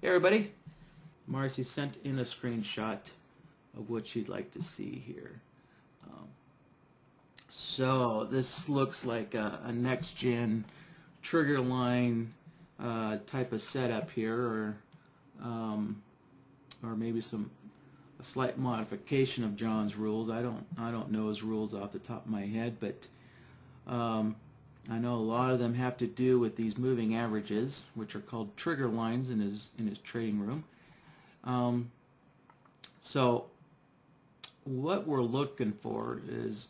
Hey everybody, Marcy sent in a screenshot of what she'd like to see here. So this looks like a next-gen trigger line type of setup here, or maybe a slight modification of John's rules. I don't know his rules off the top of my head, but I know a lot of them have to do with these moving averages, which are called trigger lines in his trading room. So what we're looking for is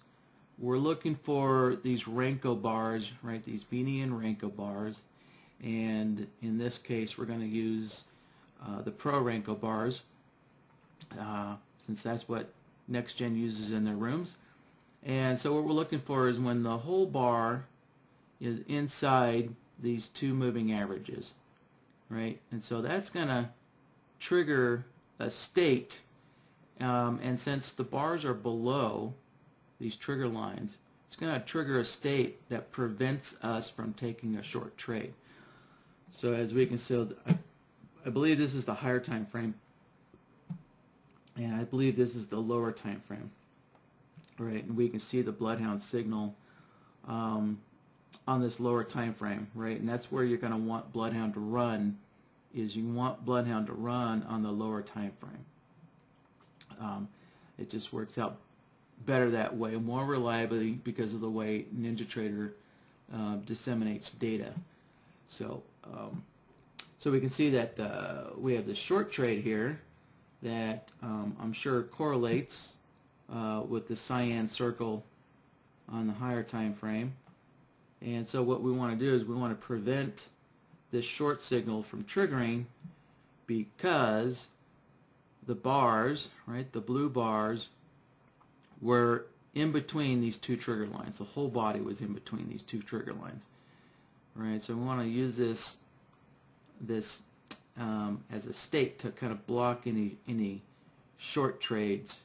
we're looking for these Renko bars, right? These Beanie and Renko bars, and in this case we're going to use the Pro Renko bars, since that's what Next Gen uses in their rooms. And so what we're looking for is when the whole bar is inside these two moving averages, right? And so that's going to trigger a state, and since the bars are below these trigger lines, it's going to trigger a state that prevents us from taking a short trade. So as we can see, I believe this is the higher time frame, and I believe this is the lower time frame, right? And we can see the BloodHound signal on this lower time frame, right? And that's where you're going to want BloodHound to run, is you want BloodHound to run on the lower time frame. It just works out better that way, more reliably, because of the way NinjaTrader disseminates data. So so we can see that we have the short trade here that I'm sure correlates with the cyan circle on the higher time frame. And so what we want to do is we want to prevent this short signal from triggering, because the bars, right, the blue bars, were in between these two trigger lines. The whole body was in between these two trigger lines, right? So we want to use this as a state to kind of block any short trades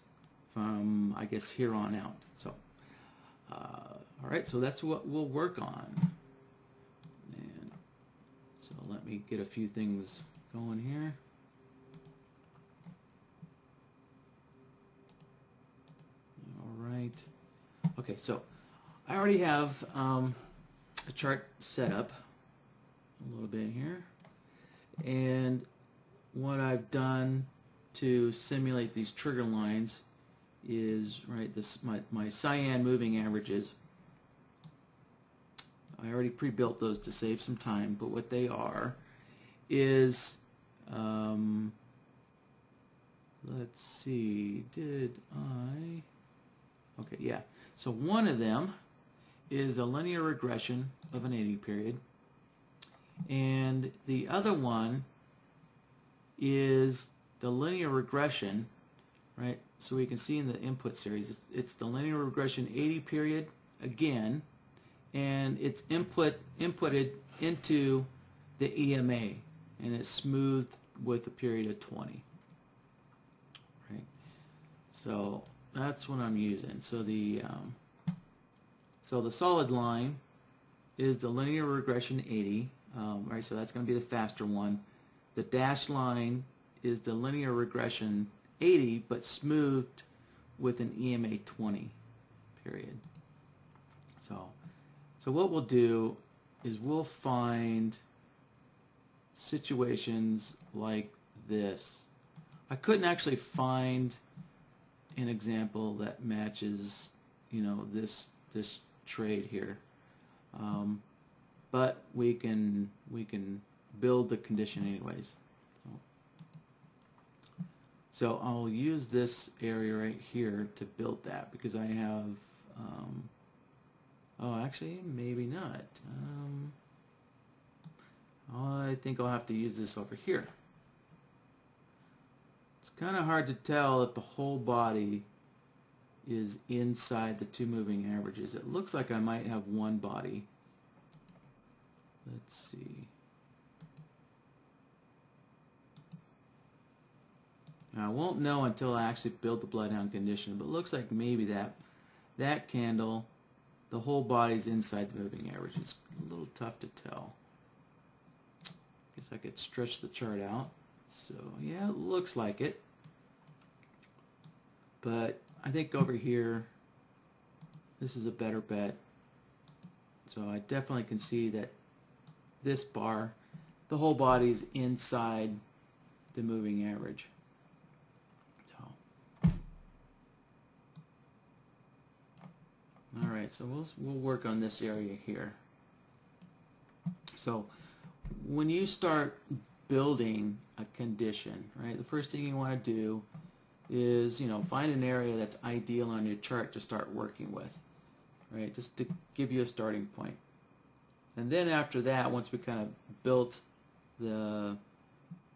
from, I guess, here on out. So all right, so that's what we'll work on. And so let me get a few things going here. All right. Okay, so I already have a chart set up a little bit here, and what I've done to simulate these trigger lines is, right, this my cyan moving averages. I already pre-built those to save some time, but what they are is, let's see, okay, yeah. So one of them is a linear regression of an 80 period, and the other one is the linear regression, right? So we can see in the input series, it's the linear regression 80 period again, and it's inputted into the EMA, and it's smoothed with a period of 20, right? So that's what I'm using. So the solid line is the linear regression 80, right? So that's going to be the faster one. The dashed line is the linear regression 80, but smoothed with an EMA 20 period. So what we'll do is we'll find situations like this. I couldn't actually find an example that matches, you know, this trade here, but we can build the condition anyways. So I'll use this area right here to build that, because I have oh, actually, maybe not. I think I'll have to use this over here. It's kind of hard to tell if the whole body is inside the two moving averages. It looks like I might have one body. Let's see. Now, I won't know until I actually build the BloodHound condition, but it looks like maybe that candle, the whole body's inside the moving average. It's a little tough to tell. Guess I could stretch the chart out. So yeah, it looks like it. But I think over here, this is a better bet. So I definitely can see that this bar, the whole body's inside the moving average. So, all right, so we'll work on this area here. So when you start building a condition, right, the first thing you want to do is, find an area that's ideal on your chart to start working with, right, just to give you a starting point. And then after that, once we kind of built the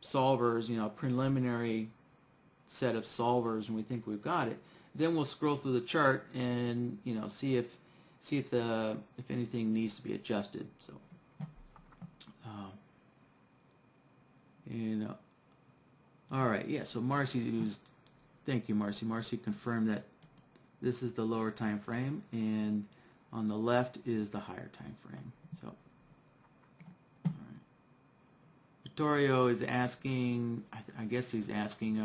solvers, preliminary set of solvers, and we think we've got it, then we'll scroll through the chart and see if anything needs to be adjusted. So all right, yeah. So thank you, Marcy. Marcy confirmed that this is the lower time frame, and on the left is the higher time frame. So, all right. Vittorio is asking, I guess he's asking,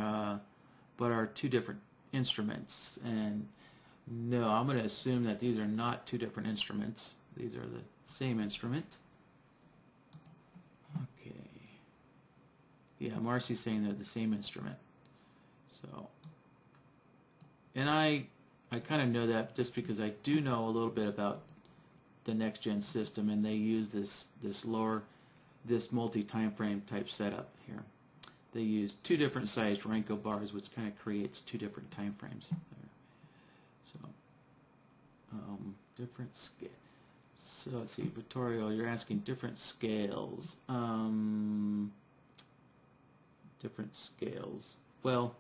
what are two different instruments? And no, I'm going to assume that these are not two different instruments. These are the same instrument. Okay. Yeah, Marcy's saying they're the same instrument. So, and I kind of know that just because I do know a little bit about the next gen system, and they use this multi-time frame type setup here. They use two different sized Renko bars, which kind of creates two different time frames there. So different scale. So let's see, Vittorio, you're asking different scales. Different scales. Well,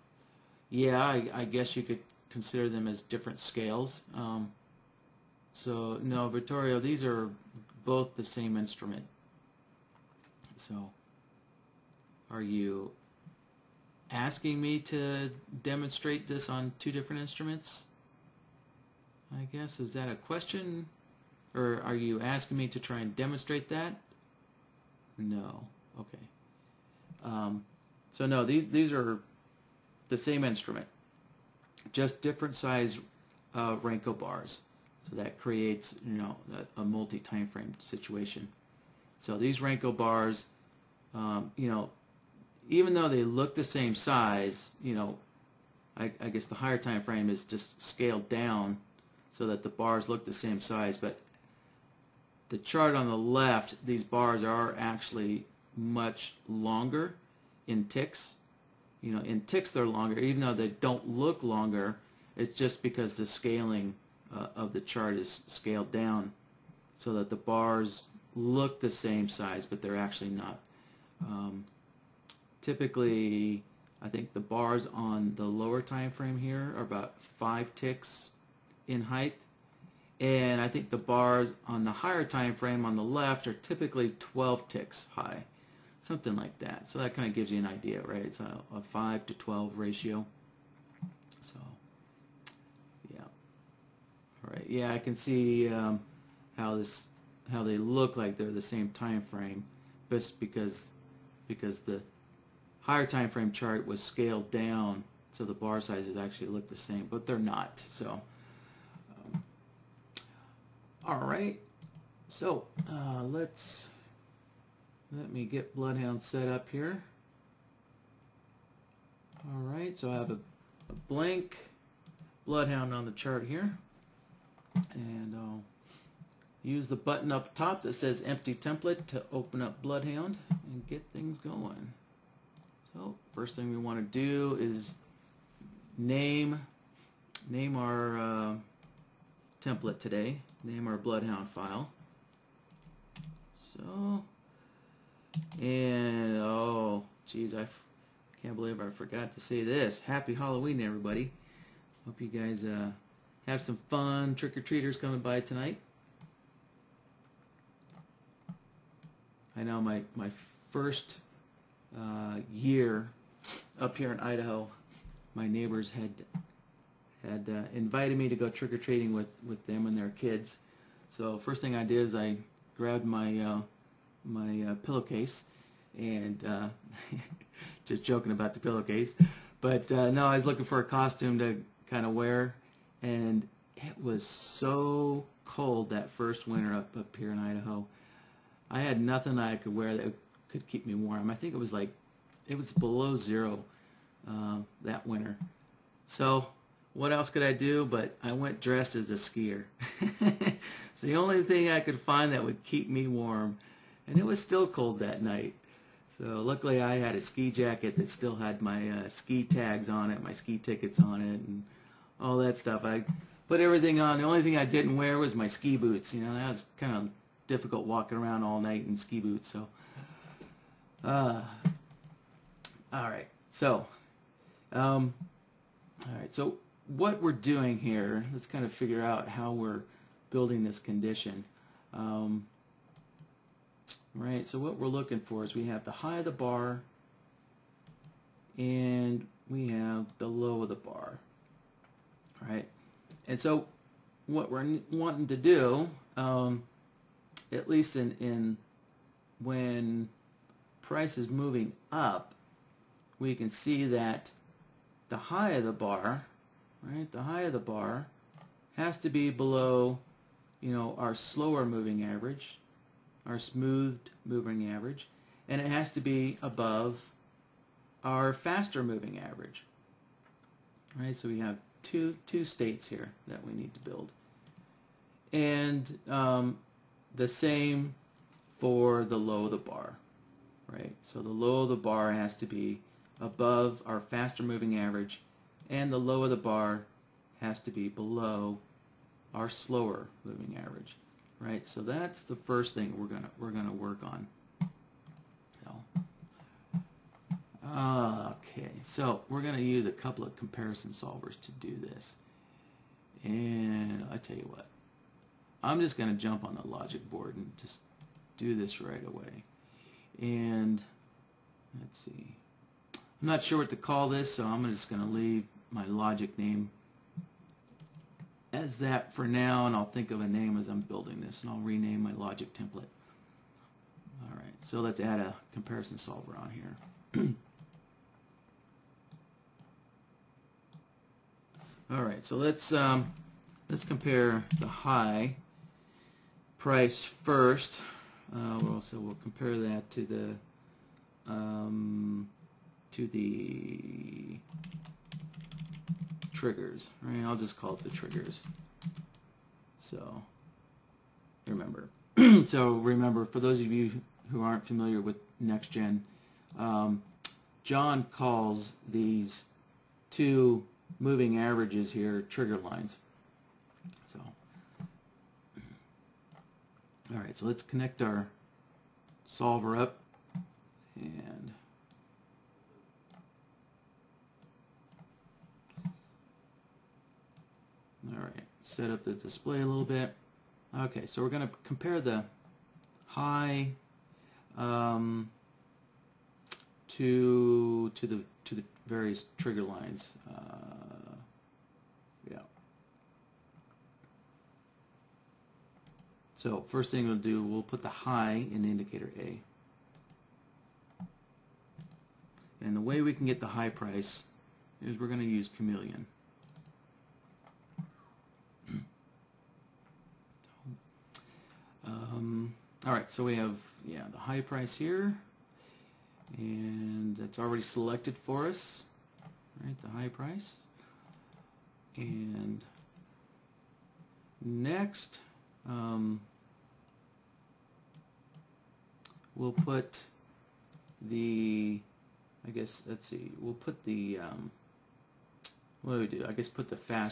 yeah, I guess you could consider them as different scales. So no, Vittorio, these are both the same instrument. So are you asking me to demonstrate this on two different instruments? I guess, is that a question? Or are you asking me to try and demonstrate that? No. Okay. So no, these are the same instrument, just different size Renko bars. So that creates, a multi-time frame situation. So these Renko bars, even though they look the same size, I guess the higher time frame is just scaled down so that the bars look the same size. But the chart on the left, these bars are actually much longer in ticks. In ticks they're longer, even though they don't look longer. It's just because the scaling of the chart is scaled down so that the bars look the same size, but they're actually not. Typically, I think the bars on the lower time frame here are about 5 ticks in height, and I think the bars on the higher time frame on the left are typically 12 ticks high, something like that. So that kind of gives you an idea, right? It's a 5 to 12 ratio. So yeah, all right, yeah, I can see how they look like they're the same time frame, just because the higher time frame chart was scaled down, so the bar sizes actually look the same, but they're not. So all right, so let me get BloodHound set up here. All right, so I have a blank BloodHound on the chart here, and I'll use the button up top that says empty template to open up BloodHound and get things going. So first thing we want to do is name our template today, name our BloodHound file. So, and oh geez, I can't believe I forgot to say this. Happy Halloween, everybody. Hope you guys have some fun. Trick-or-treaters coming by tonight. I know my first year up here in Idaho, my neighbors had invited me to go trick-or-treating with them and their kids. So first thing I did is I grabbed my my pillowcase and just joking about the pillowcase. But no, I was looking for a costume to kind of wear, and it was so cold that first winter up here in Idaho. I had nothing I could wear that could keep me warm. I think it was below zero that winter. So what else could I do? But I went dressed as a skier. It's the only thing I could find that would keep me warm, and it was still cold that night. So luckily I had a ski jacket that still had my ski tags on it, my ski tickets on it, and all that stuff. I put everything on. The only thing I didn't wear was my ski boots. You know, that was kind of difficult walking around all night in ski boots. So, all right. So, So what we're doing here, let's kind of figure out how we're building this condition. Right. So what we're looking for is we have the high of the bar, and we have the low of the bar. Right. And so what we're wanting to do, at least in when price is moving up, we can see that the high of the bar, right, the high of the bar has to be below, you know, our slower moving average, our smoothed moving average, and it has to be above our faster moving average. Right, so we have two states here that we need to build, and the same for the low of the bar. Right, so the low of the bar has to be above our faster moving average, and the low of the bar has to be below our slower moving average. Right, so that's the first thing we're gonna work on. Okay, so we're gonna use a couple of comparison solvers to do this, and I tell you what, I'm just gonna jump on the logic board and just do this right away. And let's see, I'm not sure what to call this, so I'm just going to leave my logic name as that for now, and I'll think of a name as I'm building this, and I'll rename my logic template. Alright, so let's add a comparison solver on here. Alright, so let's compare the high price first. We'll compare that to the triggers. Right? I'll just call it the triggers. So remember. So remember, for those of you who aren't familiar with NextGen, John calls these two moving averages here trigger lines. So. Alright, so let's connect our solver up, and alright, set up the display a little bit. Okay, so we're going to compare the high to the various trigger lines. Yeah. So first thing we'll do, we'll put the high in indicator A. And the way we can get the high price is we're going to use Chameleon. Alright, so we have the high price here, and that's already selected for us, right, the high price. And next we'll put the, we'll put the, what do we do? I guess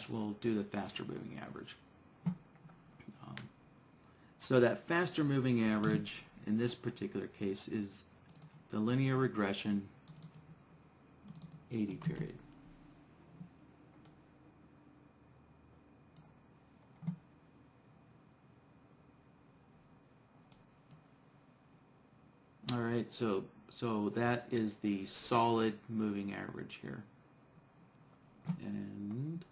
we'll do the faster moving average. So that faster moving average in this particular case is the linear regression 80 period. Alright, so that is the solid moving average here. And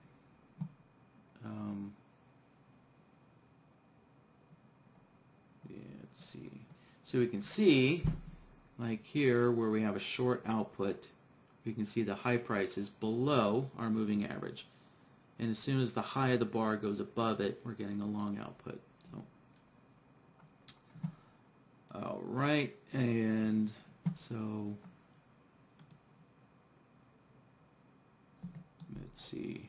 let's see. So we can see like here where we have a short output, we can see the high price is below our moving average. And as soon as the high of the bar goes above it, we're getting a long output. So, all right, and so let's see.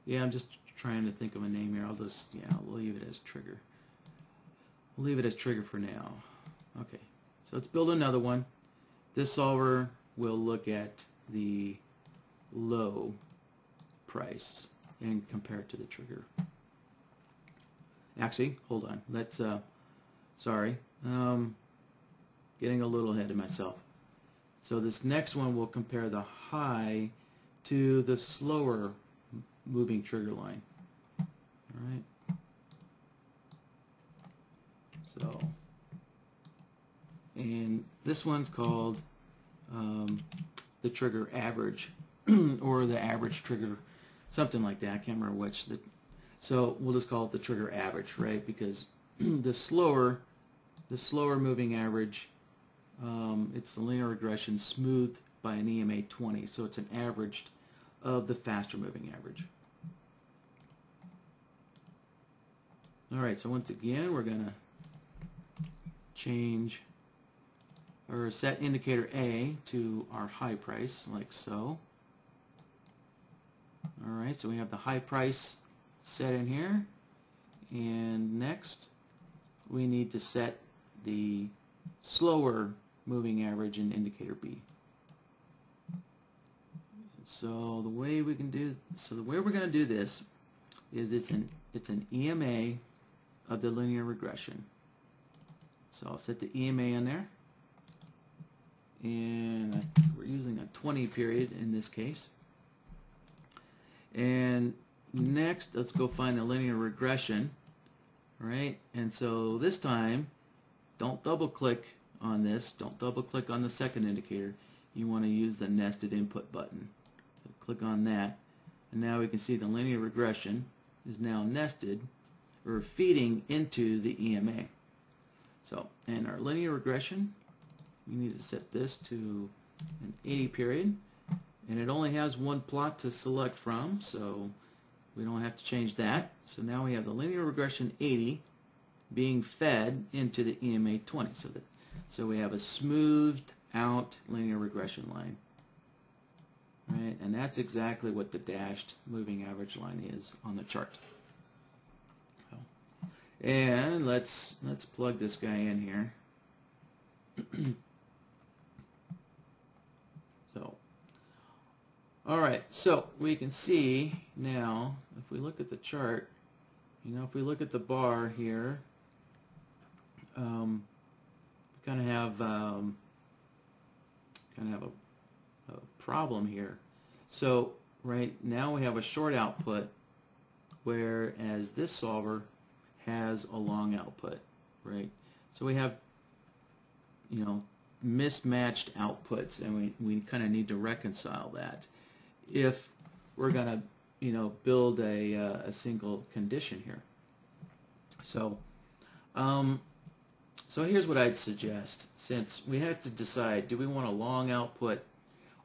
Yeah, I'm just trying to think of a name here. We'll leave it as trigger. We'll leave it as trigger for now. Okay, so let's build another one. This solver will look at the low price and compare it to the trigger. Actually, hold on. Let's, sorry, getting a little ahead of myself. So this next one will compare the high to the slower moving trigger line. All right. So, and this one's called the trigger average or the average trigger, something like that. I can't remember which. So we'll just call it the trigger average, right? Because the slower moving average, it's the linear regression smoothed by an EMA 20, so it's an averaged of the faster moving average. All right, so once again, we're going to change or set indicator A to our high price, like so. All right, so we have the high price set in here, and next we need to set the slower moving average in indicator B. So the way we're going to do this is it's an EMA of the linear regression. So I'll set the EMA in there, and we're using a 20 period in this case. And next, let's go find the linear regression, right? And so this time, don't double click on this. Don't double click on the second indicator. You want to use the nested input button. So click on that, and now we can see the linear regression is now nested or feeding into the EMA. So, and our linear regression, we need to set this to an 80 period, and it only has one plot to select from, so we don't have to change that. So now we have the linear regression 80 being fed into the EMA 20. So we have a smoothed out linear regression line, right? And that's exactly what the dashed moving average line is on the chart. And let's plug this guy in here. So, all right, so we can see now, if we look at the chart, if we look at the bar here, we kind of have a problem here. So right now we have a short output, whereas this solver has a long output, right? So we have, mismatched outputs, and we kind of need to reconcile that if we're going to, build a single condition here. So, so here's what I'd suggest. Since we have to decide, do we want a long output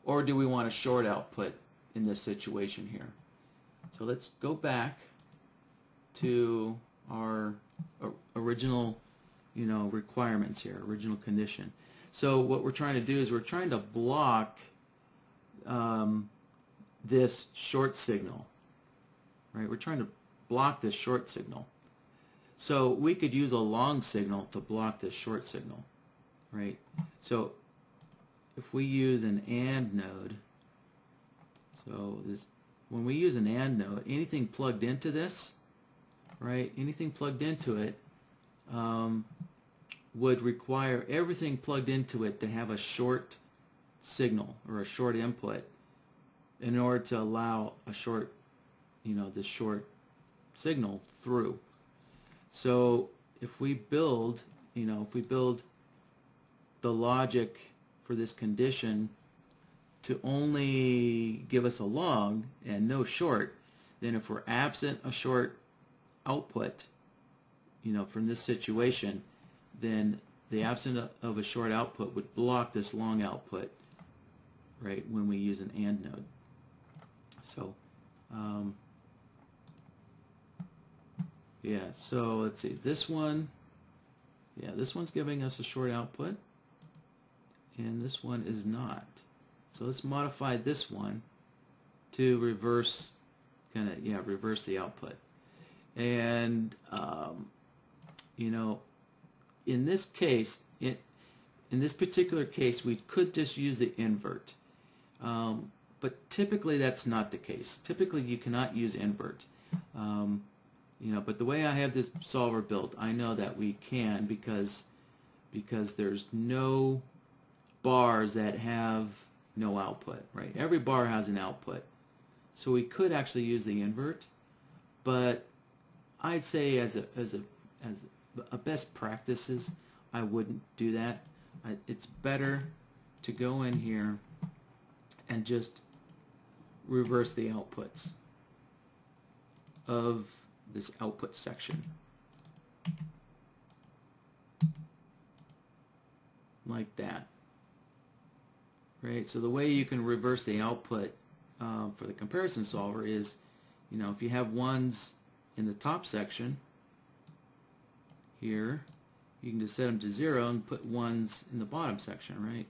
or do we want a short output in this situation here? So let's go back to our original, requirements here, original condition. So what we're trying to do is we're trying to block this short signal, right? We're trying to block this short signal. So we could use a long signal to block this short signal, right? So if we use an AND node, so when we use an AND node, anything plugged into this, right? Anything plugged into it would require everything plugged into it to have a short signal or a short input in order to allow a short, this short signal through. So if we build, the logic for this condition to only give us a long and no short, then if we're absent a short output, from this situation, then the absence of a short output would block this long output, right, when we use an AND node. So, yeah, so let's see, this one, yeah, this one's giving us a short output, and this one is not. So let's modify this one to reverse, reverse the output. And, in this case, in this particular case, we could just use the invert. But typically that's not the case. Typically you cannot use invert. But the way I have this solver built, I know that we can because there's no bars that have no output, right? Every bar has an output. So we could actually use the invert, but I'd say as a best practices, I wouldn't do that. It's better to go in here and just reverse the outputs of this output section. Like that. Right? So the way you can reverse the output for the comparison solver is, if you have ones in the top section here, you can just set them to 0 and put ones in the bottom section, right?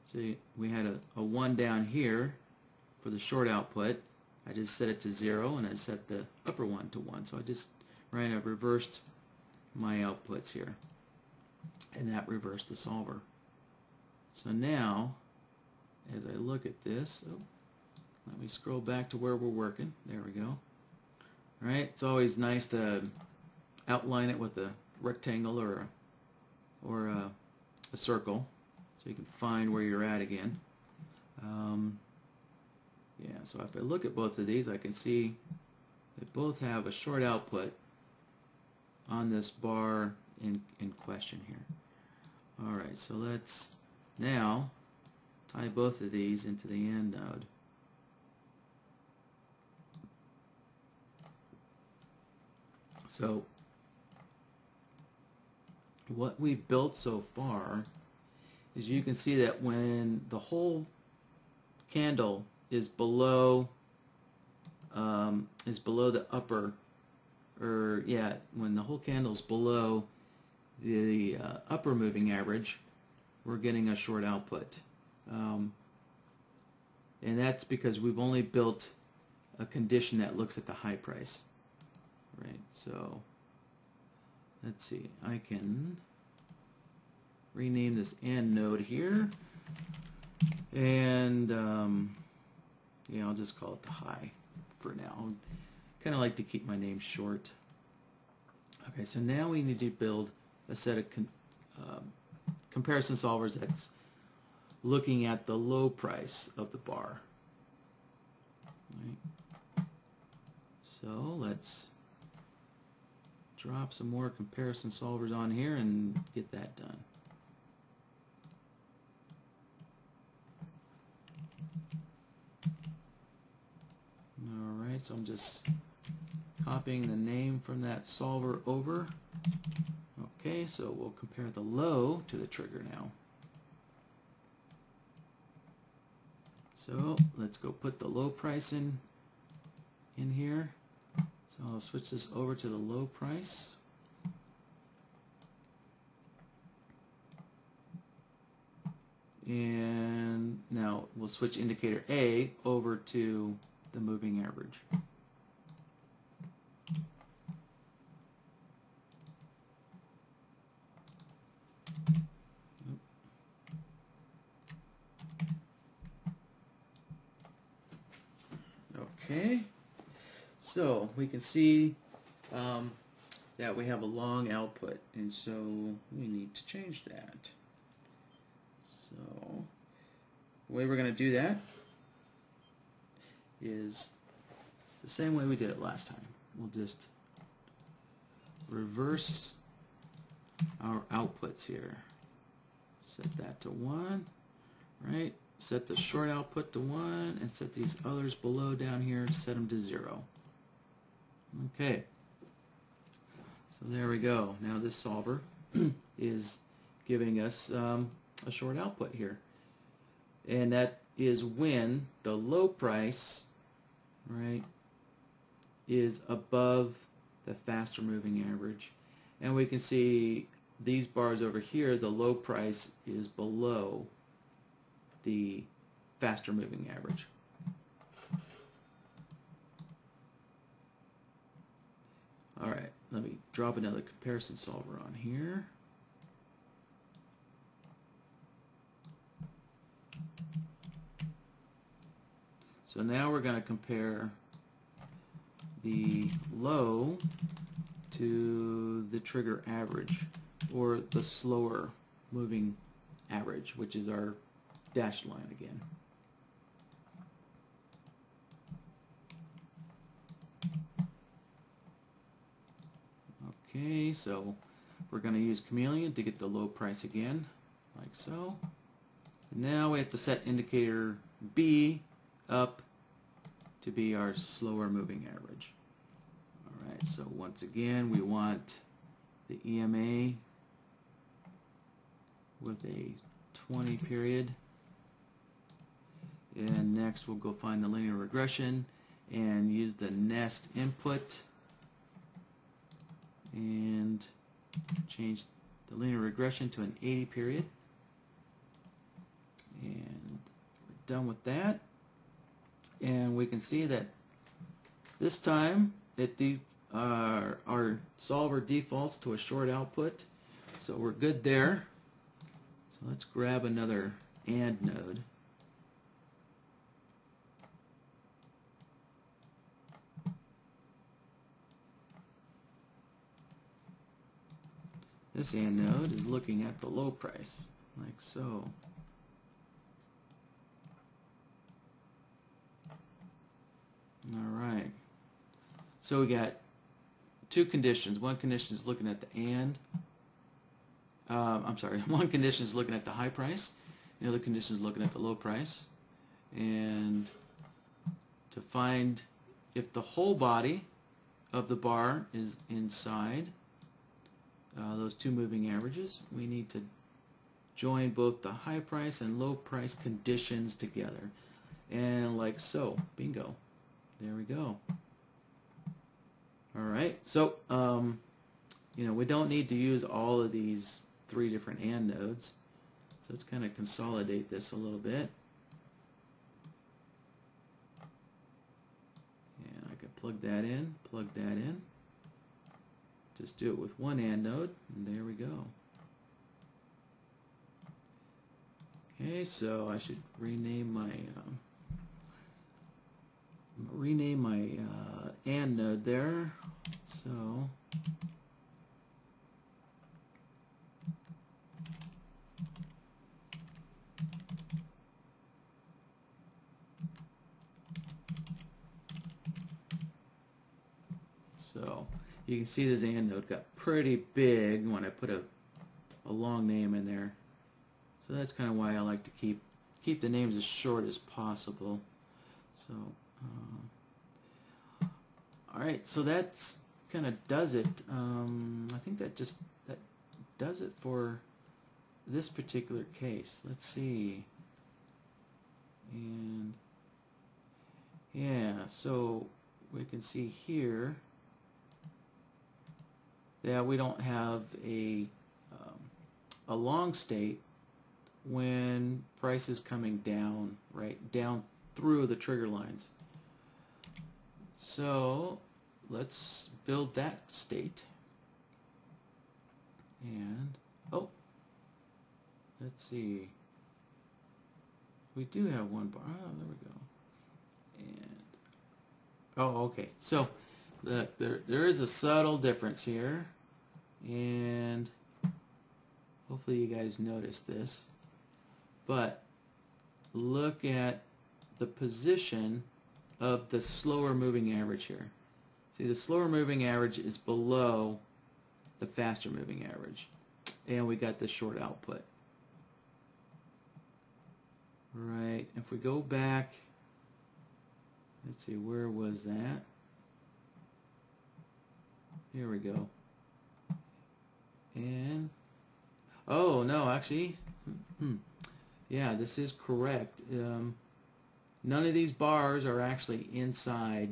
So we had a 1 down here for the short output. I just set it to 0 and I set the upper one to 1. So I've reversed my outputs here, and that reversed the solver. So now, as I look at this, let me scroll back to where we're working. There we go. All right, it's always nice to outline it with a rectangle or a circle, so you can find where you're at again. Yeah, so if I look at both of these, I can see they both have a short output on this bar in question here. All right, so let's now tie both of these into the AND node. So what we've built so far is you can see that when the whole candle is below the upper, when the whole candle is below the upper moving average, we're getting a short output, and that's because we've only built a condition that looks at the high price, right? So let's see, I can rename this AND node here, and I'll just call it the high for now. Kind of like to keep my name short. Okay, so now we need to build a set of comparison solvers that's looking at the low price of the bar. Right. So let's drop some more comparison solvers on here and get that done. Alright, so I'm just copying the name from that solver over. Okay, so we'll compare the low to the trigger now. So let's go put the low price in here. So I'll switch this over to the low price. And now we'll switch indicator A over to the moving average. Okay, so we can see that we have a long output, and so we need to change that. So the way we're going to do that is the same way we did it last time. We'll just reverse our outputs here. Set that to 1, right? Set the short output to 1 and set these others below down here, set them to 0. Okay. So there we go. Now this solver is giving us a short output here. And that is when the low price, right, is above the faster moving average. And we can see these bars over here, the low price is below the faster moving average. All right, let me drop another comparison solver on here. So now we're going to compare the low to the trigger average, or the slower moving average, which is our dashed line again. Okay, so we're going to use Chameleon to get the low price again, like so. And now we have to set indicator B up to be our slower moving average. Alright, so once again we want the EMA with a 20 period. And next we'll go find the linear regression and use the nest input and change the linear regression to an 80 period. And we're done with that. And we can see that this time our solver defaults to a short output, so we're good there. So let's grab another AND node. This AND node is looking at the low price, like so. Alright, so we got two conditions. One condition is looking at the AND. One condition is looking at the high price. The other condition is looking at the low price. And to find if the whole body of the bar is inside those two moving averages, we need to join both the high price and low price conditions together. And like so, bingo. There we go. Alright, so we don't need to use all of these three different AND nodes. So let's kind of consolidate this a little bit. And I can plug that in. Just do it with one AND node, and there we go. Okay, so I should rename my AND node there. So you can see this AND node got pretty big when I put a long name in there. So that's kind of why I like to keep the names as short as possible. So alright, so that's kind of does it. I think that does it for this particular case. Let's see. And yeah, so we can see here that we don't have a long state when price is coming down, right down through the trigger lines. So let's build that state. And let's see. We do have one bar. Oh, there we go. And okay. So there is a subtle difference here, and hopefully you guys noticed this. But look at the position of the slower moving average here. See, the slower moving average is below the faster moving average, and we got the short output. Right, if we go back, let's see, where was that? Here we go. And oh no, actually, yeah, this is correct. None of these bars are actually inside,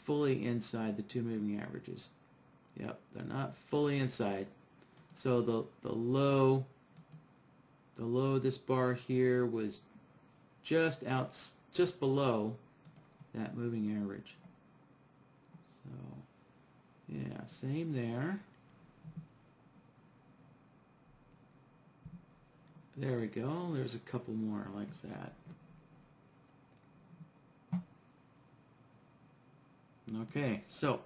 fully inside the two moving averages. Yep, they're not fully inside. So the low of this bar here was just below that moving average. So yeah, same there. There we go. There's a couple more like that. Okay, so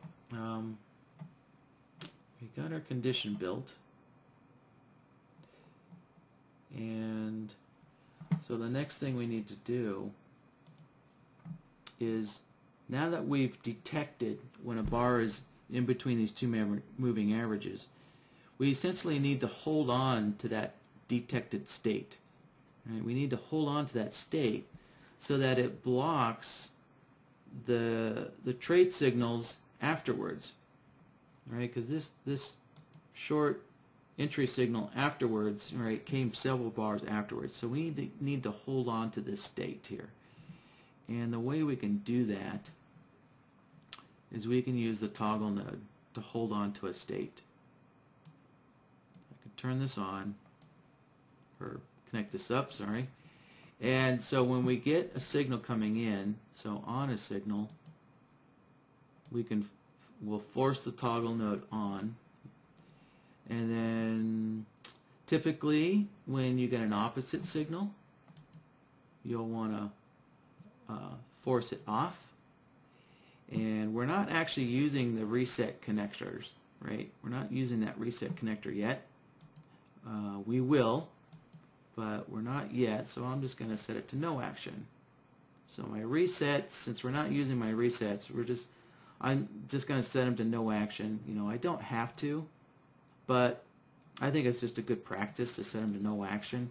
we got our condition built, and so the next thing we need to do is, now that we've detected when a bar is in between these two moving averages, we essentially need to hold on to that detected state. Right? We need to hold on to that state so that it blocks the trade signals afterwards, right? Because this short entry signal afterwards, right, came several bars afterwards. So we need to hold on to this state here, and the way we can do that is we can use the toggle node to hold on to a state. I can turn this on, or connect this up, sorry. And so when we get a signal coming in, so on a signal, we'll force the toggle node on, and then typically when you get an opposite signal, you'll want to force it off. And we're not actually using the reset connectors, right? We're not using that reset connector yet. We will, but we're not yet, so I'm just going to set it to no action. So my resets, since we're not using my resets, I'm just going to set them to no action. You know, I don't have to, but I think it's just a good practice to set them to no action.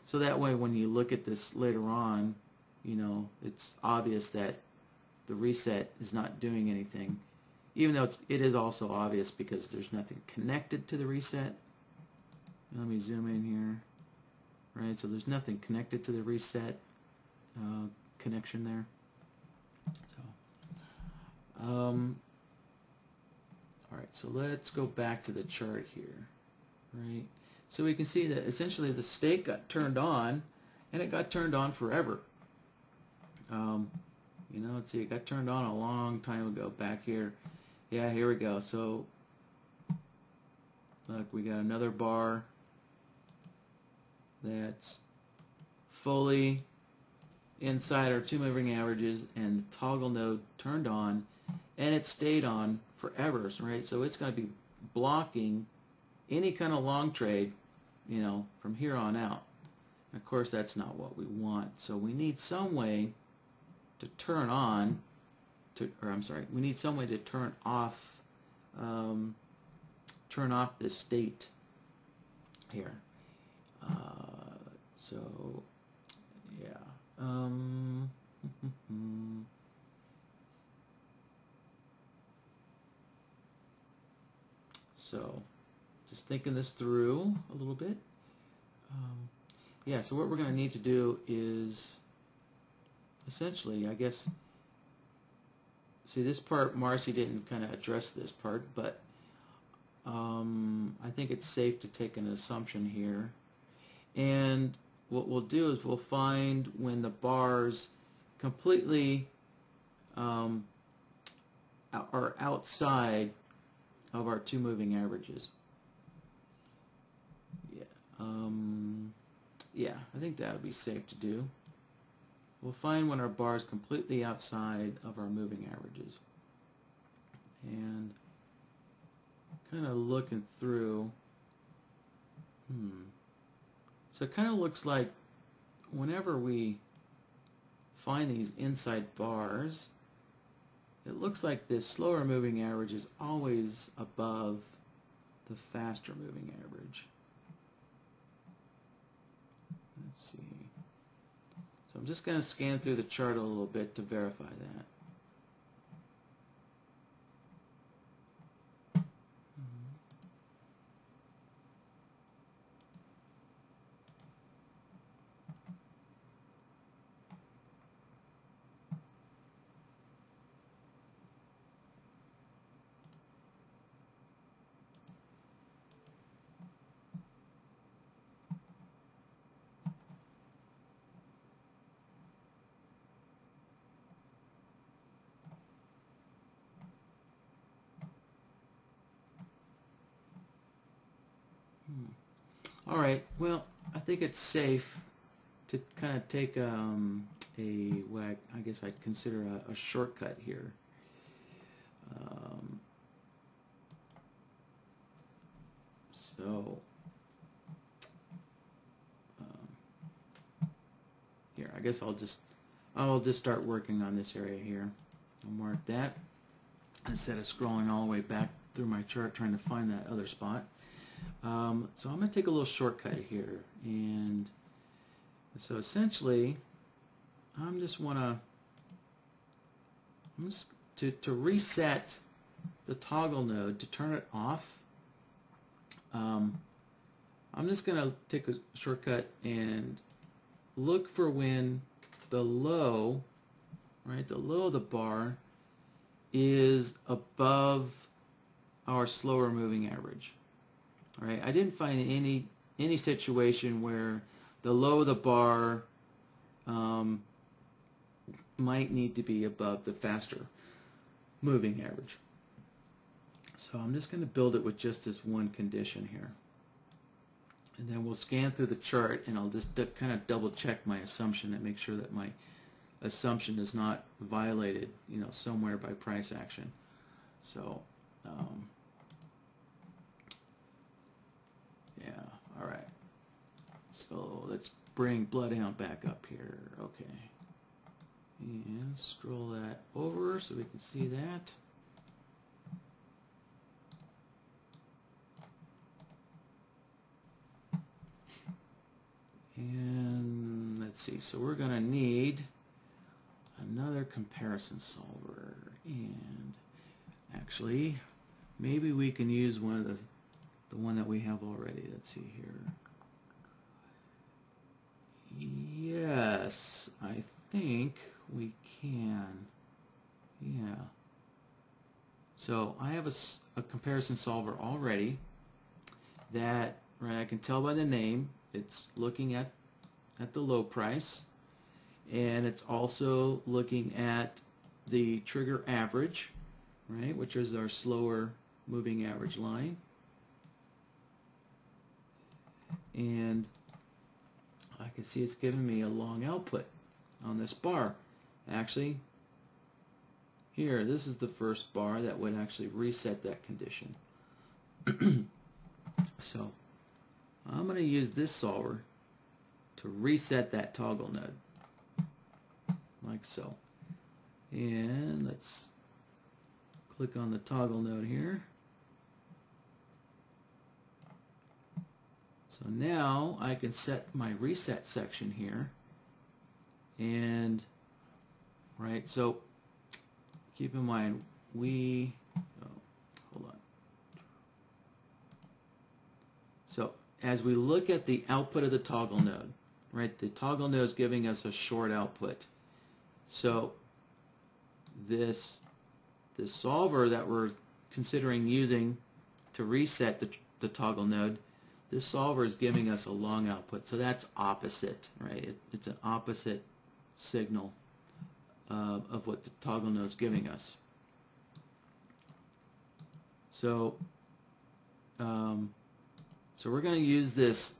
So that way when you look at this later on, you know, it's obvious that the reset is not doing anything, even though it is also obvious because there's nothing connected to the reset. Let me zoom in here. Right, so there's nothing connected to the reset connection there. So, all right, so let's go back to the chart here. Right, so we can see that essentially the state got turned on, and it got turned on forever. You know, let's see, it got turned on a long time ago back here. Yeah, here we go. So, look, we got another bar that's fully inside our two moving averages, and the toggle node turned on, and it stayed on forever, right? So it's going to be blocking any kind of long trade, you know, from here on out. And of course, that's not what we want. So we need some way to turn on, we need some way to turn off this state here. So, yeah. So, just thinking this through a little bit. Yeah, so what we're going to need to do is, essentially, I guess, see this part, Marcy didn't kind of address this part, but I think it's safe to take an assumption here. And what we'll do is we'll find when the bars completely are outside of our two moving averages. Yeah, yeah, I think that would be safe to do. We'll find when our bar is completely outside of our moving averages. And kind of looking through, so it kind of looks like whenever we find these inside bars, it looks like this slower moving average is always above the faster moving average. Let's see. So I'm just going to scan through the chart a little bit to verify that. All right, well, I think it's safe to kind of take what I guess I'd consider a shortcut here. Here, I guess I'll just start working on this area here. I'll mark that instead of scrolling all the way back through my chart trying to find that other spot. So I'm going to take a little shortcut here, and so essentially I'm just to reset the toggle node, to turn it off. I'm just going to take a shortcut and look for when the low, right, the low of the bar is above our slower moving average. All right, I didn't find any situation where the low of the bar might need to be above the faster moving average. So I'm just going to build it with just this one condition here. And then we'll scan through the chart, and I'll just kind of double check my assumption and make sure that my assumption is not violated, somewhere by price action. So, yeah, all right. So let's bring BloodHound back up here. Okay. And scroll that over so we can see that. And let's see, so we're going to need another comparison solver, and actually maybe we can use one of the one that we have already. Let's see here. Yes, I think we can. Yeah. So I have a comparison solver already that, right, I can tell by the name. It's looking at the low price, and it's also looking at the trigger average, right, which is our slower moving average line. And I can see it's giving me a long output on this bar. Actually, here, this is the first bar that would actually reset that condition. So I'm going to use this solver to reset that toggle node, like so. And let's click on the toggle node here. So now I can set my reset section here, and right, so keep in mind hold on. So as we look at the output of the toggle node, right, the toggle node is giving us a short output. So this solver that we're considering using to reset the toggle node, this solver is giving us a long output. So that's opposite, right? It's an opposite signal of what the toggle node is giving us. So so we're going to use this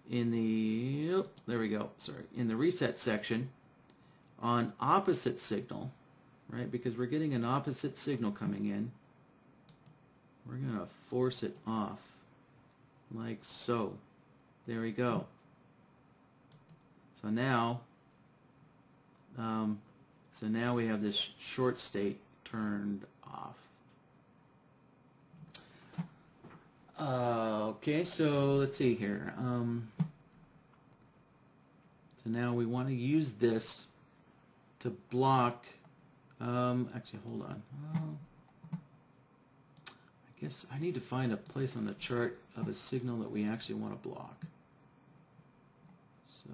in the, there we go, sorry, in the reset section on opposite signal, right, because we're getting an opposite signal coming in. We're going to force it off, like so. There we go. So now we have this short state turned off. Okay, so let's see here. So now we want to use this to block. Actually, hold on. I guess I need to find a place on the chart of a signal that we actually want to block. So.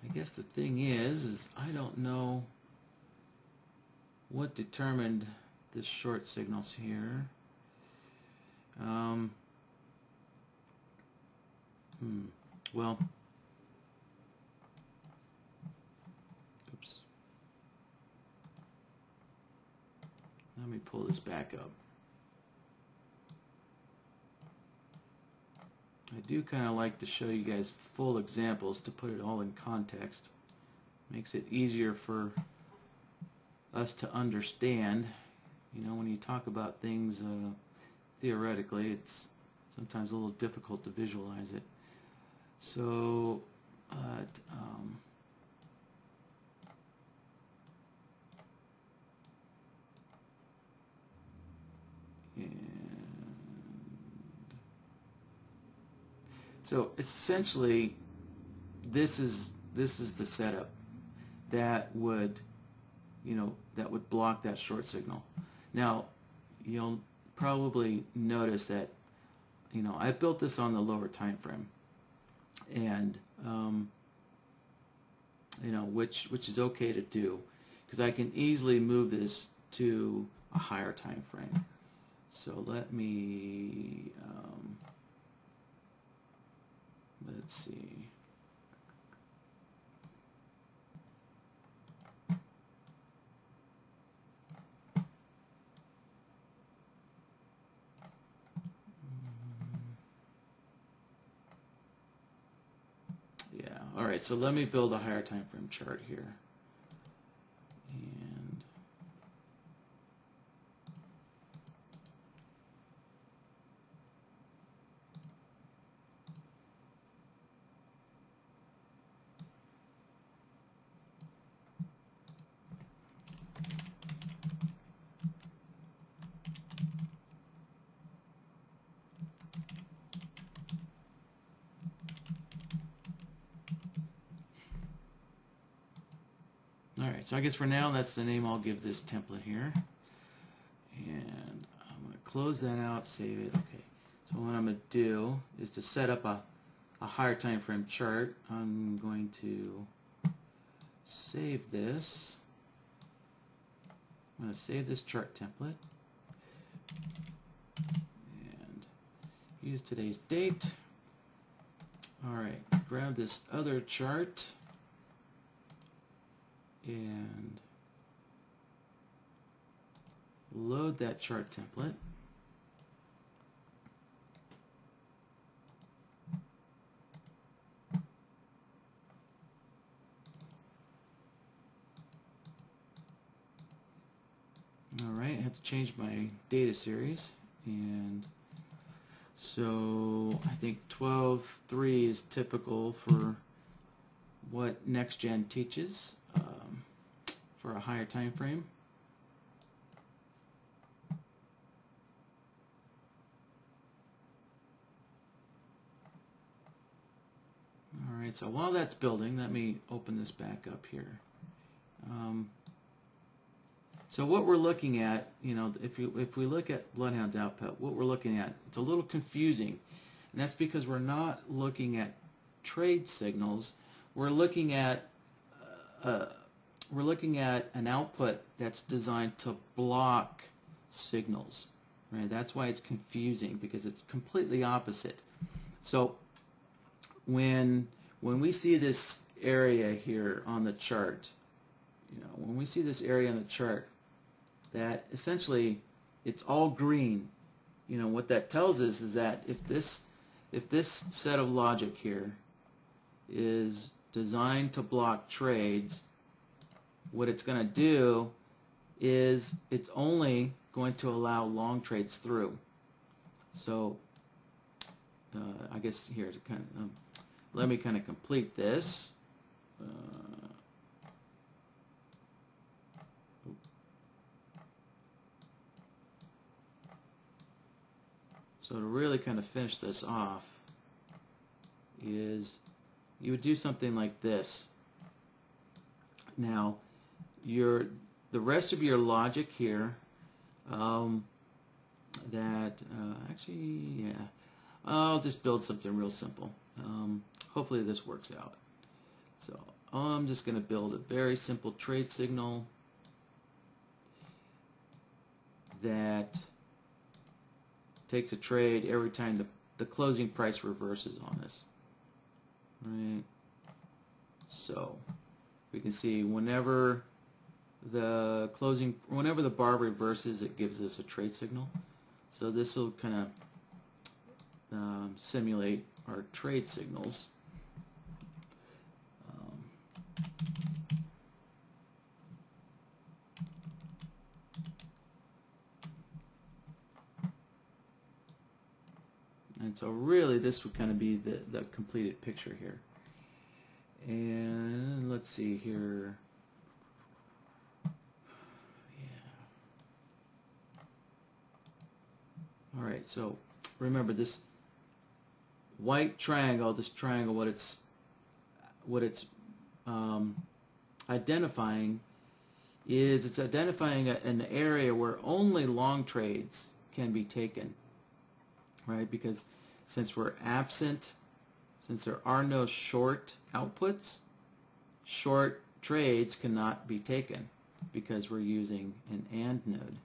I guess the thing is I don't know what determined this short signals here. Well, Let me pull this back up. I do kind of like to show you guys full examples to put it all in context. Makes it easier for us to understand. You know, when you talk about things theoretically, it's sometimes a little difficult to visualize it. So, so essentially, this is the setup that would, you know, that would block that short signal. Now, you'll probably notice that, you know, I built this on the lower time frame, and you know, which is okay to do, because I can easily move this to a higher time frame. So let me let's see. Yeah, all right, so let me build a higher time frame chart here. And alright, so I guess for now that's the name I'll give this template here. And I'm going to close that out, save it. Okay, so what I'm going to do is to set up a higher time frame chart. I'm going to save this. I'm going to save this chart template and use today's date. Alright, grab this other chart and load that chart template. Alright, I have to change my data series, and so I think 12.3 is typical for what NextGen teaches for a higher time frame. Alright, so while that's building, let me open this back up here. So what we're looking at, you know, if we look at BloodHound's output, what we're looking at, it's a little confusing, and that's because we're not looking at trade signals. We're looking at an output that's designed to block signals, right? That's why it's confusing, because it's completely opposite. So when we see this area here on the chart, you know, when we see this area on the chart, that essentially it's all green. You know, what that tells us is that if this set of logic here is designed to block trades, what it's going to do is it's only going to allow long trades through. So I guess here to kind of let me kind of complete this. So to really kind of finish this off is you would do something like this. Now, the rest of your logic here, actually, yeah, I'll just build something real simple. Hopefully this works out. So I'm just going to build a very simple trade signal that takes a trade every time the closing price reverses on this. Right? So we can see whenever the closing, whenever the bar reverses, it gives us a trade signal. So this will kind of simulate our trade signals. And so really this would kind of be the completed picture here. And let's see here. All right, so remember this white triangle, this triangle, what it's identifying is it's identifying an area where only long trades can be taken, right? Because since we're absent, since there are no short outputs, short trades cannot be taken because we're using an AND node,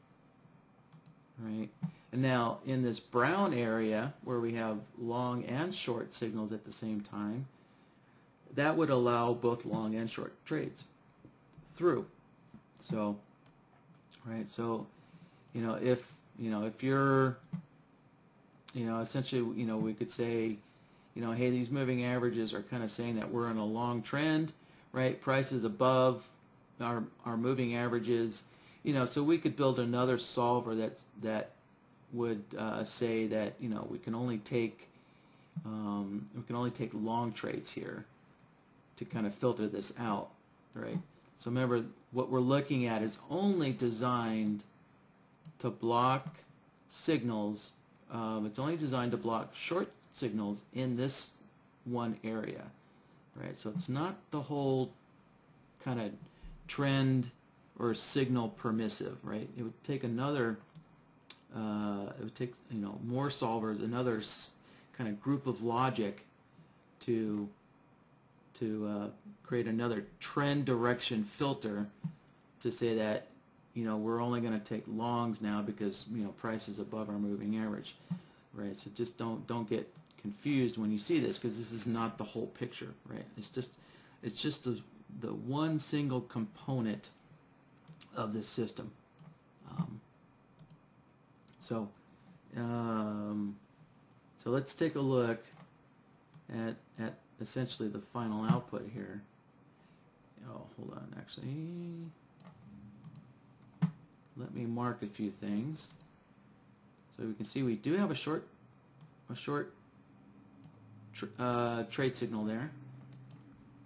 right? And now in this brown area where we have long and short signals at the same time, that would allow both long and short trades through. So, right, so if you're essentially we could say hey, these moving averages are kind of saying that we're in a long trend, right? Prices above our moving averages, so we could build another solver that would say that we can only take long trades here to kind of filter this out, right? So remember, what we're looking at is only designed to block signals. It's only designed to block short signals in this one area, right? So it's not the whole kind of trend or signal permissive, right? It would take another it would take more solvers, another kind of group of logic to create another trend direction filter to say that we're only going to take longs now because price is above our moving average, right? So just don't get confused when you see this, because this is not the whole picture, right? It's just the one single component of this system. So let's take a look at essentially the final output here. Oh, hold on, actually. Let me mark a few things. So we can see we do have a short trade signal there.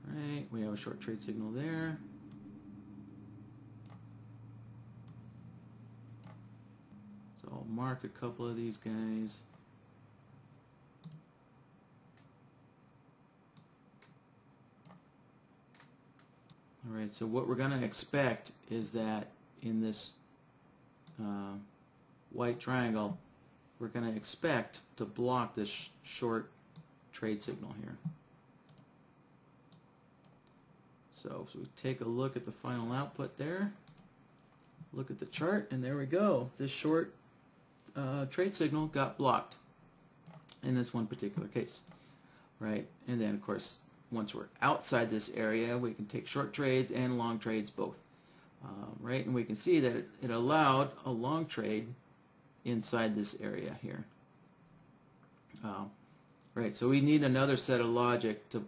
Right, we have a short trade signal there. So I'll mark a couple of these guys. All right, so what we're going to expect is that in this white triangle, we're going to expect to block this short trade signal here. So we take a look at the final output there, look at the chart, and there we go. This short trade signal got blocked in this one particular case, right? And then, of course, once we're outside this area, we can take short trades and long trades both, right? And we can see that it allowed a long trade inside this area here. Right, so we need another set of logic to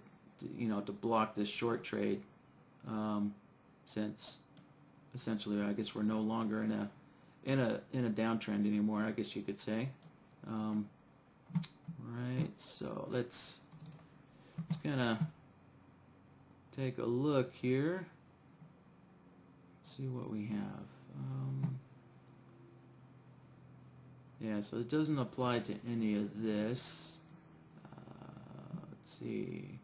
block this short trade, since essentially I guess we're no longer in a downtrend anymore, I guess you could say. Right, so let's kind of take a look here, see what we have. Yeah, so it doesn't apply to any of this. Let's see.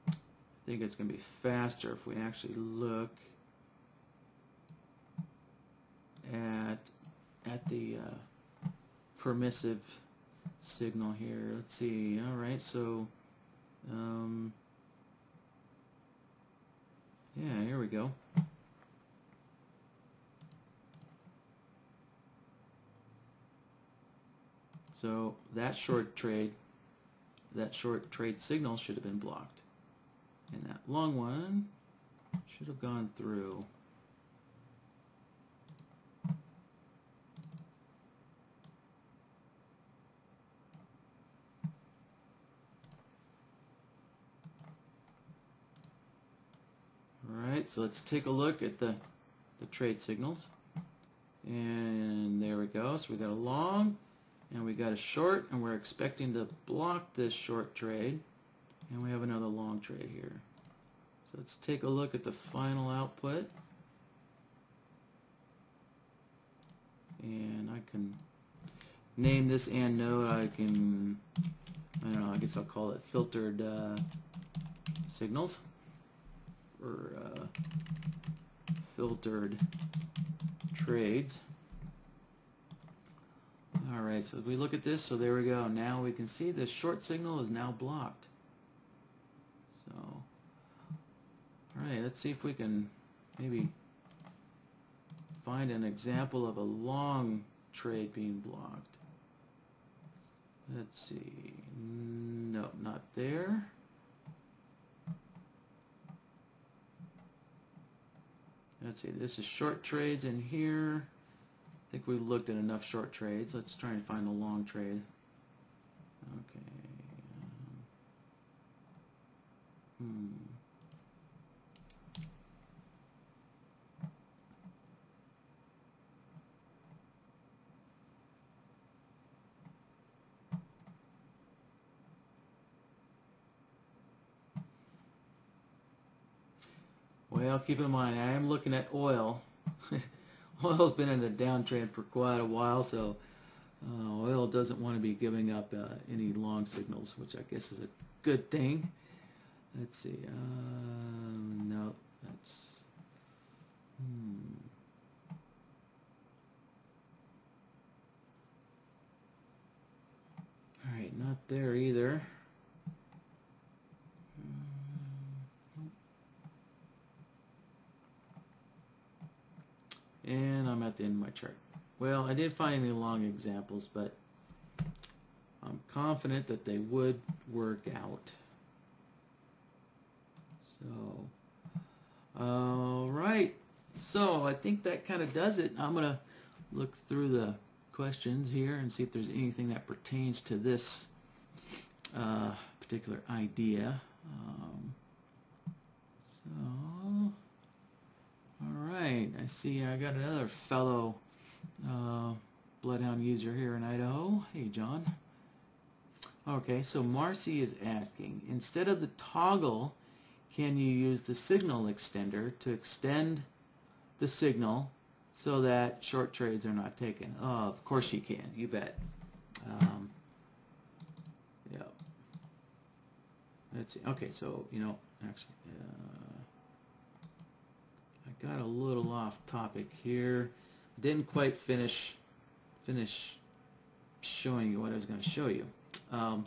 I think it's going to be faster if we actually look at the permissive signal here. Let's see. All right, so yeah, here we go. So that short trade signal should have been blocked. And that long one should have gone through. Alright, so let's take a look at the trade signals. And there we go. So we got a long and we got a short, and we're expecting to block this short trade. And we have another long trade here. So let's take a look at the final output. And I can name this and node. I don't know, I guess I'll call it filtered signals, or filtered trades. Alright, so if we look at this, so there we go. Now we can see the short signal is now blocked. So, alright, let's see if we can maybe find an example of a long trade being blocked. Let's see. No, not there. Let's see, this is short trades in here. I think we've looked at enough short trades. Let's try and find the long trade. Okay. Well, keep in mind, I am looking at oil. Oil's been in a downtrend for quite a while, so oil doesn't want to be giving up any long signals, which I guess is a good thing. Let's see. No, that's... Alright, not there either. And I'm at the end of my chart. Well, I didn't find any long examples, but I'm confident that they would work out. So, alright. So, I think that kind of does it. I'm going to look through the questions here and see if there's anything that pertains to this particular idea. Alright, I see I got another fellow BloodHound user here in Idaho. Hey, John. Okay, so Marcy is asking, instead of the toggle, can you use the signal extender to extend the signal so that short trades are not taken? Oh, of course you can. You bet. Yeah. Let's see. Okay, so, you know, actually... I got a little off topic here. Didn't quite finish showing you what I was going to show you. But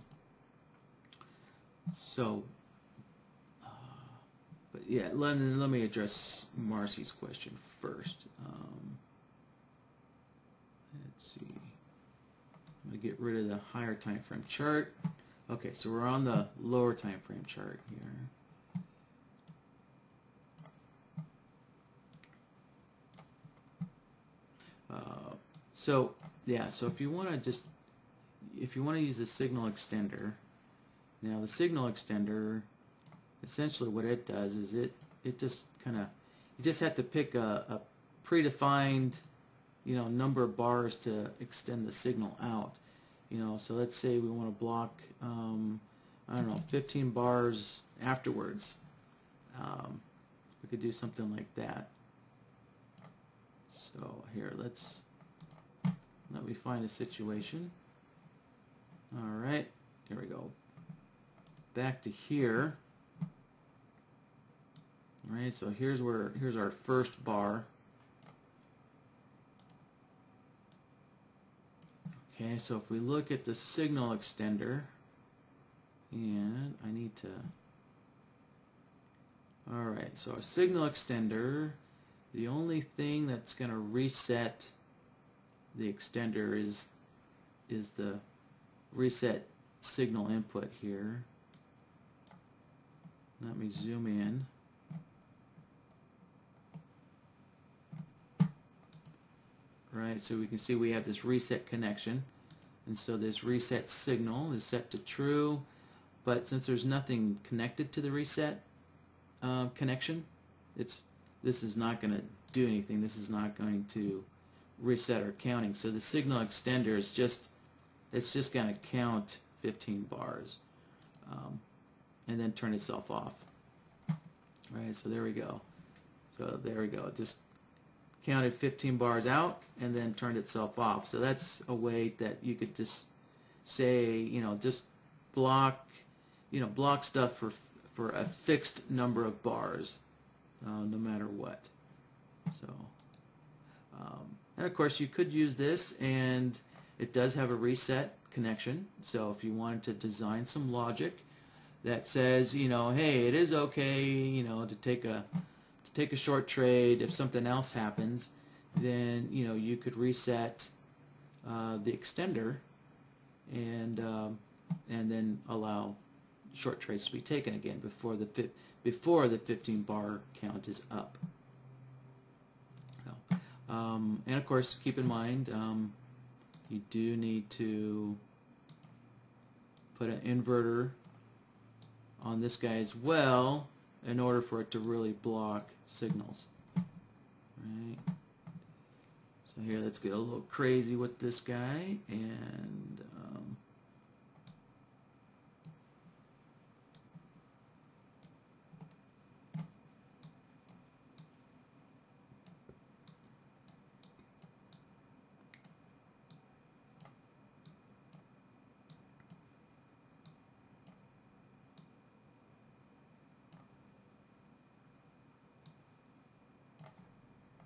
yeah, let me address Marcy's question first. Let's see. I'm going to get rid of the higher time frame chart. Okay, so we're on the lower time frame chart here. So yeah, so if you want to use the signal extender, now the signal extender, essentially what it does is it just kind of, you just have to pick a predefined, you know, number of bars to extend the signal out. You know, so let's say we want to block, I don't know, 15 bars afterwards. We could do something like that. So here, let me find a situation. Alright, here we go. Back to here. Alright, so here's our first bar. Okay, so if we look at the signal extender, and I need to... Alright, so a signal extender, the only thing that's going to reset the extender is the reset signal input here. Let me zoom in. Right, so we can see we have this reset connection, and so this reset signal is set to true, but since there's nothing connected to the reset connection, this is not going to do anything. This is not going to reset our counting. So the signal extender is just going to count 15 bars and then turn itself off. Right, so there we go. So there we go. It just counted 15 bars out and then turned itself off. So that's a way that you could just say, just block, block stuff for a fixed number of bars, no matter what. So, and of course you could use this, and it does have a reset connection. So if you wanted to design some logic that says, hey, it is okay, to take a short trade if something else happens, then you could reset the extender and then allow short trades to be taken again before the 15 bar count is up. So, and of course, keep in mind you do need to put an inverter on this guy as well in order for it to really block signals. Right. So here, let's get a little crazy with this guy, and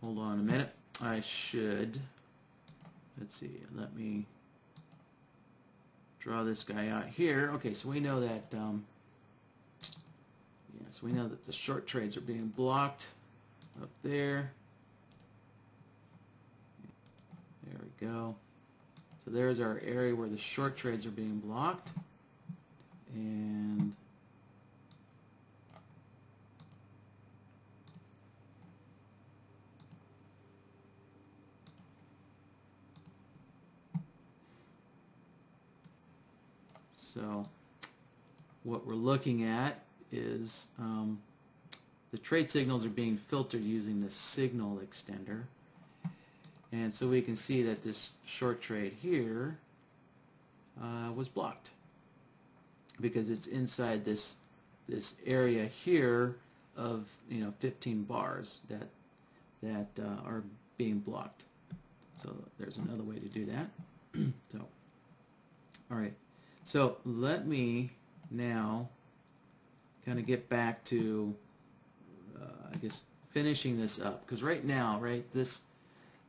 hold on a minute. I should, let's see, let me draw this guy out here. Okay, so we know that, so we know that the short trades are being blocked up there. There we go. So there's our area where the short trades are being blocked. And so what we're looking at is the trade signals are being filtered using the signal extender. And so we can see that this short trade here was blocked because it's inside this area here of 15 bars that are being blocked. So there's another way to do that. So, all right. So let me now kind of get back to, I guess, finishing this up, because right now, right, this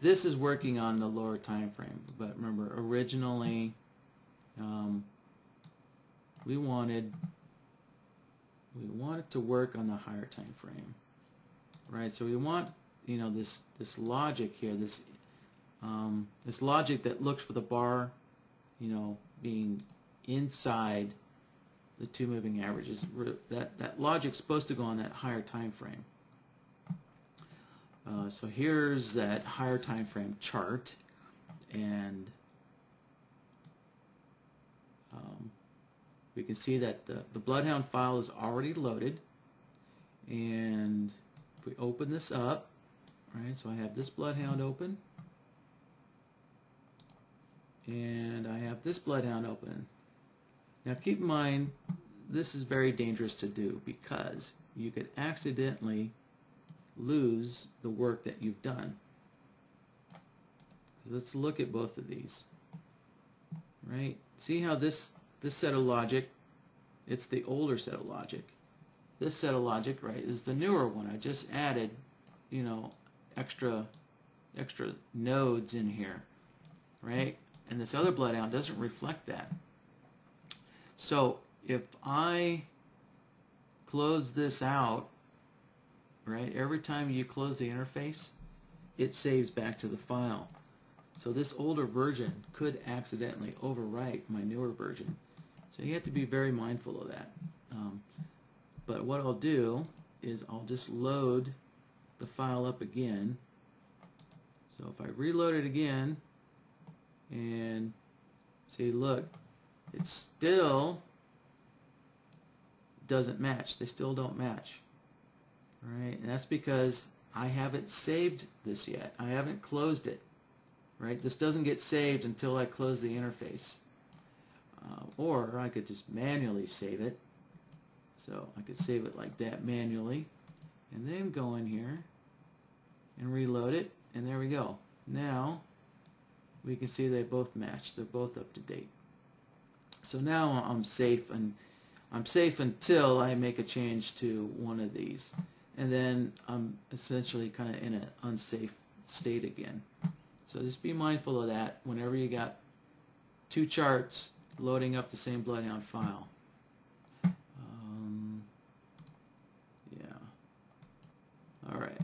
is working on the lower time frame. But remember, originally we wanted to work on the higher time frame, right? So we want this logic here, this logic that looks for the bar, being inside the two moving averages. That logic's supposed to go on that higher time frame. So here's that higher time frame chart, and we can see that the BloodHound file is already loaded, and if we open this up, right, so I have this BloodHound open, and I have this BloodHound open. Now keep in mind, this is very dangerous to do because you could accidentally lose the work that you've done. So let's look at both of these. Right? See how this set of logic, it's the older set of logic. This set of logic, right, is the newer one. I just added, extra nodes in here, right? And this other BloodHound doesn't reflect that. So if I close this out, right, every time you close the interface, it saves back to the file. So this older version could accidentally overwrite my newer version. So you have to be very mindful of that. But what I'll do is I'll just load the file up again. So if I reload it again and see, look, it still doesn't match. They still don't match. Right? And that's because I haven't saved this yet. I haven't closed it. Right? This doesn't get saved until I close the interface. Or I could just manually save it. So I could save it like that manually, and then go in here and reload it, and there we go. Now we can see they both match. They're both up to date. So now I'm safe, and I'm safe until I make a change to one of these, and then I'm essentially kind of in an unsafe state again. So just be mindful of that whenever you got two charts loading up the same BloodHound file. All right.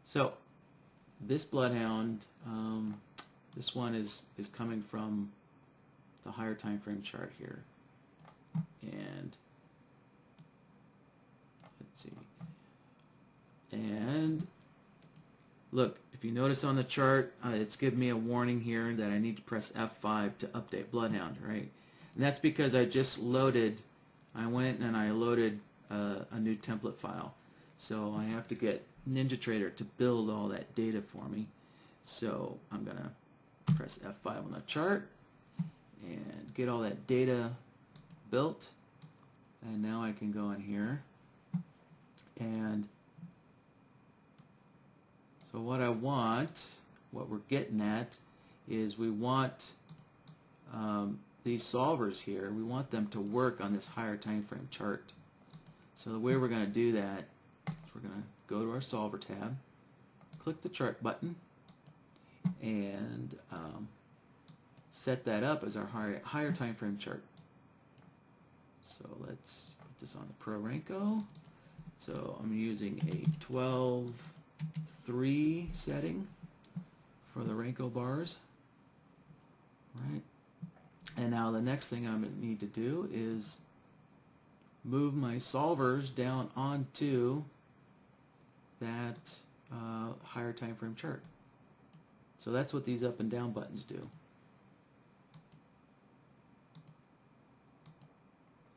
So this BloodHound, this one is coming from the higher time frame chart here, and let's see. And look, if you notice on the chart, it's giving me a warning here that I need to press F5 to update BloodHound, right? And that's because I just loaded. I went and I loaded a new template file. So I have to get NinjaTrader to build all that data for me. So I'm going to press F5 on the chart and get all that data built. And now I can go in here. And so what I want, what we're getting at, is we want these solvers here, we want them to work on this higher time frame chart. So the way we're going to do that is we're going to go to our solver tab, click the chart button, and set that up as our higher time frame chart. So let's put this on the Pro Renko. So I'm using a 12.3 setting for the Renko bars. Right. And now the next thing I'm going to need to do is move my solvers down onto that higher time frame chart. So that's what these up and down buttons do.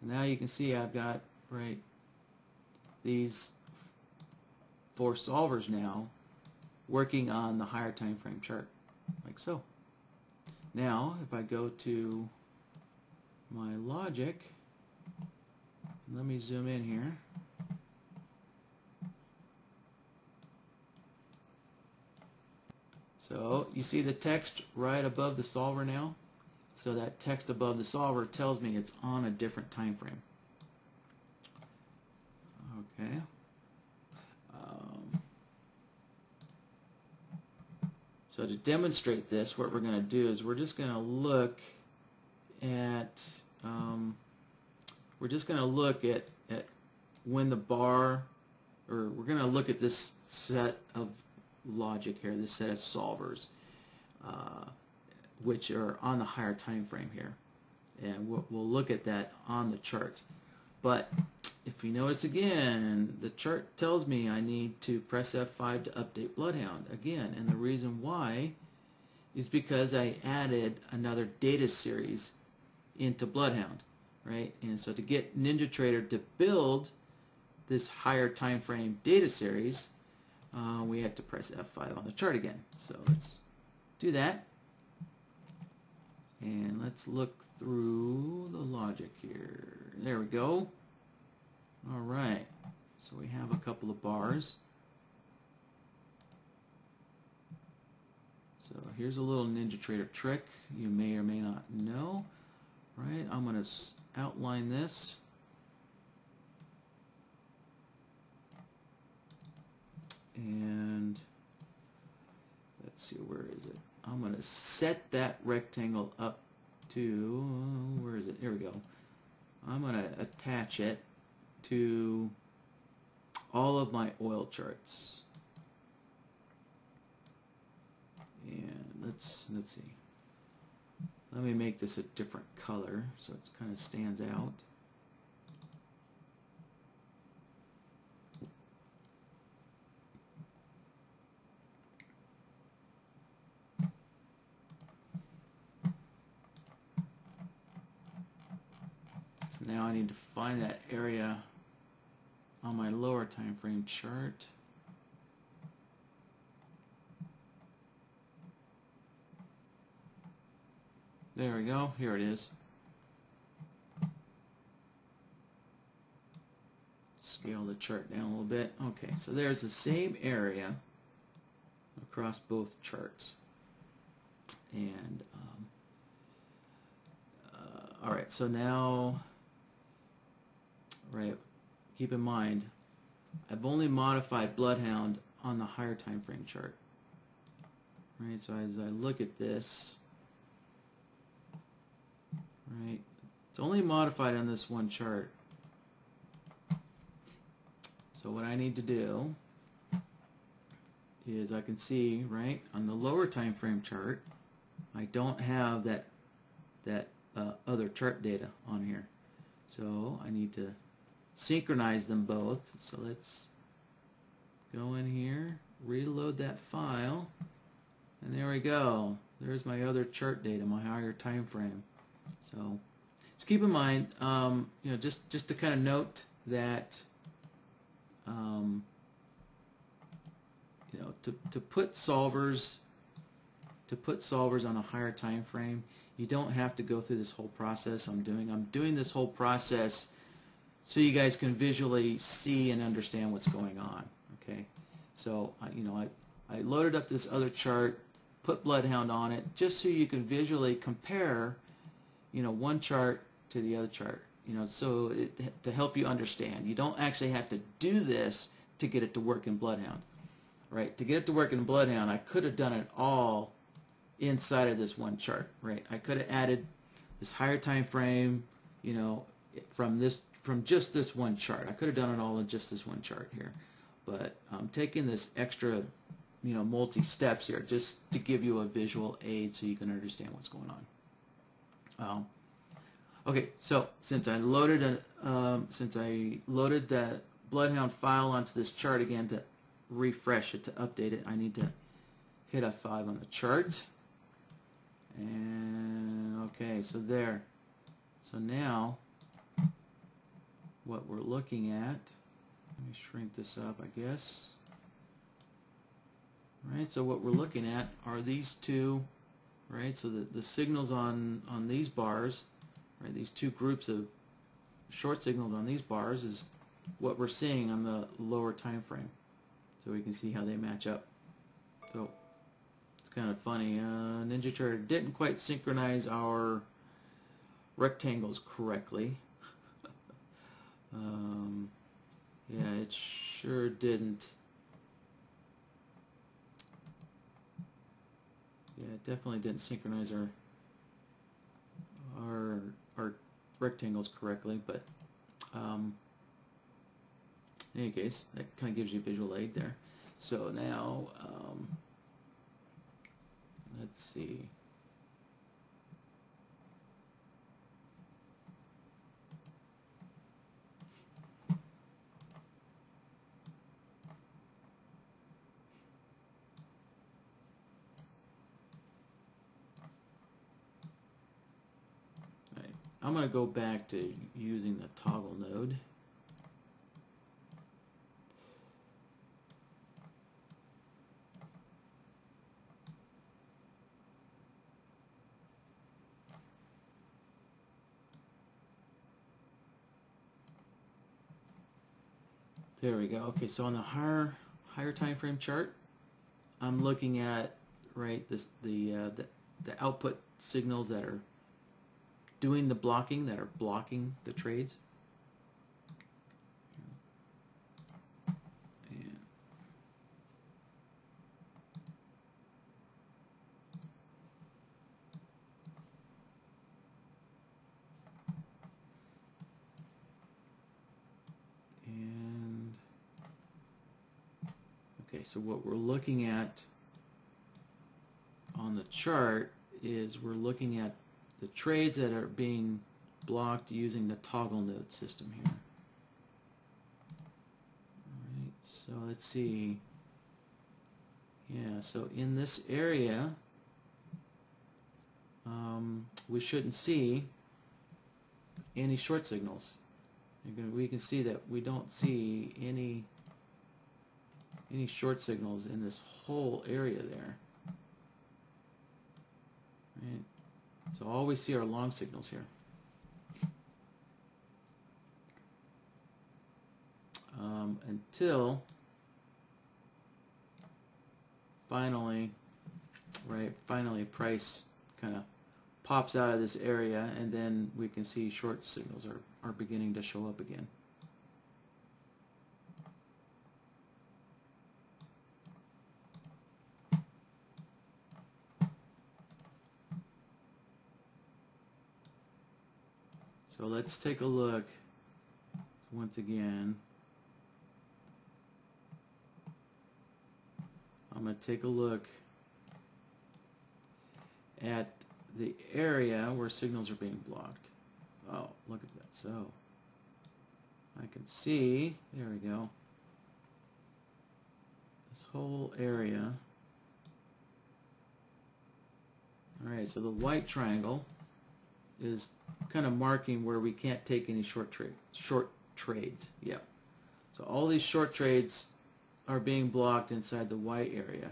Now you can see I've got these 4 solvers now working on the higher time frame chart, like so. Now if I go to my logic, let me zoom in here. So you see the text right above the solver now? So that text above the solver tells me it's on a different time frame. Okay. So to demonstrate this, what we're going to do is we're just going to look at when the bar, or we're going to look at this set of logic here, this set of solvers, which are on the higher time frame here, and we'll look at that on the chart. But if you notice again, the chart tells me I need to press F5 to update BloodHound again, and the reason why is because I added another data series into BloodHound, right? And so to get NinjaTrader to build this higher time frame data series, we had to press F5 on the chart again. So let's do that, and let's look through the logic here. There we go. All right, so we have a couple of bars. So here's a little NinjaTrader trick you may or may not know. Right, I'm going to outline this. And let's see, where is it? I'm going to set that rectangle up to, where is it? Here we go. I'm going to attach it to all of my oil charts. And let's see. Let me make this a different color so it kind of stands out. So now I need to find that area on my lower time frame chart. There we go. Here it is. Scale the chart down a little bit. Okay, so there's the same area across both charts. And all right, so now, right, keep in mind, I've only modified BloodHound on the higher time frame chart. Right, so as I look at this, right, it's only modified on this one chart. So what I need to do is I can see, right, on the lower time frame chart, I don't have that other chart data on here. So I need to synchronize them both. So let's go in here, reload that file, and there we go. There's my other chart data, my higher time frame. So just keep in mind, you know, just to kind of note that, you know, to put solvers on a higher time frame, you don't have to go through this whole process I'm doing this whole process so you guys can visually see and understand what's going on. Okay, so you know, I loaded up this other chart, put BloodHound on it, just so you can visually compare, you know, one chart to the other chart. You know, so to help you understand, you don't actually have to do this to get it to work in BloodHound. Right? To get it to work in BloodHound, I could have done it all inside of this one chart. Right? I could have added this higher time frame, you know, from just this one chart. I could have done it all in just this one chart here, but I'm taking this extra, you know, multi-steps here just to give you a visual aid so you can understand what's going on. Okay, so since I loaded that BloodHound file onto this chart again to refresh it, to update it, I need to hit F5 on the chart. And okay, so there. So now what we're looking at, let me shrink this up, I guess. Right, so what we're looking at are these two, right? So the signals on these bars, right, these two groups of short signals on these bars is what we're seeing on the lower time frame. So we can see how they match up. So it's kind of funny. Ninja Charter didn't quite synchronize our rectangles correctly. Yeah, it sure didn't. Yeah, it definitely didn't synchronize our rectangles correctly, but in any case, that kind of gives you a visual aid there. So now, let's see. All right. I'm going to go back to using the toggle node. There we go. Okay, so on the higher time frame chart, I'm looking at, right, the output signals that are doing the blocking, that are blocking the trades. Okay, so what we're looking at on the chart is we're looking at the trades that are being blocked using the toggle node system here. Alright, so let's see. Yeah, so in this area, we shouldn't see any short signals. We can see that we don't see any short signals in this whole area there. Right? So all we see are long signals here. Until finally price kind of pops out of this area, and then we can see short signals are beginning to show up again. So let's take a look once again. I'm going to take a look at the area where signals are being blocked. Oh, look at that. So I can see, there we go, this whole area. Alright, so the white triangle is kind of marking where we can't take any short trades. Yep. So all these short trades are being blocked inside the white area.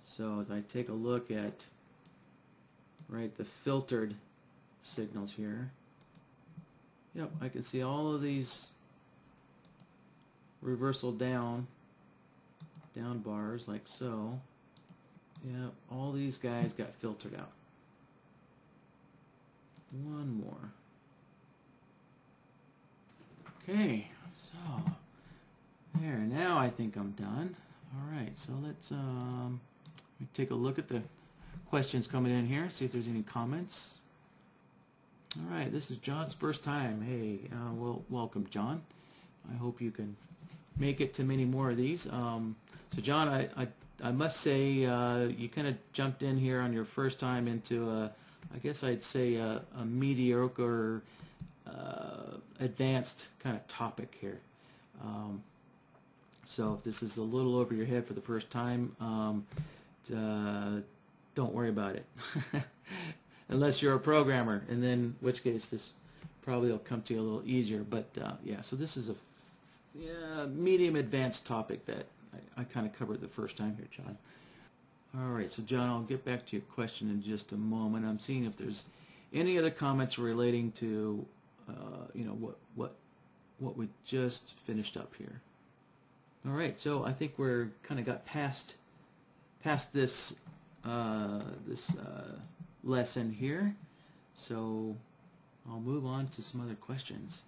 So as I take a look at the filtered signals here, yep, I can see all of these reversal down bars like so. Yep, all these guys got filtered out. One more. Okay, so there, now I think I'm done. Alright, so let's take a look at the questions coming in here, see if there's any comments. Alright, this is John's first time. Hey, well, welcome, John. I hope you can make it to many more of these. So John, I must say you kind of jumped in here on your first time into I guess I'd say a mediocre advanced kind of topic here. So if this is a little over your head for the first time, don't worry about it. Unless you're a programmer, and then in which case this probably will come to you a little easier. But yeah, so this is a medium advanced topic that I kind of covered the first time here, John. Alright, so John, I'll get back to your question in just a moment. I'm seeing if there's any other comments relating to you know, what we just finished up here. Alright, so I think we're kind of got past this lesson here, so I'll move on to some other questions.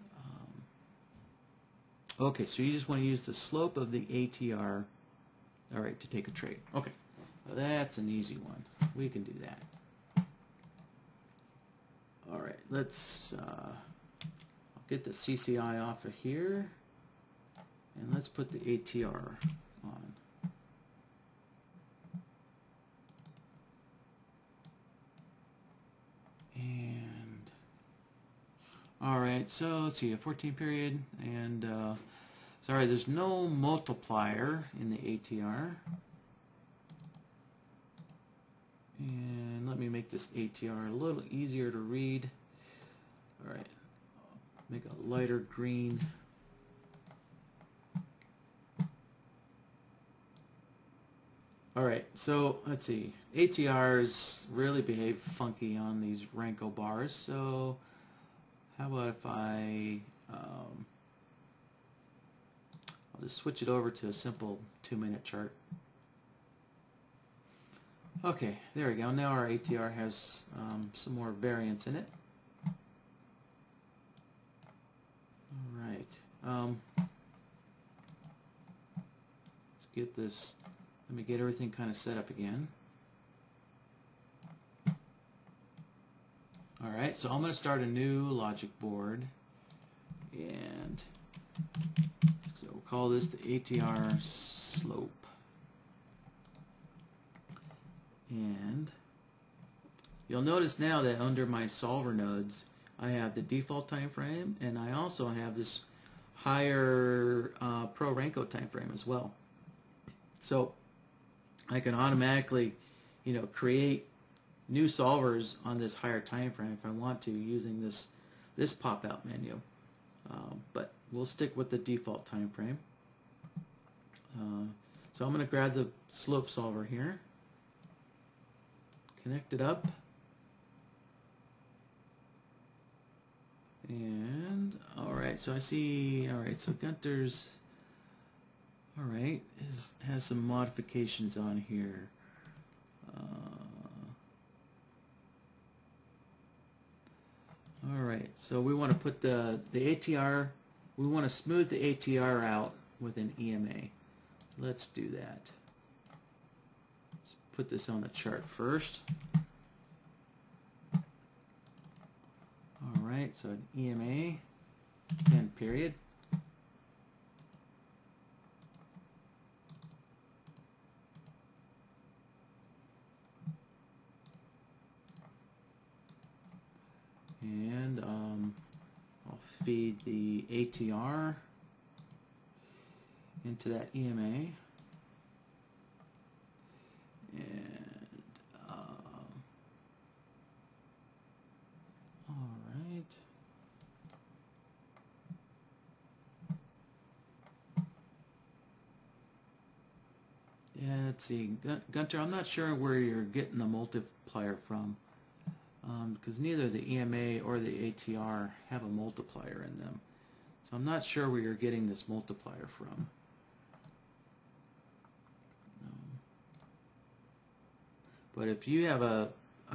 Okay, so you just want to use the slope of the ATR, alright, to take a trade. Okay. Well, that's an easy one. We can do that. Alright, let's I'll get the CCI off of here, and let's put the ATR on. And alright, so let's see, a 14 period, and sorry, there's no multiplier in the ATR. And let me make this ATR a little easier to read. Alright, make a lighter green. Alright, so let's see. ATRs really behave funky on these Renko bars, so how about if I'll just switch it over to a simple 2-minute chart. Okay, there we go. Now our ATR has some more variance in it. Alright. Let's get this. Let me get everything kind of set up again. Alright, so I'm going to start a new logic board. And so we'll call this the ATR slope. And you'll notice now that under my solver nodes, I have the default time frame, and I also have this higher Pro Renko time frame as well. So I can automatically, create new solvers on this higher time frame if I want to, using this pop-out menu. But we'll stick with the default time frame. So I'm going to grab the slope solver here, connect it up, and alright, so I see, alright, so Gunter's, alright, has some modifications on here. Alright, so we want to put the ATR, we want to smooth the ATR out with an EMA. Let's do that. Let's put this on the chart first. Alright, so an EMA, 10 period. And I'll feed the ATR into that EMA. And all right. Yeah, let's see, Gunter, I'm not sure where you're getting the multiplier from, because neither the EMA or the ATR have a multiplier in them. So I'm not sure where you're getting this multiplier from. But if you have a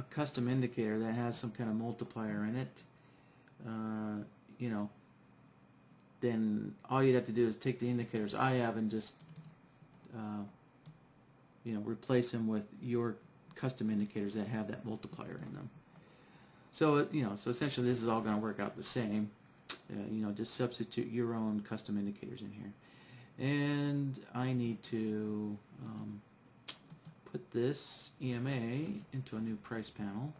custom indicator that has some kind of multiplier in it, then all you'd have to do is take the indicators I have and just replace them with your custom indicators that have that multiplier in them. So so essentially this is all going to work out the same. Just substitute your own custom indicators in here. And I need to put this EMA into a new price panel.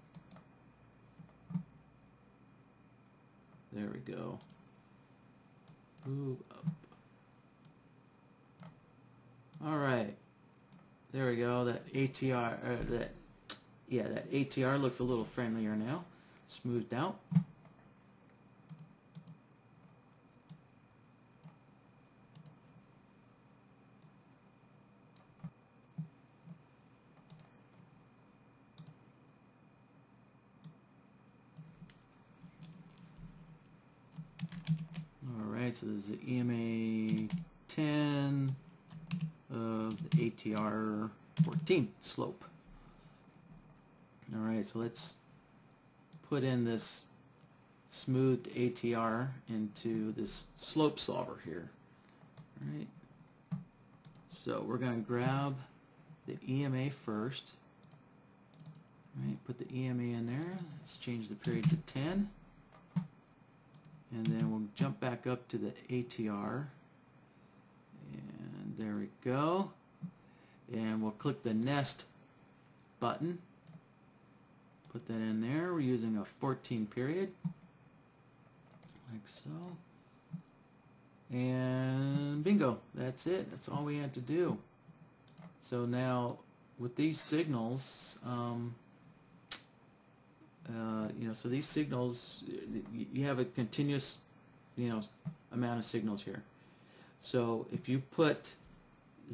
There we go. Move up. All right. There we go. That ATR, that ATR looks a little friendlier now. Smoothed out. Alright, so this is the EMA 10 of the ATR 14 slope. Alright, so let's put in this smoothed ATR into this slope solver here. Alright, so we're going to grab the EMA first. Alright, put the EMA in there. Let's change the period to 10. And then we'll jump back up to the ATR. And there we go. And we'll click the nest button. Put that in there. We're using a 14 period. Like so. And bingo. That's it. That's all we had to do. So now with these signals, so these signals, you have a continuous, amount of signals here. So if you put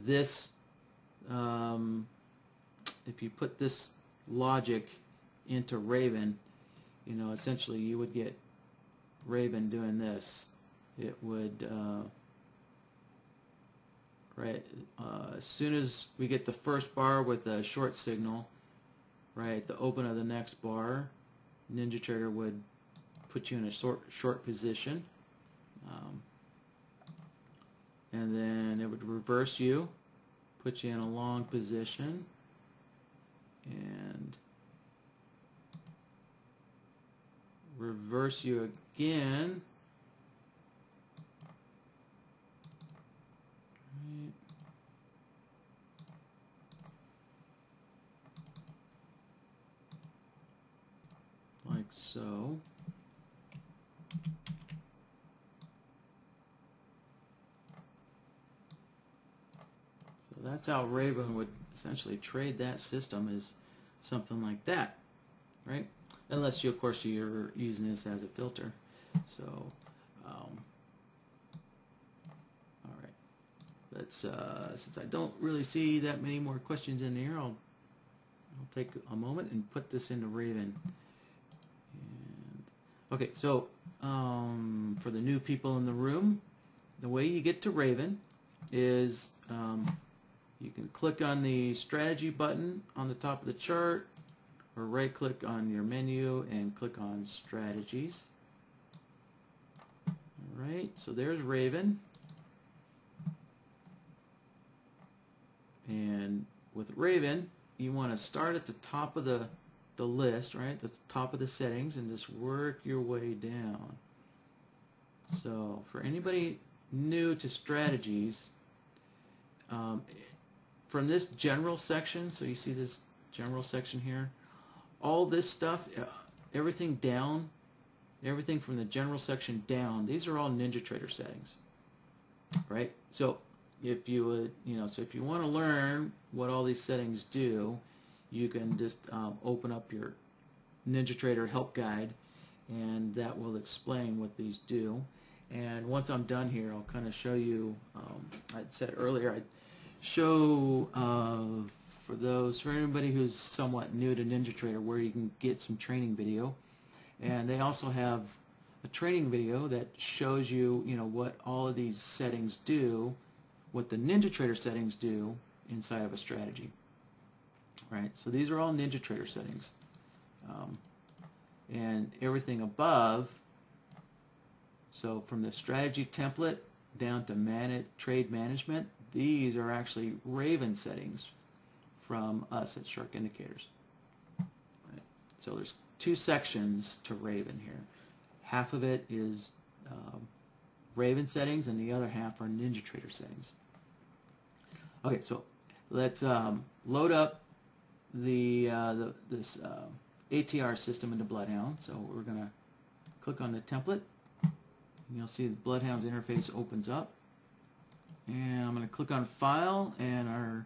this, logic into Raven, essentially you would get Raven doing this. It would, as soon as we get the first bar with a short signal, right, the open of the next bar, NinjaTrader would put you in a short position, and then it would reverse you, put you in a long position, and reverse you again. like so. So that's how Raven would essentially trade that system, is something like that, right? Unless you, of course, you're using this as a filter. So, all right. Let's since I don't really see that many more questions in here, I'll take a moment and put this into Raven. And, okay, so for the new people in the room, the way you get to Raven is you can click on the strategy button on the top of the chart, or right click on your menu and click on strategies. Alright, so there's Raven. And with Raven, you want to start at the top of the list, right? The top of the settings, and just work your way down. So for anybody new to strategies, from this general section, so you see this general section here, all this stuff, everything down, everything from the general section down, these are all NinjaTrader settings, right? So if you would, so if you want to learn what all these settings do, you can just open up your NinjaTrader help guide, and that will explain what these do. And once I'm done here, I'll kind of show you, I'd said earlier, I'd show for anybody who's somewhat new to NinjaTrader where you can get some training video. And they also have a training video that shows you, what all of these settings do, what the NinjaTrader settings do inside of a strategy. Right? So these are all NinjaTrader settings. And everything above, so from the strategy template down to trade management, these are actually Raven settings from us at Shark Indicators. Right? So there's two sections to Raven here. Half of it is Raven settings, and the other half are NinjaTrader settings. Okay, so let's load up this ATR system into BloodHound. So we're going to click on the template. And you'll see the BloodHound's interface opens up. And I'm going to click on File, and our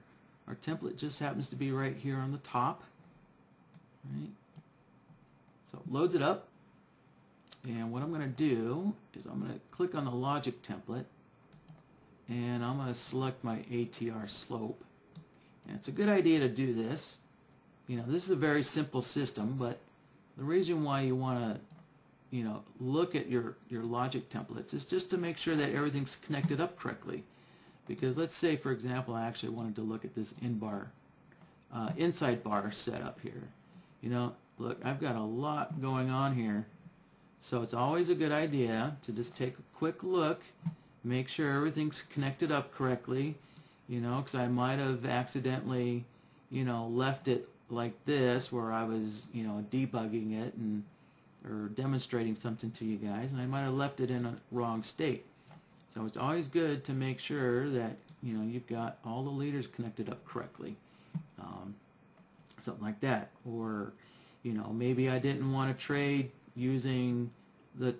template just happens to be right here on the top. Right? So it loads it up. And what I'm going to do is I'm going to click on the logic template, and I'm going to select my ATR slope. And it's a good idea to do this. This is a very simple system, but the reason why you want to look at your logic templates is just to make sure that everything's connected up correctly. Because let's say, for example, I actually wanted to look at this inside bar setup here. Look, I've got a lot going on here, so it's always a good idea to just take a quick look, make sure everything's connected up correctly, because I might have accidentally, left it like this, where I was, debugging it or demonstrating something to you guys, and I might have left it in a wrong state. So it's always good to make sure that you've got all the leaders connected up correctly, something like that. Or maybe I didn't want to trade using the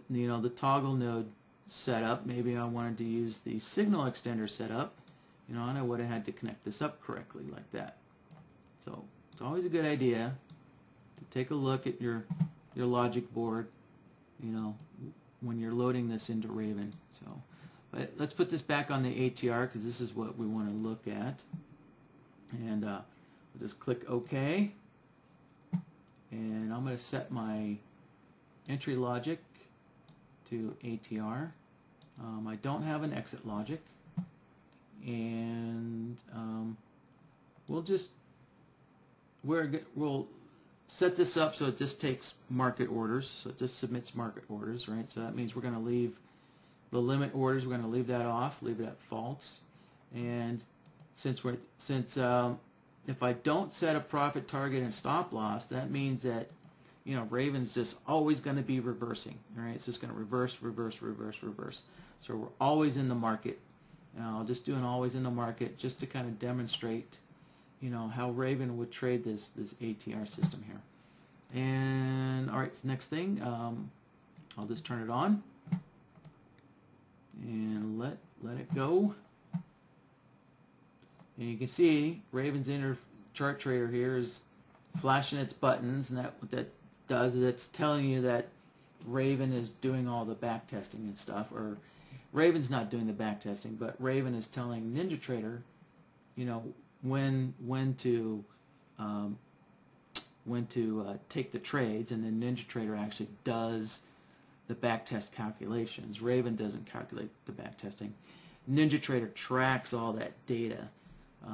toggle node setup. Maybe I wanted to use the signal extender setup, and I would have had to connect this up correctly like that. So it's always a good idea to take a look at your logic board, when you're loading this into Raven. So, but let's put this back on the ATR, because this is what we want to look at. And we'll just click OK. And I'm going to set my entry logic to ATR. I don't have an exit logic. And we'll set this up so it just takes market orders. So it just submits market orders, right? So that means we're going to leave the limit orders, we're going to leave that off, leave it at false. And since if I don't set a profit target and stop loss, that means that Raven's just always going to be reversing. All right, it's just going to reverse, reverse, reverse, reverse. So we're always in the market. I'll just do an always in the market just to kind of demonstrate, how Raven would trade this ATR system here. And all right, so next thing, I'll just turn it on and let it go. And you can see Raven's inner chart trader here is flashing its buttons, and what that does is it's telling you that Raven is doing all the back testing and stuff, or Raven's not doing the back testing, but Raven is telling NinjaTrader, you know, when to take the trades, and then NinjaTrader actually does the back test calculations. Raven doesn't calculate the back testing. NinjaTrader tracks all that data.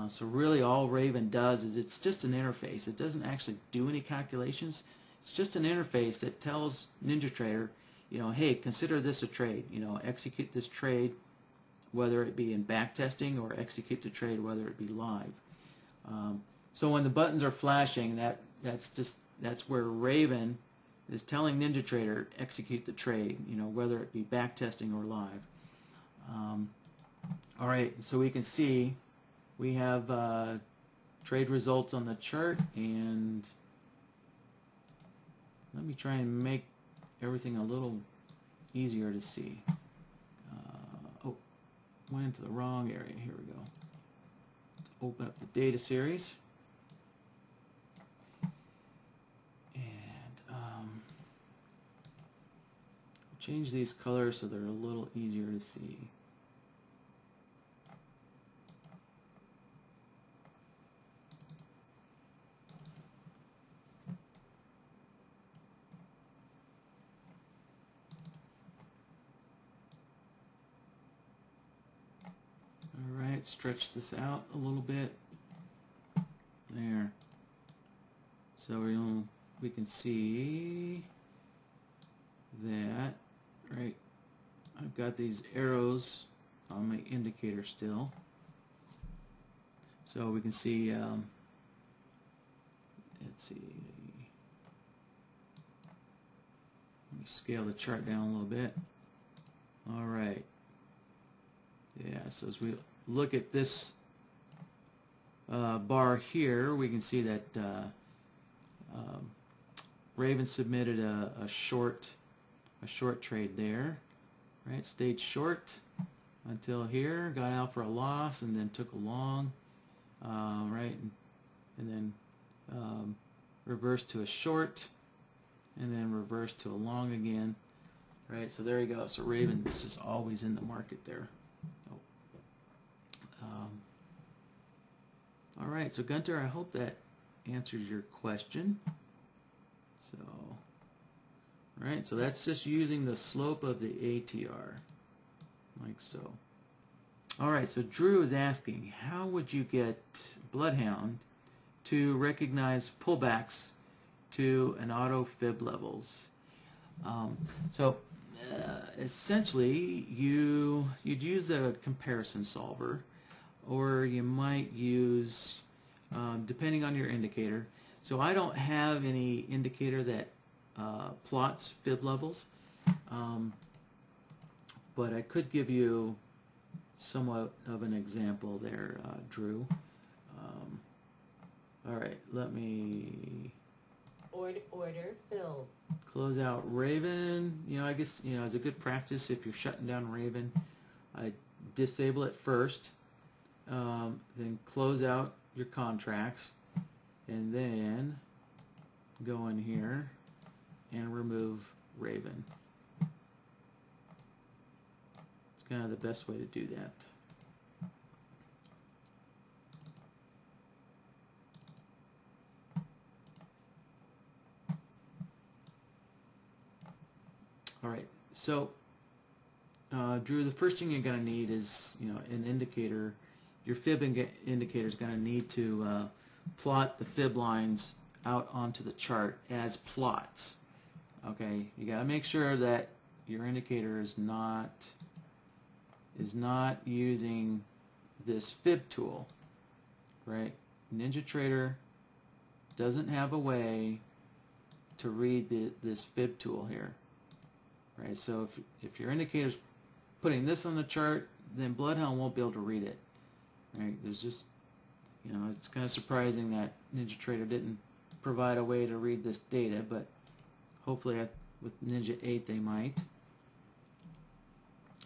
So really all Raven does is it's just an interface. It doesn't actually do any calculations. It's just an interface that tells NinjaTrader, you know, hey, consider this a trade. You know, execute this trade, whether it be in back testing, or execute the trade whether it be live. So when the buttons are flashing, that's where Raven is telling NinjaTrader execute the trade. You know, whether it be back testing or live. All right, so we can see we have trade results on the chart, and let me try and make everything a little easier to see. Oh, went into the wrong area. Here we go. Open up the data series. And change these colors so they're a little easier to see. Alright, stretch this out a little bit. There. So we can see that, right, I've got these arrows on my indicator still. So we can see, let's see, let me scale the chart down a little bit. Alright. Yeah, so as we look at this bar here, we can see that Raven submitted a short trade there, right? Stayed short until here, got out for a loss, and then took a long, right? And then reversed to a short, and then reversed to a long again, right? So there you go. So Raven is just always in the market there. All right, so Gunter, I hope that answers your question. So, all right, so that's just using the slope of the ATR, like so. All right, so Drew is asking, how would you get BloodHound to recognize pullbacks to an auto fib levels? Essentially, you'd use a comparison solver, or you might use, depending on your indicator. So I don't have any indicator that plots fib levels, but I could give you somewhat of an example there, Drew. All right, let me order filled. Close out Raven. You know, I guess, you know, it's a good practice if you're shutting down Raven. I disable it first, then close out your contracts, and then go in here and remove Raven. It's kind of the best way to do that. All right, so Drew, the first thing you're going to need is, you know, an indicator. Your fib indicator is going to need to plot the fib lines out onto the chart as plots. Okay, you got to make sure that your indicator is not using this fib tool, right? NinjaTrader doesn't have a way to read this fib tool here. Right, so if your indicator's putting this on the chart, then BloodHound won't be able to read it. Right, there's just, you know, it's kind of surprising that NinjaTrader didn't provide a way to read this data, but hopefully with Ninja 8 they might.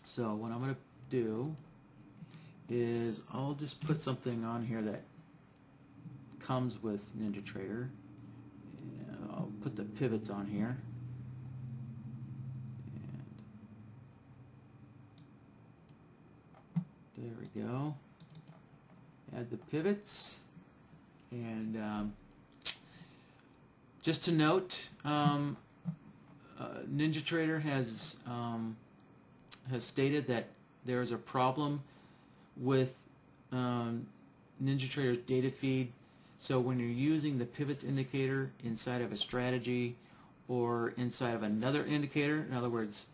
So what I'm going to do is I'll just put something on here that comes with NinjaTrader. And I'll put the pivots on here. And there we go. Add the pivots. And just to note, NinjaTrader has stated that there is a problem with NinjaTrader's data feed. So when you're using the pivots indicator inside of a strategy or inside of another indicator, in other words,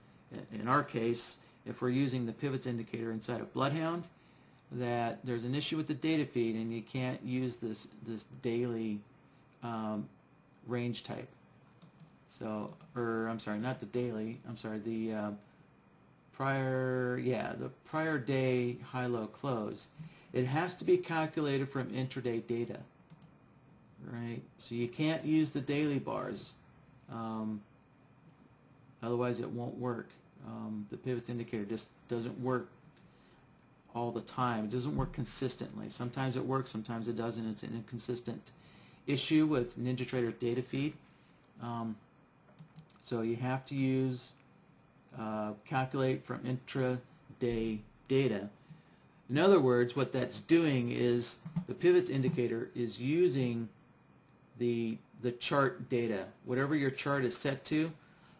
in our case, if we're using the pivots indicator inside of BloodHound, that there's an issue with the data feed and you can't use this daily range type. So, or I'm sorry, not the daily. I'm sorry, the prior day high-low close. It has to be calculated from intraday data, right? So you can't use the daily bars, otherwise it won't work. The pivots indicator just doesn't work all the time. It doesn't work consistently. Sometimes it works, sometimes it doesn't. It's an inconsistent issue with NinjaTrader's data feed. So you have to use calculate from intraday data. In other words, what that's doing is the pivots indicator is using the chart data. Whatever your chart is set to,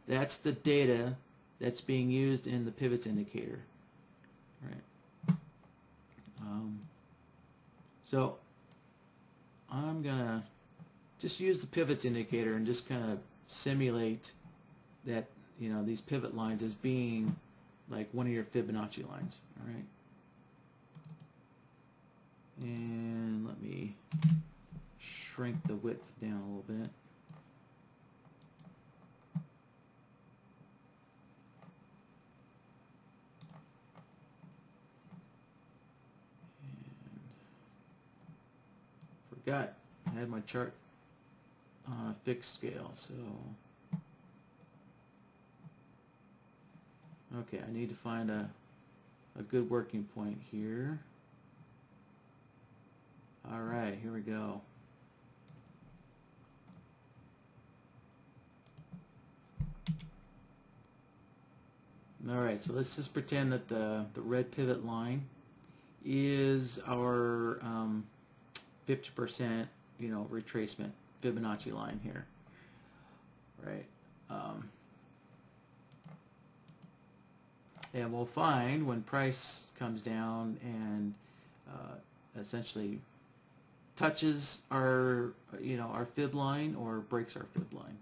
that's the data that's being used in the pivots indicator. Right. So I'm gonna just use the pivots indicator and just kind of simulate that, you know, these pivot lines as being like one of your Fibonacci lines. All right. And let me shrink the width down a little bit. Forgot I had my chart on a fixed scale, so okay, I need to find a good working point here. Alright, here we go. Alright, so let's just pretend that the red pivot line is our 50%, you know, retracement Fibonacci line here, right? And we'll find when price comes down and essentially touches our, you know, our fib line or breaks our fib line.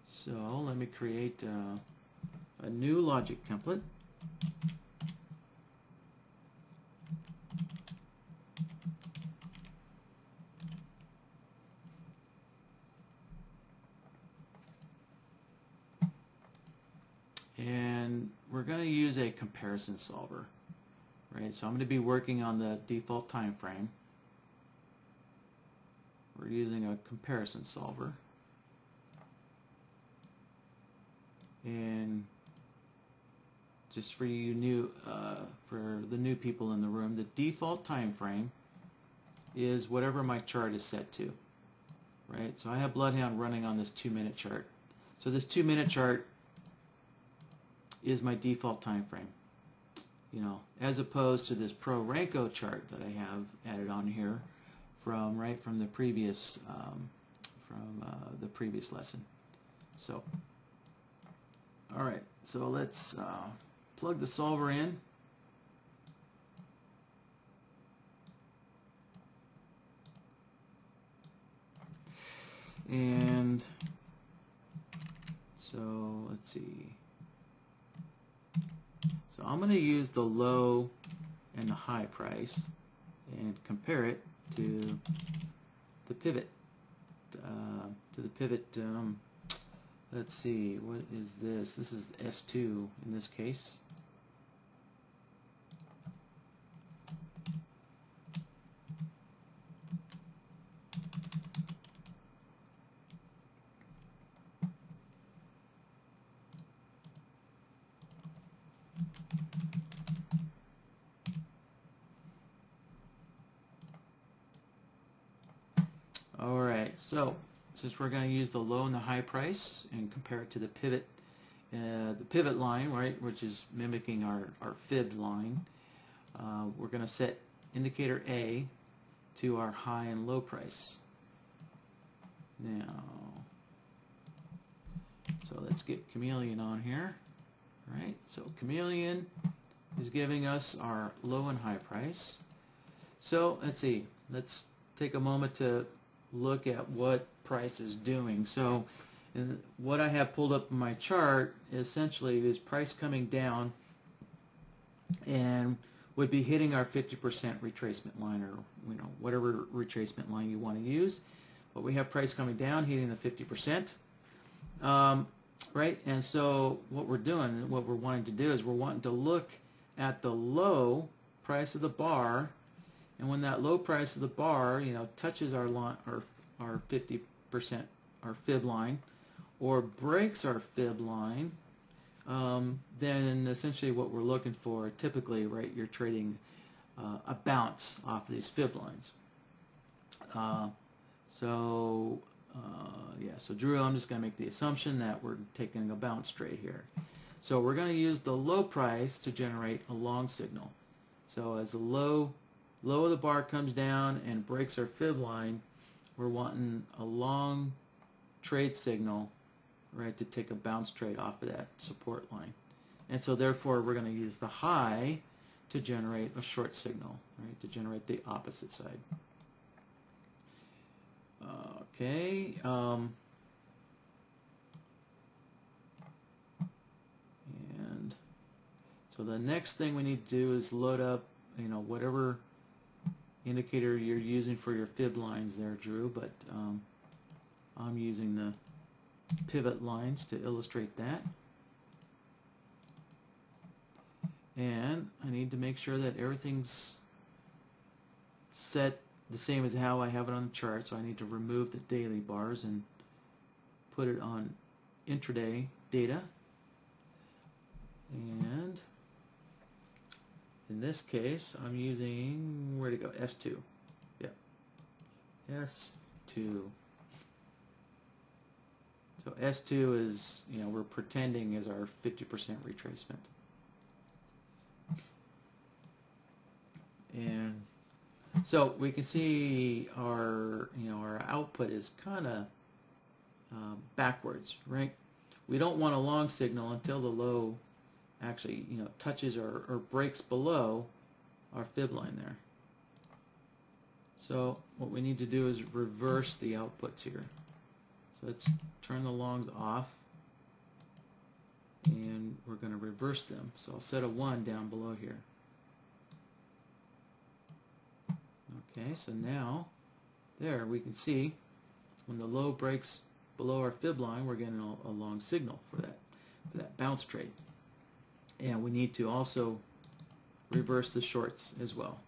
So let me create a new logic template. And we're going to use a comparison solver, right? So I'm going to be working on the default time frame. We're using a comparison solver. And just for you new, for the new people in the room, the default time frame is whatever my chart is set to, right? So I have BloodHound running on this 2-minute chart. So this 2-minute chart is my default time frame, you know, as opposed to this Pro Ranko chart that I have added on here from the previous lesson. So, all right, so let's plug the solver in. And so let's see. So I'm going to use the low and the high price and compare it to the pivot. Let's see, what is this? This is S2 in this case. So since we're going to use the low and the high price and compare it to the pivot line, right, which is mimicking our Fib line, we're going to set indicator A to our high and low price. Now, so let's get Chameleon on here, right? So Chameleon is giving us our low and high price. So let's see, let's take a moment to look at what price is doing. So what I have pulled up in my chart essentially is price coming down and would be hitting our 50% retracement line, or whatever retracement line you want to use. But we have price coming down, hitting the 50%, right? And so what we're doing, what we're wanting to do is we're wanting to look at the low price of the bar, and when that low price of the bar, touches our 50%, our Fib line, or breaks our Fib line, then essentially what we're looking for, typically, right, you're trading a bounce off of these Fib lines. So Drew, I'm just going to make the assumption that we're taking a bounce trade here. So we're going to use the low price to generate a long signal. So as the low of the bar comes down and breaks our Fib line, we're wanting a long trade signal, right, to take a bounce trade off of that support line. And so therefore we're going to use the high to generate a short signal, right, to generate the opposite side. Okay. And so the next thing we need to do is load up, whatever indicator you're using for your Fib lines there, Drew, but I'm using the pivot lines to illustrate that. And I need to make sure that everything's set the same as how I have it on the chart, so I need to remove the daily bars and put it on intraday data. And in this case, I'm using, where'd it go? S2. Yep. S2. So S2 is, we're pretending is our 50% retracement. And so we can see our, our output is kind of backwards, right? We don't want a long signal until the low actually, touches or breaks below our Fib line there. So what we need to do is reverse the outputs here. So let's turn the longs off, and we're going to reverse them. So I'll set a 1 down below here. Okay, so now there we can see when the low breaks below our Fib line, we're getting a long signal for that bounce trade. And we need to also reverse the shorts as well.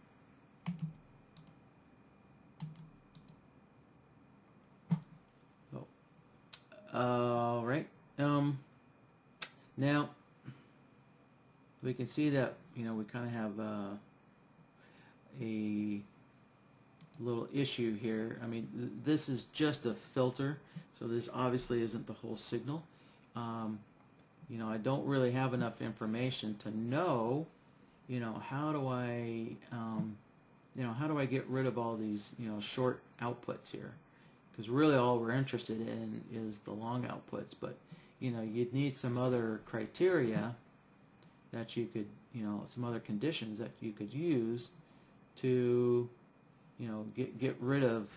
All right. Now we can see that we kind of have a little issue here. I mean, this is just a filter, so this obviously isn't the whole signal. I don't really have enough information to know, how do I, how do I get rid of all these, short outputs here? Because really all we're interested in is the long outputs, but you'd need some other criteria that you could, some other conditions that you could use to, get rid of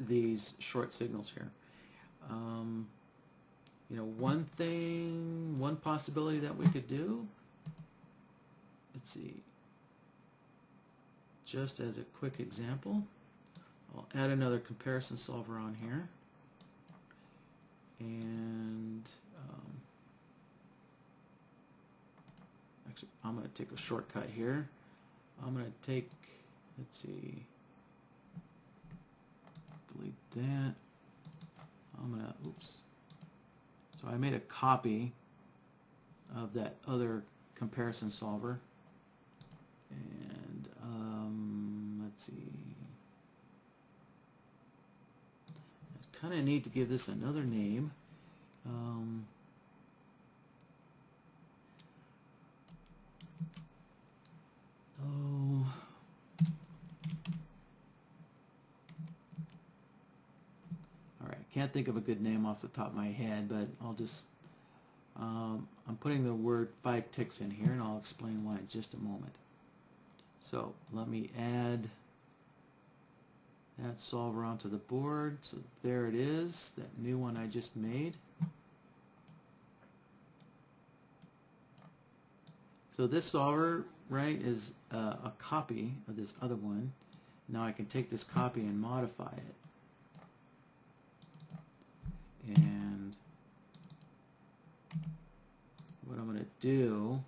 these short signals here. One possibility that we could do, let's see, just as a quick example, I'll add another comparison solver on here, and actually I'm going to take a shortcut here. I'm going to take, let's see, delete that. I'm going to, oops. So I made a copy of that other comparison solver, and let's see. kind of need to give this another name. Alright, can't think of a good name off the top of my head, but I'll just, I'm putting the word 5 ticks in here, and I'll explain why in just a moment. So let me add that solver onto the board. So there it is, that new one I just made. So this solver, right, is a copy of this other one. Now I can take this copy and modify it. And what I'm going to do,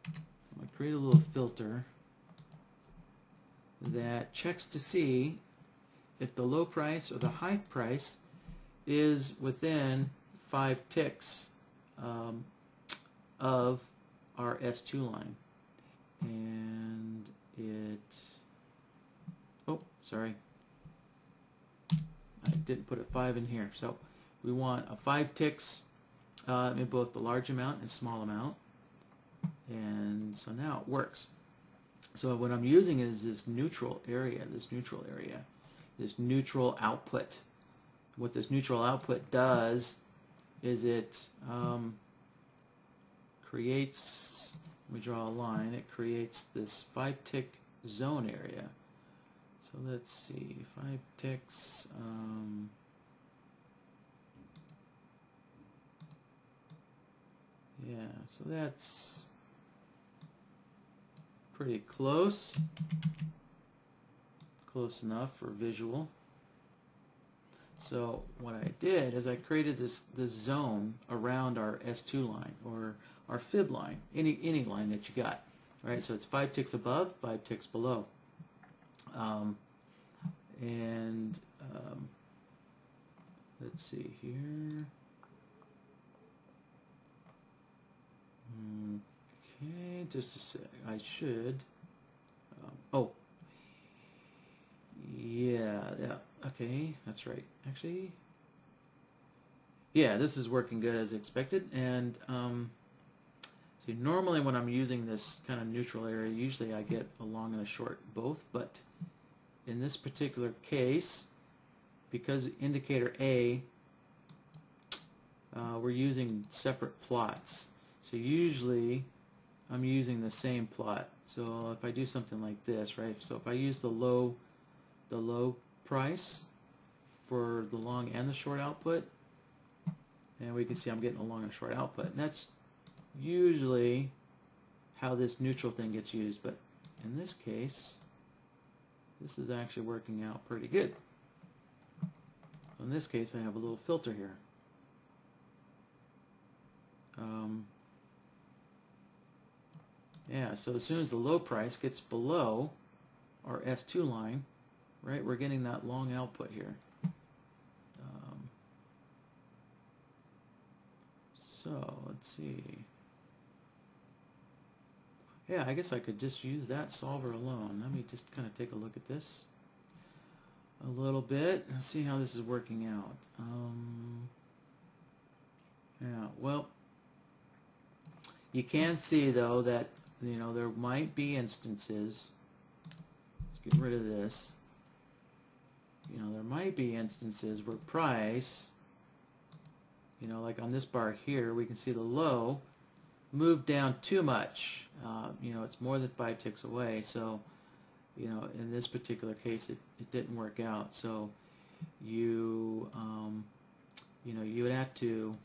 I'm going to create a little filter that checks to see if the low price or the high price is within 5 ticks of our S2 line. And it, oh, sorry, I didn't put a 5 in here. So we want a 5 ticks in both the large amount and small amount. And so now it works. So what I'm using is this neutral area, this neutral output. What this neutral output does is it creates, let me draw a line, it creates this 5 tick zone area. So let's see, 5 ticks, yeah, so that's pretty close enough for visual. So what I did is I created this zone around our S2 line, or our Fib line, any line that you got, right? So it's 5 ticks above, 5 ticks below. Let's see here. Okay, just a sec. I should. Oh, yeah. Okay, that's right. Actually, yeah, this is working good as expected. And see, normally when I'm using this kind of neutral area, usually I get a long and a short both. But in this particular case, because indicator A, we're using separate plots. So usually I'm using the same plot. So if I do something like this, right? So if I use the low price for the long and the short output, and we can see I'm getting a long and short output. And that's usually how this neutral thing gets used. But in this case, this is actually working out pretty good. So in this case, I have a little filter here. Yeah, so as soon as the low price gets below our S2 line, right, we're getting that long output here. So let's see. Yeah, I guess I could just use that solver alone. Let me just kind of take a look at this a little bit and see how this is working out. Yeah, well, you can see though that, you know, there might be instances, let's get rid of this, you know, there might be instances where price, you know, like on this bar here, we can see the low moved down too much. You know, it's more than 5 ticks away, so, you know, in this particular case, it didn't work out. So you, you know, you would have to,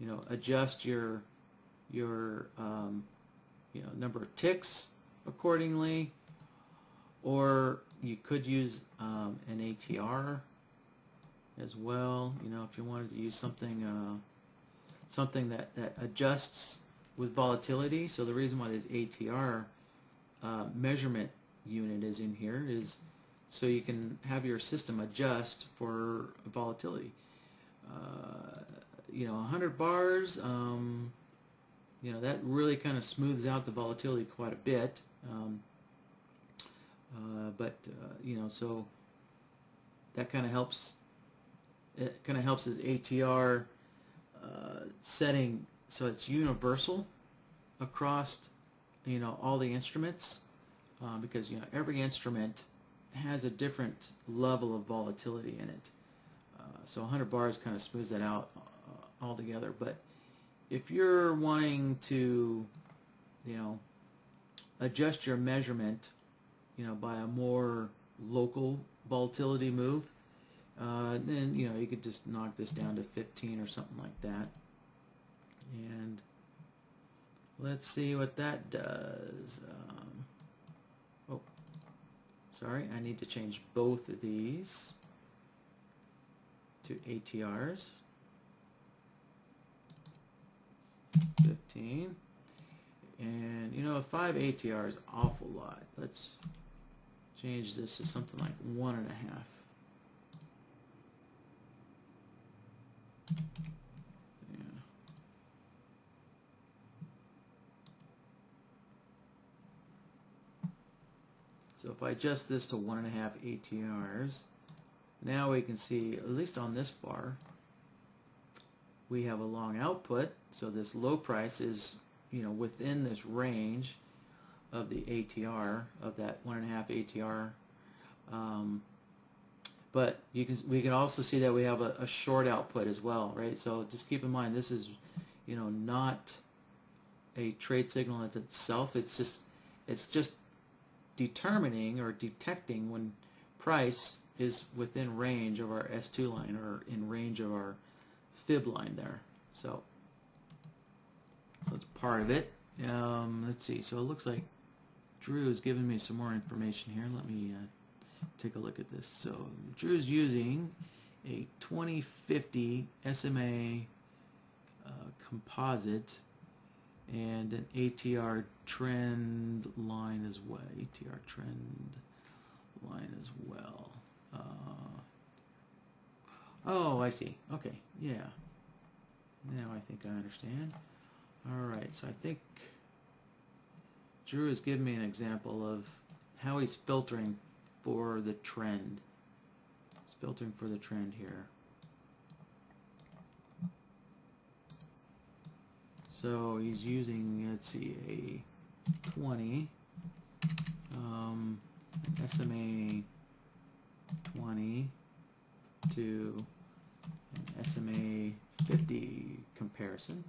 you know, adjust your you know, number of ticks accordingly, or you could use an ATR as well. You know, if you wanted to use something something that adjusts with volatility. So the reason why this ATR measurement unit is in here is so you can have your system adjust for volatility. You know, 100 bars. You know, that really kind of smooths out the volatility quite a bit. You know, so that kind of helps. It kind of helps as ATR setting, so it's universal across, you know, all the instruments, because, you know, every instrument has a different level of volatility in it. So 100 bars kind of smooths that out altogether. But if you're wanting to, you know, adjust your measurement, you know, by a more local volatility move, then, you know, you could just knock this down to 15 or something like that. And let's see what that does. Oh, sorry, I need to change both of these to ATRs. 15. And, you know, 5 ATR is an awful lot. Let's change this to something like 1.5. So if I adjust this to 1.5 ATRs, now we can see, at least on this bar, we have a long output. So this low price is, you know, within this range of the ATR, of that 1.5 ATR. But we can also see that we have a short output as well, right? So just keep in mind, this is, you know, not a trade signal in itself. It's just determining or detecting when price is within range of our S2 line, or in range of our Fib line there. So it's part of it. Let's see. So it looks like Drew has given me some more information here. Let me take a look at this. So Drew's using a 2050 SMA composite and an ATR trend line as well. ATR trend line as well. Oh, I see. Okay, yeah. Now I think I understand. All right, so I think Drew has given me an example of how he's filtering for the trend. He's filtering for the trend here. So he's using, let's see, a 20, an SMA 20 to an SMA 50 comparison.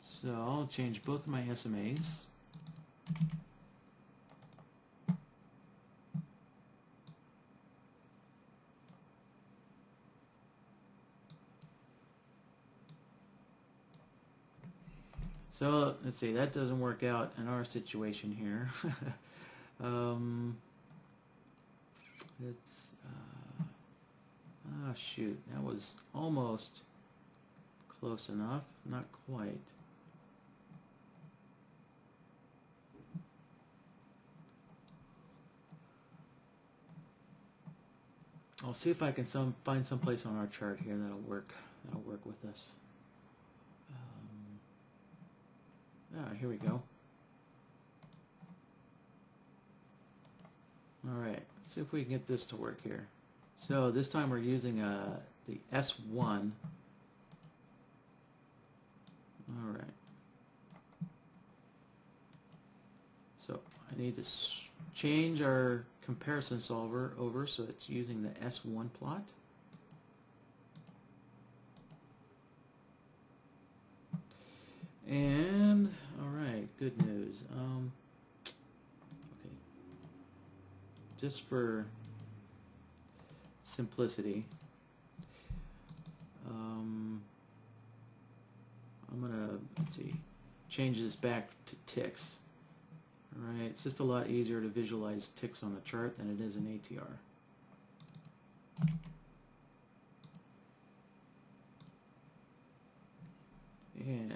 So I'll change both of my SMAs. So let's see, that doesn't work out in our situation here. Let's, shoot, that was almost close enough, not quite. I'll see if I can find some place on our chart here that'll work with us. Here we go. Alright, let's see if we can get this to work here. So this time we're using the S1. Alright. So I need to change our comparison solver over so it's using the S1 plot. And alright, good news. Okay. Just for simplicity, I'm gonna, let's see, change this back to ticks. Alright, it's just a lot easier to visualize ticks on a chart than it is in ATR. And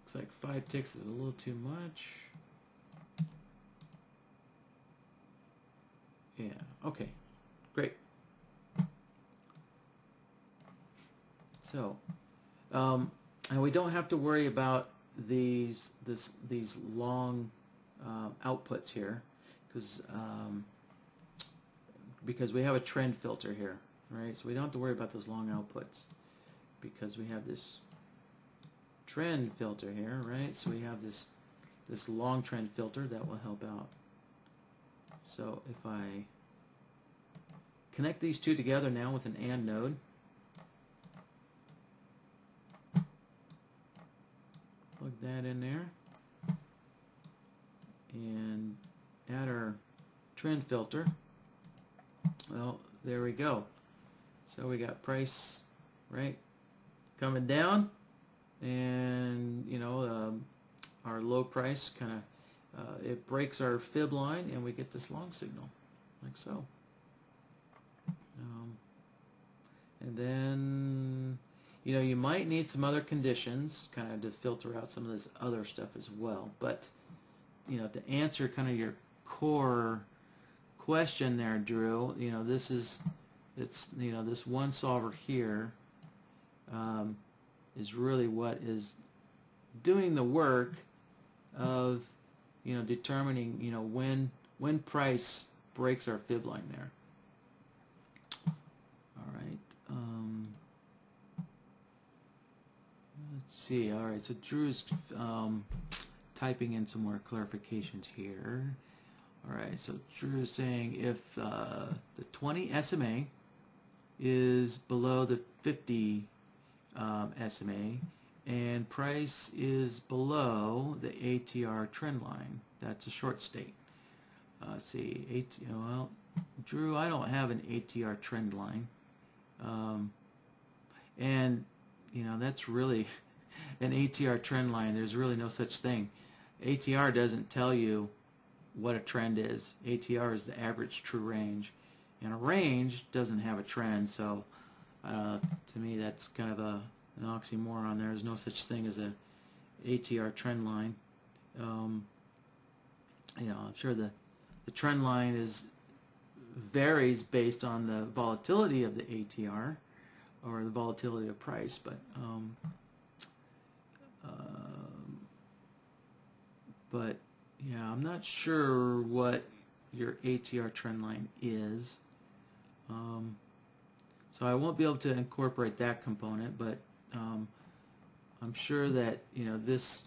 looks Looks like 5 ticks is a little too much. Yeah, okay, great. So, and we don't have to worry about these long outputs here, because we have a trend filter here, right? So we don't have to worry about those long outputs because we have this trend filter here, right? So we have this long trend filter that will help out. So if I connect these two together now with an AND node, plug that in there, and add our trend filter. Well, there we go. So we got price, right, coming down, and you know, our low price kind of it breaks our fib line, and we get this long signal, like so. And then, you know, you might need some other conditions kind of to filter out some of this other stuff as well. But, you know, to answer kind of your core question there, Drew, you know, you know, this one solver here is really what is doing the work of, you know, determining, you know, when price breaks our fib line there. All right. Let's see. All right. So Drew's typing in some more clarifications here. All right. So Drew is saying if the 20 SMA is below the 50 SMA, and price is below the ATR trend line, that's a short state. Let's see, well, Drew, I don't have an ATR trend line, and you know, that's really an ATR trend line. There's really no such thing. ATR doesn't tell you what a trend is. ATR is the average true range, and a range doesn't have a trend. So to me, that's kind of an oxymoron. There's no such thing as a ATR trend line. You know, I'm sure the trend line varies based on the volatility of the ATR or the volatility of price, but yeah, I'm not sure what your ATR trend line is. So I won't be able to incorporate that component, but I'm sure that, you know, this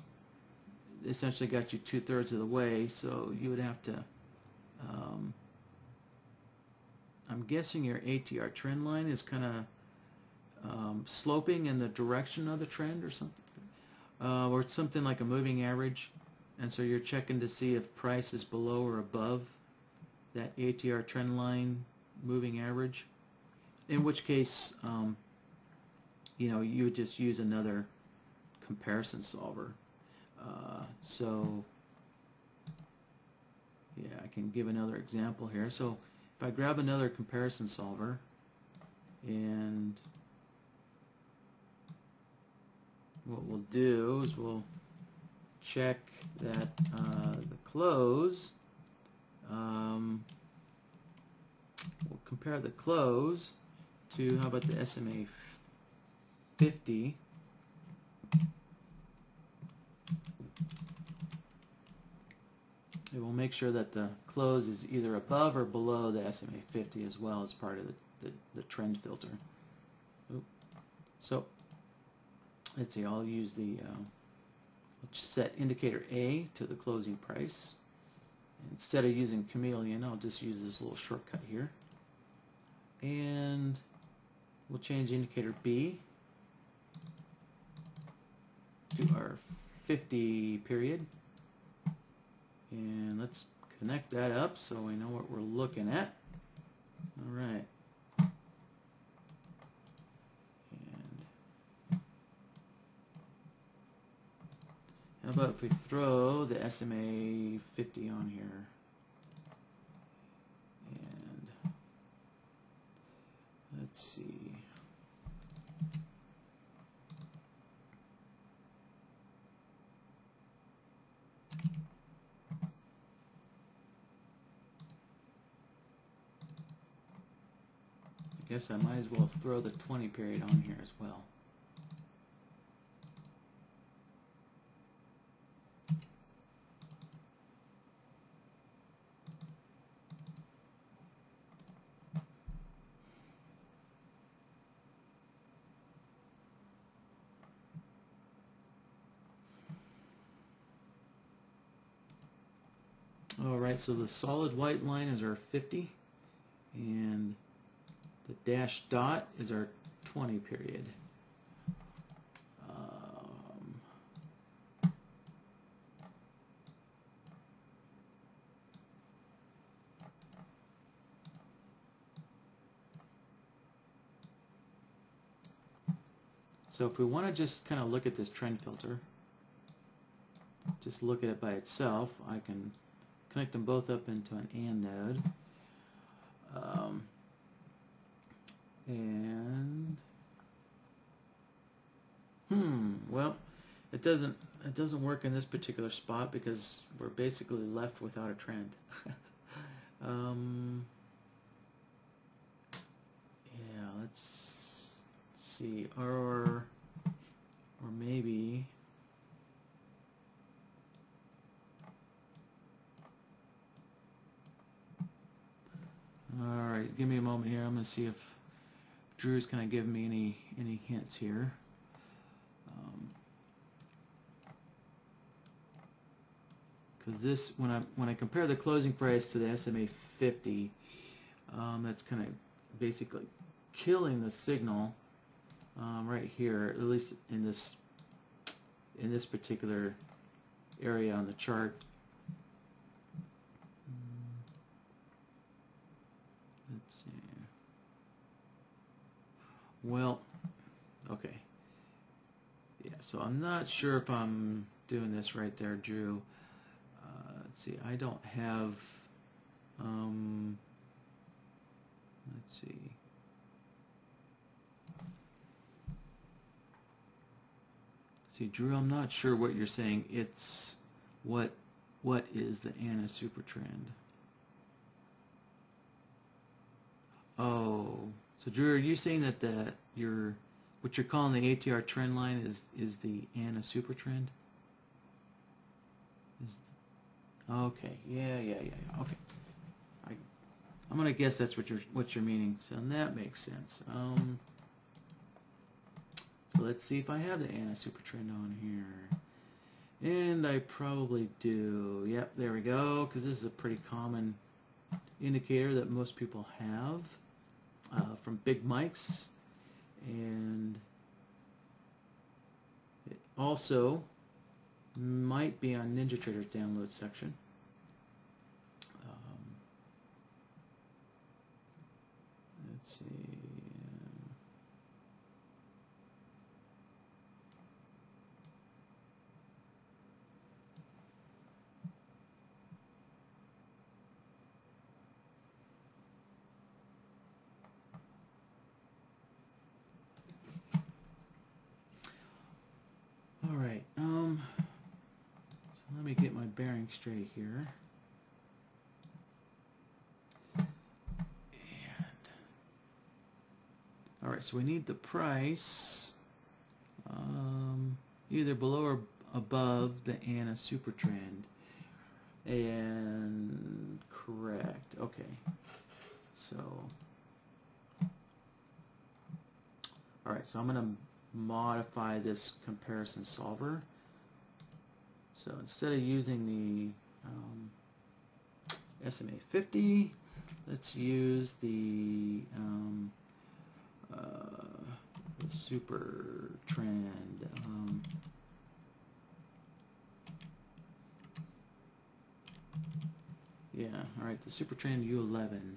essentially got you 2/3 of the way, so you would have to, I'm guessing your ATR trend line is kind of sloping in the direction of the trend or something, or something like a moving average, and so you're checking to see if price is below or above that ATR trend line moving average, in which case, you know, you would just use another comparison solver. So yeah, I can give another example here. So if I grab another comparison solver, and what we'll do is we'll check that the close, we'll compare the close to, how about the SMA 50, and we'll make sure that the close is either above or below the SMA 50 as well as part of the trend filter. Oop. So let's see, I'll use the let's set indicator A to the closing price. Instead of using Chameleon, I'll just use this little shortcut here, and we'll change indicator B to our 50 period, and let's connect that up so we know what we're looking at. All right. And how about if we throw the SMA 50 on here, and let's see. guess I might as well throw the 20 period on here as well. Alright, so the solid white line is our 50, and the dashed dot is our 20 period. So if we want to just kind of look at this trend filter, just look at it by itself, I can connect them both up into an AND node. Well, it doesn't work in this particular spot because we're basically left without a trend. Yeah, let's see, or maybe. Alright, give me a moment here. I'm going to see if Drew's kind of giving me any hints here. Because this, when I compare the closing price to the SMA 50, that's kind of basically killing the signal right here, at least in this particular area on the chart. Let's see. Well, okay. Yeah, so I'm not sure if I'm doing this right there, Drew. Let's see, I don't have, let's see. See, Drew, I'm not sure what you're saying. It's what is the ANA super trend? Oh, so Drew, are you saying that what you're calling the ATR trend line is the ANA super trend? Okay, yeah. Okay, I'm gonna guess that's what you're meaning. So that makes sense. So let's see if I have the ANA super trend on here, and I probably do. Yep, there we go. Because this is a pretty common indicator that most people have from big mics, and it also might be on NinjaTrader's download section. Let's see. All right. So let me get my bearing straight here. All right, so we need the price either below or above the ANA super trend. And correct. Okay. So, all right, so I'm going to modify this comparison solver. So instead of using the SMA 50, let's use the super trend. Yeah, all right, the super trend U11.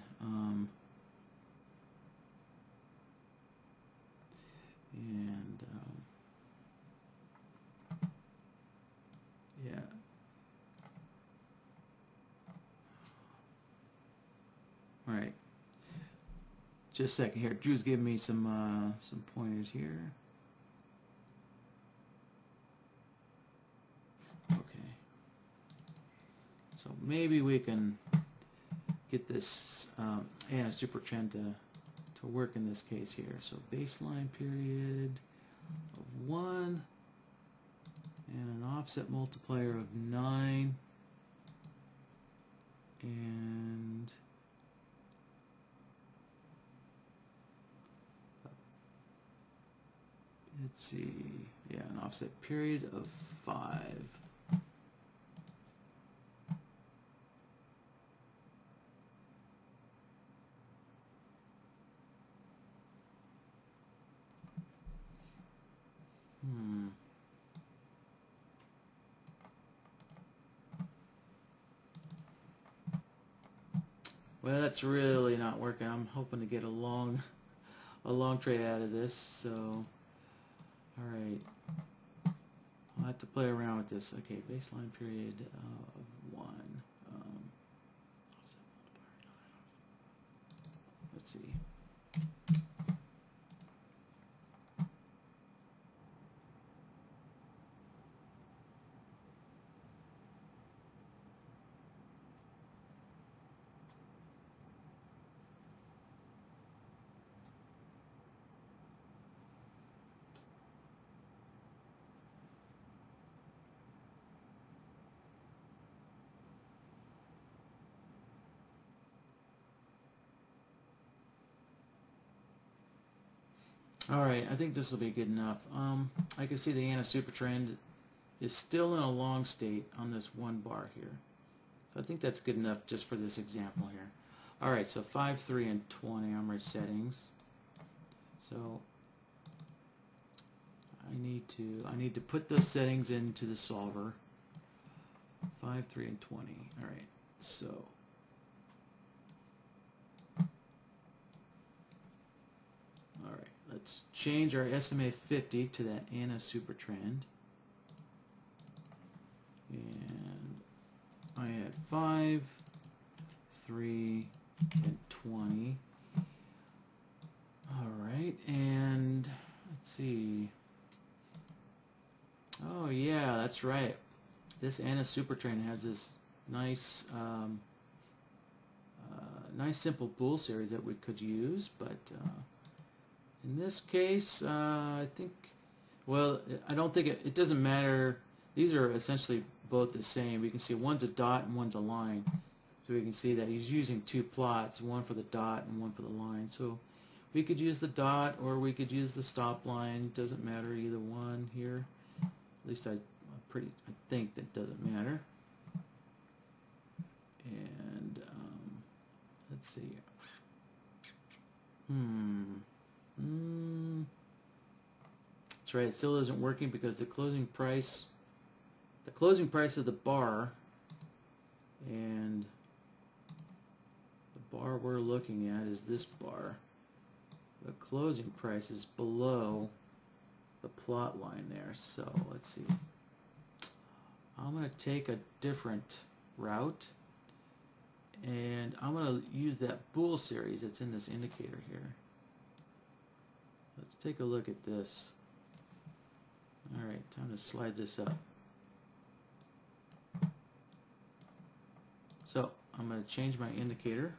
Yeah. All right. Just a second here. Drew's giving me some pointers here. Okay. So maybe we can get this ANA super trend to to work in this case here. So baseline period of 1 and an offset multiplier of 9, and let's see, yeah, an offset period of 5. Well, that's really not working. I'm hoping to get a long trade out of this. So, all right, I'll have to play around with this. Okay, baseline period of 1. Let's see. All right, I think this will be good enough. I can see the ANA super trend is still in a long state on this 1 bar here. So I think that's good enough just for this example here. All right, so 5, 3, and 20 are my settings. So I need to put those settings into the solver. 5, 3, and 20. All right, so let's change our SMA 50 to that ANA super trend. And I had 5, 3, and 20. Alright, and let's see. Oh yeah, that's right. This ANA super trend has this nice nice simple bool series that we could use, but in this case, I think, well, I don't think it doesn't matter. These are essentially both the same. We can see one's a dot and one's a line. So we can see that he's using 2 plots, one for the dot and one for the line. So we could use the dot or we could use the stop line. Doesn't matter either one here. At least I think that doesn't matter. And let's see. That's right, it still isn't working because the closing price of the bar and the bar we're looking at is this bar. The closing price is below the plot line there. So let's see. I'm going to take a different route and I'm going to use that bool series that's in this indicator here. Let's take a look at this. Alright, time to slide this up. So I'm going to change my indicator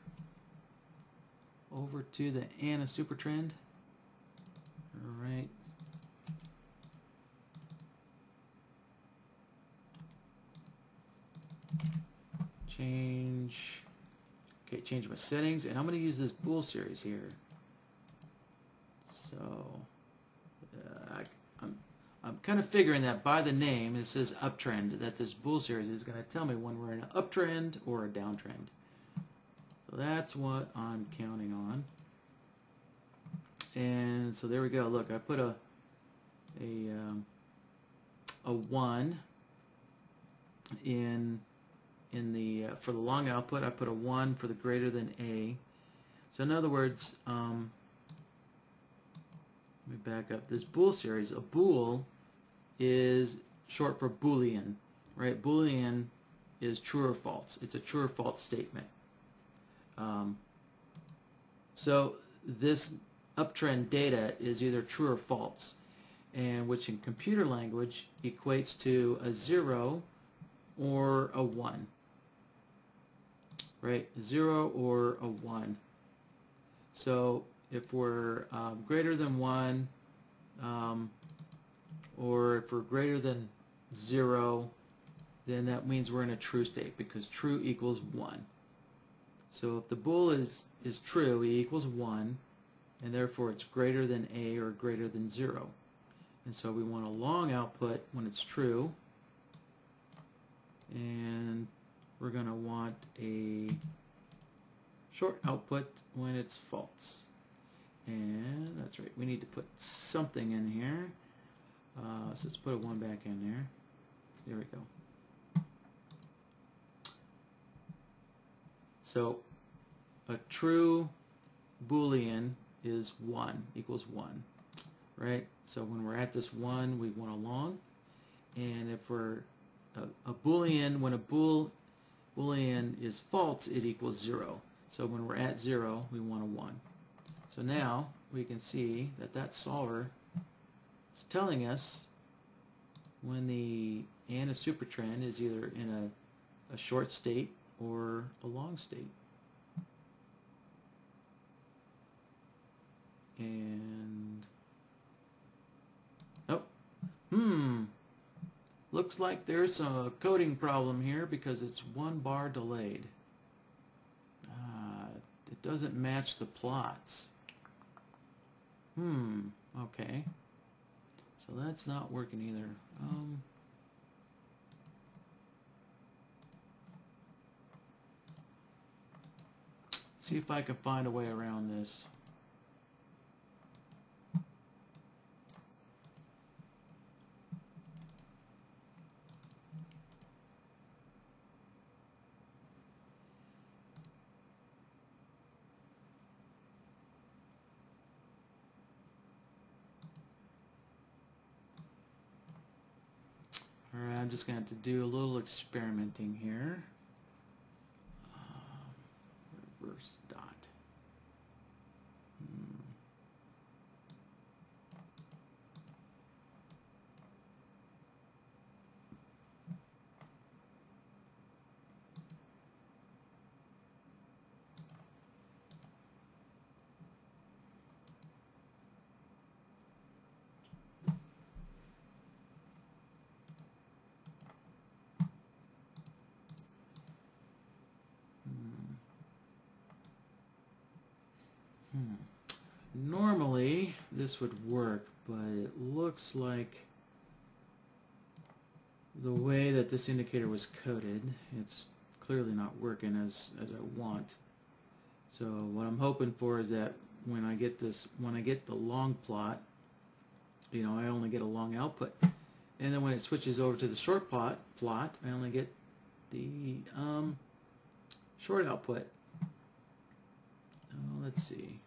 over to the ANA super trend. Alright. Change my settings, and I'm going to use this bool series here. So I'm kind of figuring that by the name, it says uptrend, that this bool series is going to tell me when we're in an uptrend or a downtrend. So that's what I'm counting on. And so there we go. Look, I put a 1 in the for the long output. I put a 1 for the greater than A. So in other words, let me back up. This bool series, a bool is short for Boolean, right? Boolean is true or false. It's a true or false statement. So this uptrend data is either true or false, and which in computer language equates to a 0 or a 1, right? 0 or a 1. So if we're greater than 1, or if we're greater than 0, then that means we're in a true state, because true equals 1. So if the bool is true, E equals 1, and therefore it's greater than A or greater than 0. And so we want a long output when it's true, and we're going to want a short output when it's false. And that's right, we need to put something in here. So let's put a 1 back in there. There we go. So a true Boolean is 1, equals 1, right? So when we're at this 1, we want a long. And if we're a Boolean, when a Boolean is false, it equals 0. So when we're at 0, we want a 1. So now we can see that that solver is telling us when the anaSupertrend is either in a short state or a long state. And looks like there's a coding problem here because it's 1 bar delayed. It doesn't match the plots. Okay. So that's not working either. See if I can find a way around this. Alright, I'm just going to have to do a little experimenting here. Reverse dot. Normally this would work, but it looks like the way that this indicator was coded, it's clearly not working as I want. So what I'm hoping for is that when I get the long plot, you know, I only get a long output, and then when it switches over to the short plot, I only get the short output. Let's see.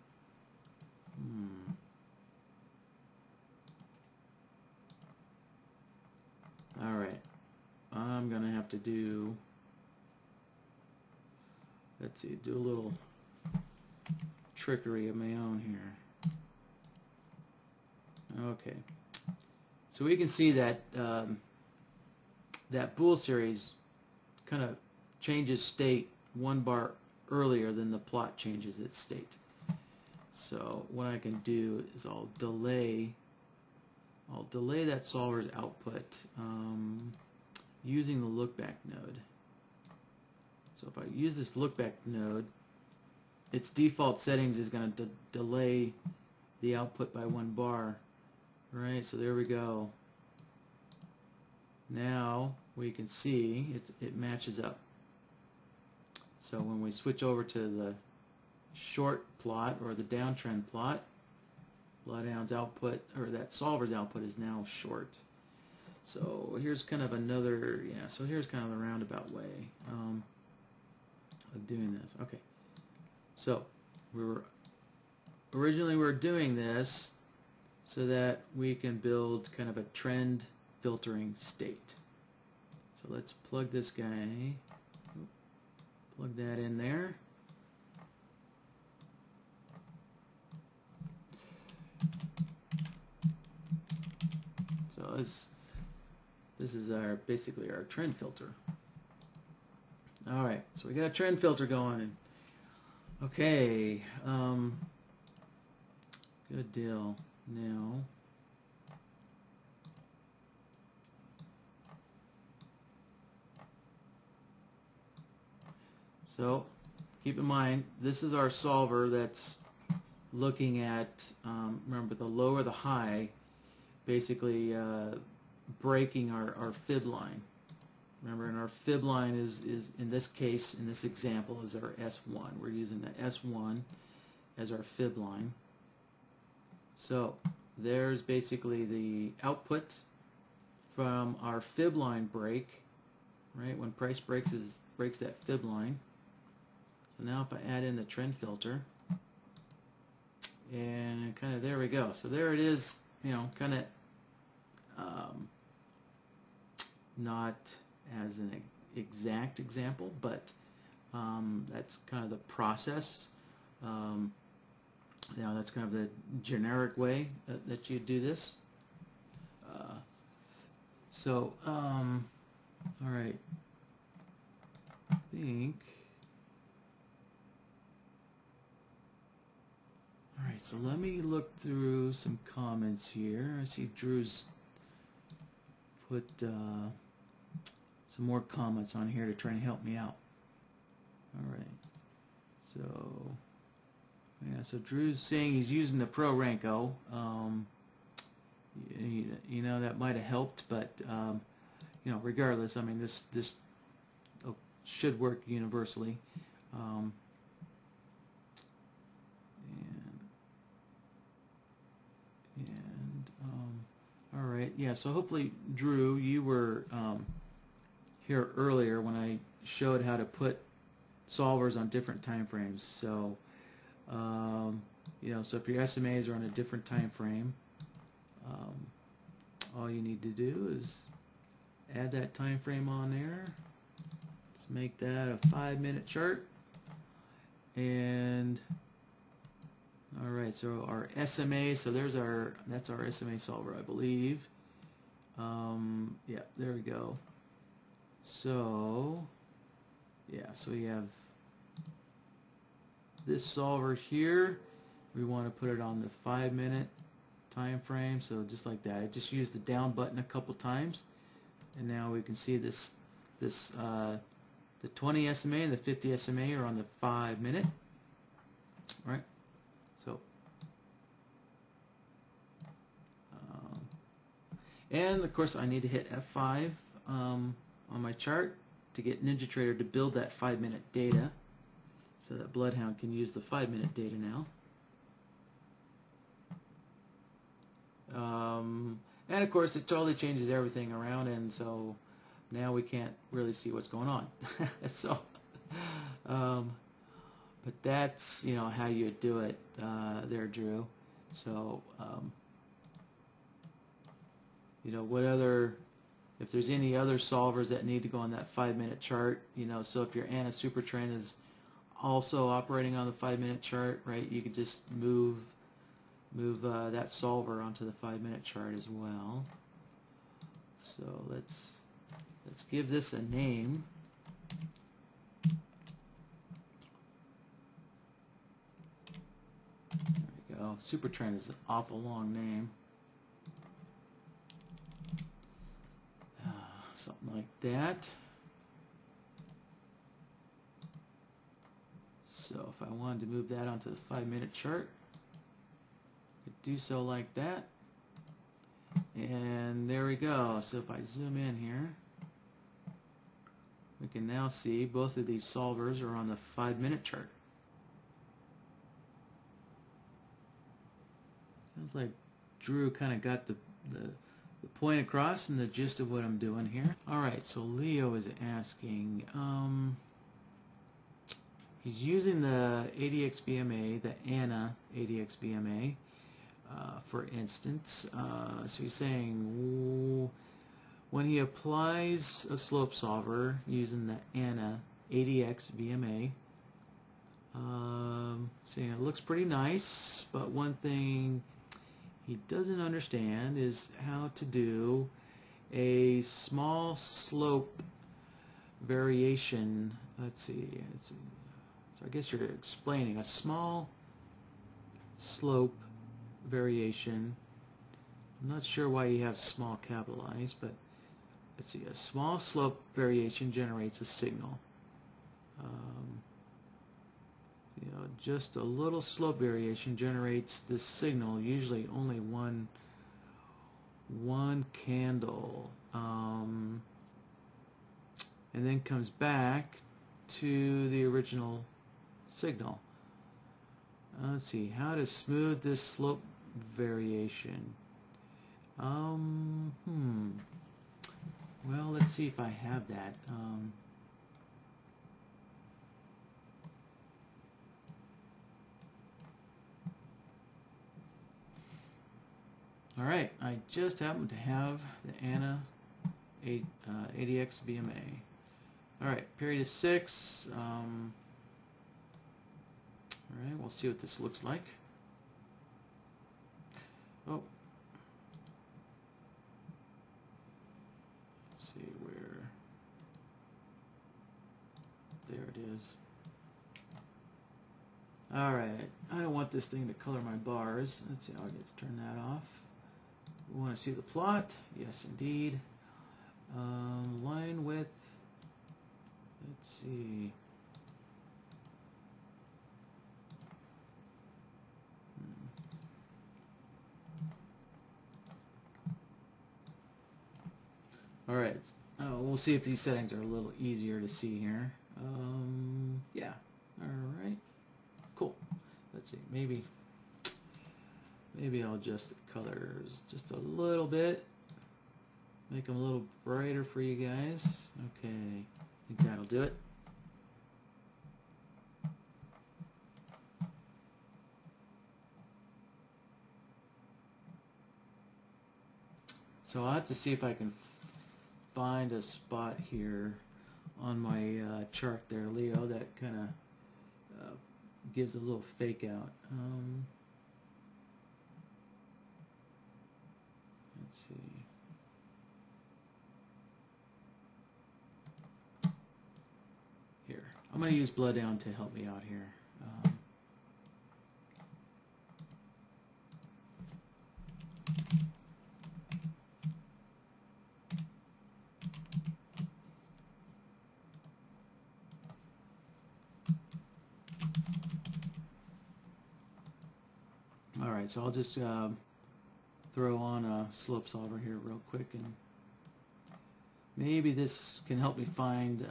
Alright, I'm gonna have to do, let's see, do a little trickery of my own here. Okay, so we can see that that bool series kind of changes state 1 bar earlier than the plot changes its state. So what I can do is I'll delay that solver's output using the lookback node. So if I use this lookback node, its default settings is going to delay the output by 1 bar. Right, so there we go. Now we can see it matches up. So when we switch over to the short plot or the downtrend plot, BloodHound's output, or that solver's output, is now short. So here's kind of another, so here's kind of a roundabout way of doing this. Okay, so originally we were doing this so that we can build kind of a trend filtering state. So let's plug this guy, plug that in there. So this is basically our trend filter. Alright, so we got a trend filter going. Okay, Good deal. Now, so keep in mind, this is our solver that's looking at, remember, the low or the high, basically breaking our fib line. Remember, and our fib line is in this case, in this example, is our S1. We're using the S1 as our fib line. So there's basically the output from our fib line break, right? When price breaks that fib line. So now if I add in the trend filter, and kind of there we go. So there it is, you know, kind of not as an exact example, but that's kind of the process. You know, that's kind of the generic way that you do this. All right, I think. All right, so let me look through some comments here. I see Drew's put some more comments on here to try and help me out. All right, so yeah, so Drew's saying he's using the Pro Ranko. You know, that might have helped, but you know, regardless, I mean, this should work universally. All right, yeah, so hopefully, Drew, you were here earlier when I showed how to put solvers on different time frames. So, you know, so if your SMAs are on a different time frame, all you need to do is add that time frame on there. Let's make that a 5-minute chart. And all right, so our SMA, so that's our SMA solver, I believe. Yeah, there we go. So, yeah, so we have this solver here. We want to put it on the 5-minute time frame, so just like that. I just used the down button a couple times, and now we can see the 20 SMA and the 50 SMA are on the 5-minute, right? So, and of course I need to hit F5 on my chart to get NinjaTrader to build that 5-minute data, so that BloodHound can use the 5-minute data now. And of course it totally changes everything around, and so now we can't really see what's going on. So, but that's, you know, how you do it there, Drew. So, you know, what other, if there's any other solvers that need to go on that 5-minute chart, you know, so if your anaSuperTrend is also operating on the 5-minute chart, right, you could just move that solver onto the 5-minute chart as well. So let's give this a name. There we go. SuperTrend is an awful long name. Something like that. So if I wanted to move that onto the 5-minute chart, I could do so like that. And there we go. So if I zoom in here, we can now see both of these solvers are on the 5-minute chart. Sounds like Drew kind of got the point across and the gist of what I'm doing here. Alright, so Leo is asking, he's using the ADXVMA, the anaADXVMA, for instance. So he's saying when he applies a slope solver using the anaADXVMA, saying it looks pretty nice, but one thing he doesn't understand is how to do a small slope variation. Let's see. So I guess you're explaining a small slope variation. I'm not sure why you have small capitalized, but let's see. A small slope variation generates a signal. Just a little slope variation generates this signal, usually only one candle, and then comes back to the original signal. Let's see, how to smooth this slope variation. Well, let's see if I have that. All right, I just happen to have the anaADXVMA. All right, period is 6. All right, we'll see what this looks like. Oh, let's see where. There it is. All right, I don't want this thing to color my bars. Let's see, I'll just turn that off. We want to see the plot. Yes, indeed. Line width. Let's see. All right. We'll see if these settings are a little easier to see here. Yeah. All right. Cool. Let's see. Maybe I'll adjust the colors just a little bit. Make them a little brighter for you guys. Okay. I think that'll do it. So I'll have to see if I can find a spot here on my chart there, Leo, that kind of gives a little fake out. Let's see. Here, I'm going to use BloodHound to help me out here. Alright, so I'll just throw on a slope solver here real quick, and maybe this can help me find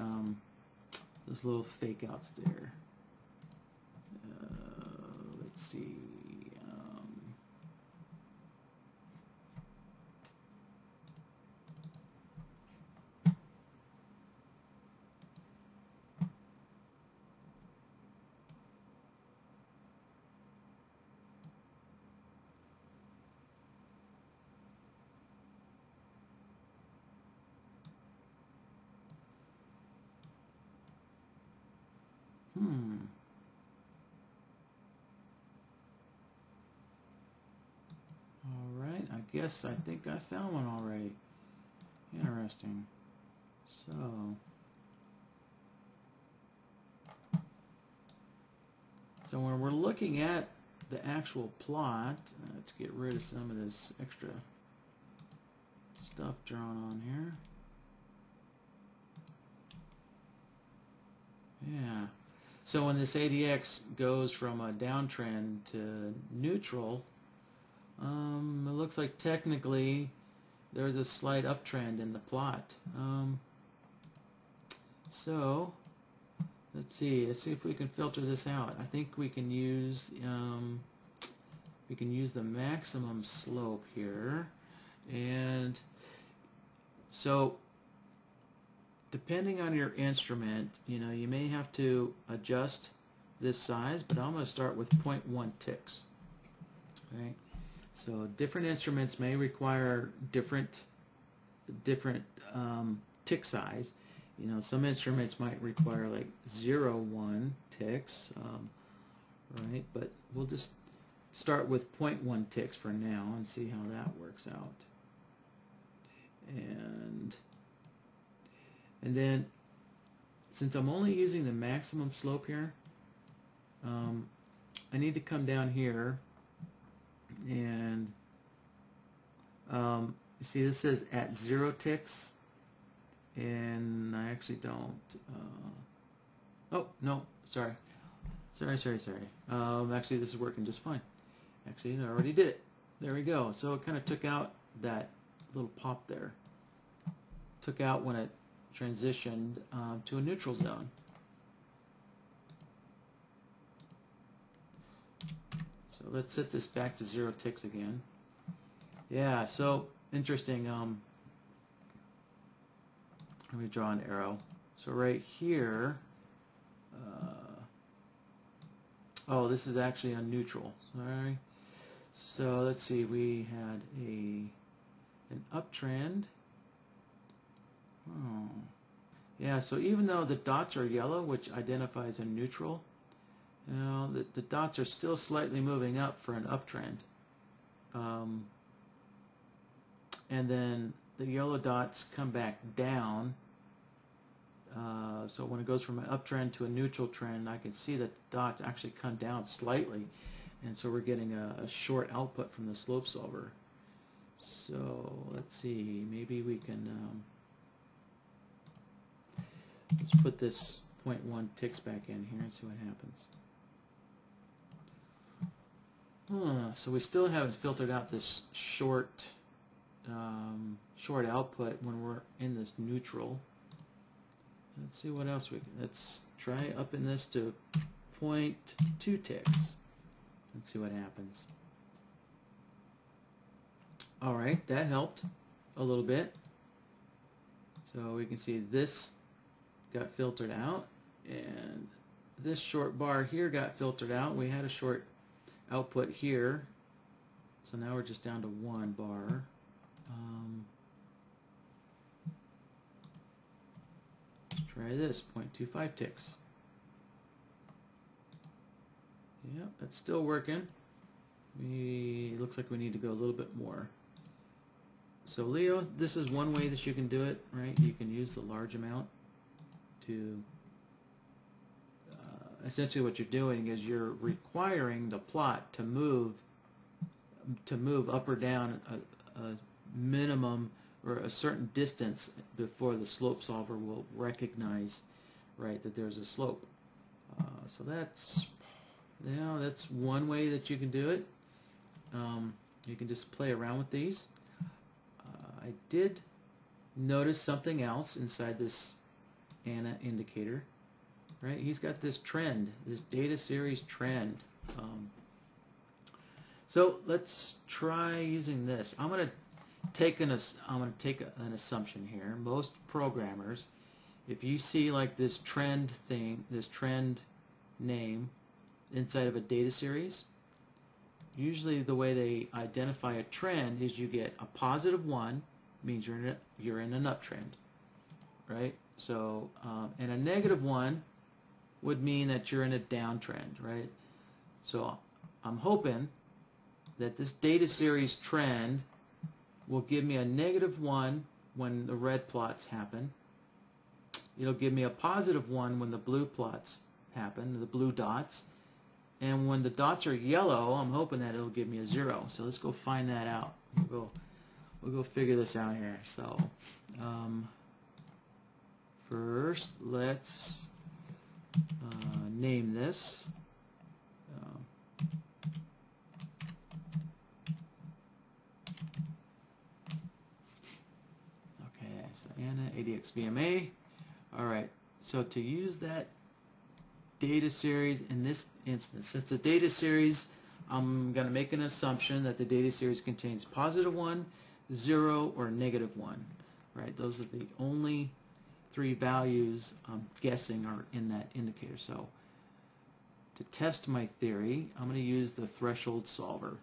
those little fake outs there. Let's see. Alright, I think I found one already. Interesting. So when we're looking at the actual plot, let's get rid of some of this extra stuff drawn on here. Yeah. So when this ADX goes from a downtrend to neutral, it looks like technically there's a slight uptrend in the plot. So let's see if we can filter this out. I think we can use the maximum slope here, and so depending on your instrument, you may have to adjust this size, but I'm going to start with 0.1 ticks. Okay, so different instruments may require different tick size. Some instruments might require like 0.1 ticks, right? But we'll just start with 0.1 ticks for now and see how that works out. And then, since I'm only using the maximum slope here, I need to come down here And you see this says at 0 ticks, and I actually don't. Oh no, sorry. Actually, this is working just fine. Actually, I already did it. There we go. So it kind of took out that little pop there. Took out when it transitioned to a neutral zone. So let's set this back to 0 ticks again. Yeah, so interesting. Let me draw an arrow. So right here, oh, this is actually on neutral. Sorry. So let's see. We had an uptrend. Oh, yeah. So even though the dots are yellow, which identifies a neutral, you know, the dots are still slightly moving up for an uptrend. And then the yellow dots come back down. So when it goes from an uptrend to a neutral trend, I can see that the dots actually come down slightly. And so we're getting a short output from the slope solver. So let's see, maybe we can, let's put this 0.1 ticks back in here and see what happens. So we still haven't filtered out this short output when we're in this neutral. Let's see what else we can. Let's try upping this to 0.2 ticks. Let's see what happens. All right, that helped a little bit. So we can see this got filtered out, and this short bar here got filtered out. We had a short output here, so now we're just down to 1 bar. Let's try this, 0.25 ticks. Yep, that's still working. It looks like we need to go a little bit more. So Leo, this is one way that you can do it, right? You can use the large amount to, essentially what you're doing is you're requiring the plot to move up or down a minimum or a certain distance before the slope solver will recognize, right, that there's a slope. So that's, you know, that's one way that you can do it. You can just play around with these. I did notice something else inside this ANA indicator, right? He's got this trend, this data series trend. So let's try using this. I'm going to take an assumption here. Most programmers, if you see like this trend thing, this trend name inside of a data series, usually the way they identify a trend is you get a +1 means you're in an uptrend, right? So and a -1 would mean that you're in a downtrend, right? So I'm hoping that this data series trend will give me a -1 when the red plots happen. It'll give me a +1 when the blue plots happen, the blue dots. And when the dots are yellow, I'm hoping that it'll give me a 0. So let's go find that out. We'll go figure this out here. So first, let's name this. Okay, so anaADXVMA. All right. So to use that data series in this instance, since the data series, I'm going to make an assumption that the data series contains +1, 0, or -1. Right? Those are the only 3 values I'm guessing are in that indicator. So to test my theory, I'm going to use the threshold solver.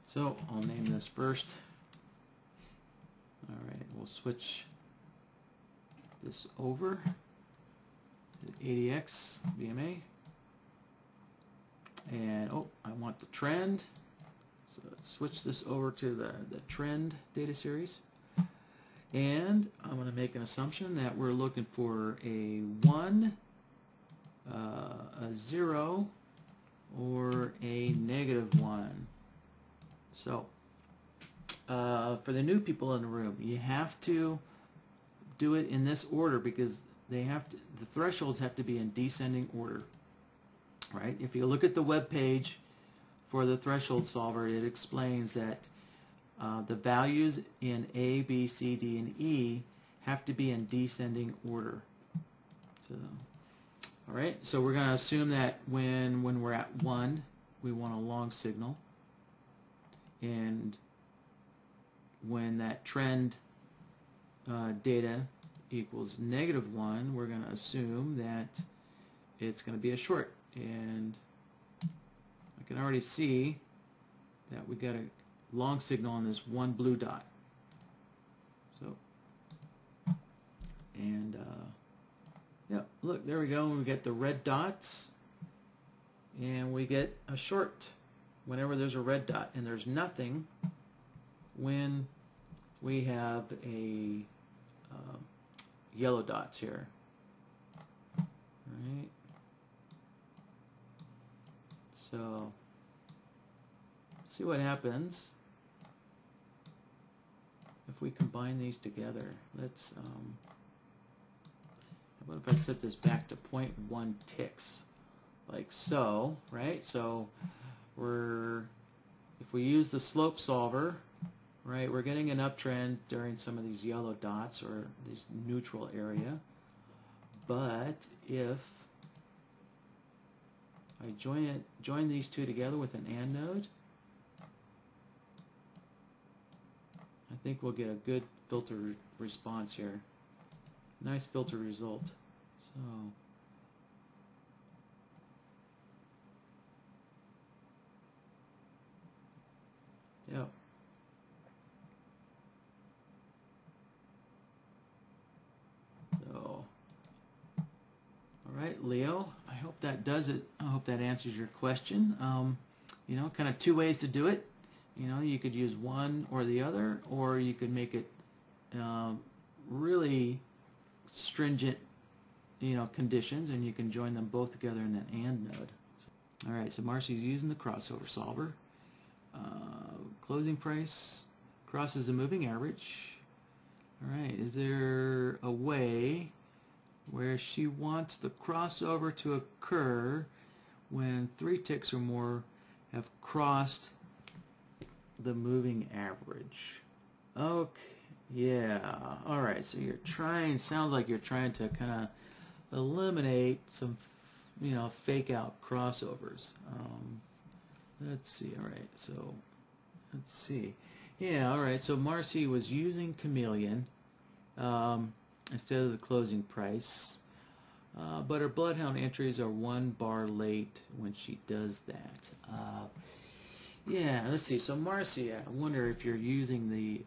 So I'll name this first. All right, we'll switch this over to ADXVMA. And oh, I want the trend. So let's switch this over to the trend data series. And I'm going to make an assumption that we're looking for a 1, a 0, or a -1. So for the new people in the room, you have to do it in this order because the thresholds have to be in descending order, right? If you look at the web page for the threshold solver, it explains that the values in A, B, C, D, and E have to be in descending order. So, all right, so we're going to assume that when we're at 1, we want a long signal, and when that trend data equals -1, we're going to assume that it's going to be a short. And I can already see that we got a long signal on this one blue dot. So, and yeah, look, there we go. We get the red dots, and we get a short whenever there's a red dot, and there's nothing when we have a yellow dots here. Right. So, let's see what happens if we combine these together. Let's how about if I set this back to 0.1 ticks, like so, right? So if we use the slope solver, right, we're getting an uptrend during some of these yellow dots or this neutral area. But if I join these two together with an AND node, I think we'll get a good filter response here. Nice filter result. So yep. So all right, Leo, I hope that does it. I hope that answers your question. You know, kind of two ways to do it. You know, you could use one or the other, or you could make it really stringent, you know, conditions, and you can join them both together in an AND node. All right, so Marcy's using the crossover solver. Closing price crosses a moving average. All right, is there a way where she wants the crossover to occur when 3 ticks or more have crossed the moving average? Okay, yeah, all right, so you're trying, sounds like you're trying to kind of eliminate some, you know, fake out crossovers. Let's see, all right, so let's see. Yeah, all right, so Marcy was using Chameleon instead of the closing price, but her BloodHound entries are 1 bar late when she does that. Yeah, let's see. So Marcy, I wonder if you're using the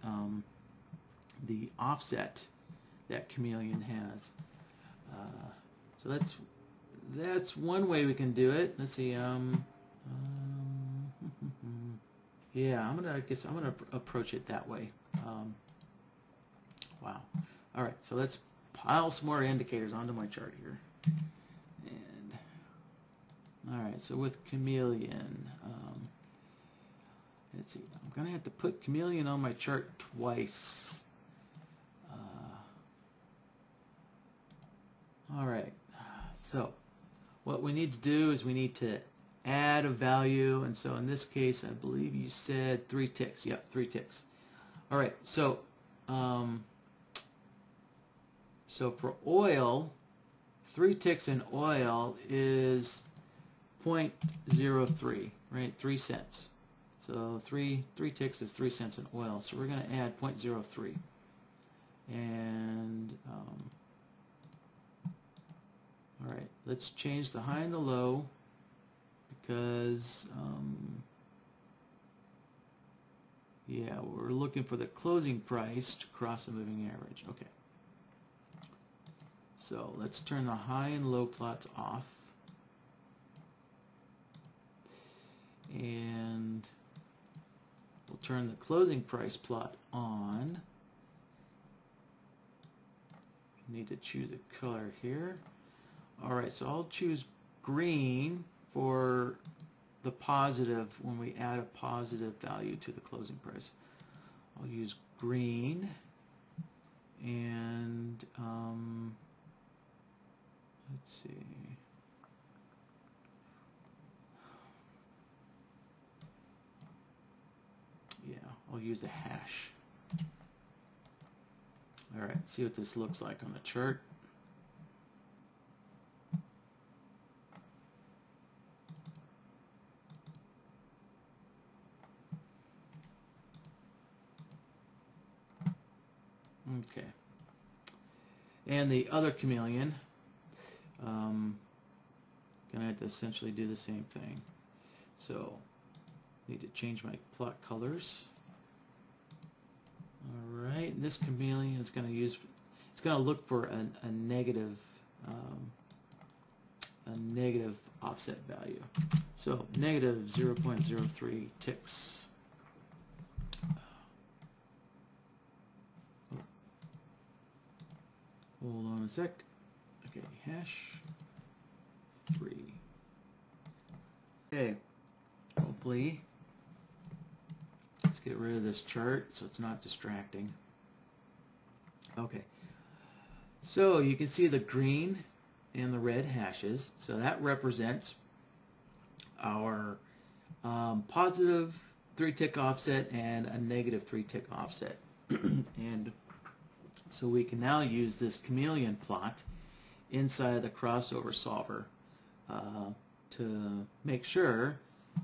offset that Chameleon has. So that's one way we can do it. Let's see. Yeah, I guess I'm gonna approach it that way. Wow. All right. So let's pile some more indicators onto my chart here. And all right. So with Chameleon. Let's see, I'm going to have to put Chameleon on my chart twice. All right, so what we need to do is we need to add a value, and so in this case, I believe you said 3 ticks. Yep, 3 ticks. All right, so so for oil, 3 ticks in oil is 0.03, right? 3 cents. So 3 ticks is 3 cents in oil. So we're going to add 0.03. And all right, let's change the high and the low because yeah, we're looking for the closing price to cross the moving average. Okay. So let's turn the high and low plots off. And we'll turn the closing price plot on. need to choose a color here. Alright, so I'll choose green for the positive when we add a positive value to the closing price. I'll use green, and let's see. Yeah, I'll use the hash. Alright, see what this looks like on the chart. Okay. And the other chameleon, gonna have to essentially do the same thing. So, need to change my plot colors. Alright, this chameleon is gonna use, it's gonna look for a negative offset value. So, negative 0.03 ticks. Hold on a sec. Okay, hash 3. Okay, hopefully, let's get rid of this chart so it's not distracting. Okay, so you can see the green and the red hashes. So that represents our positive 3-tick offset and a negative 3-tick offset. And so we can now use this chameleon plot inside the crossover solver to make sure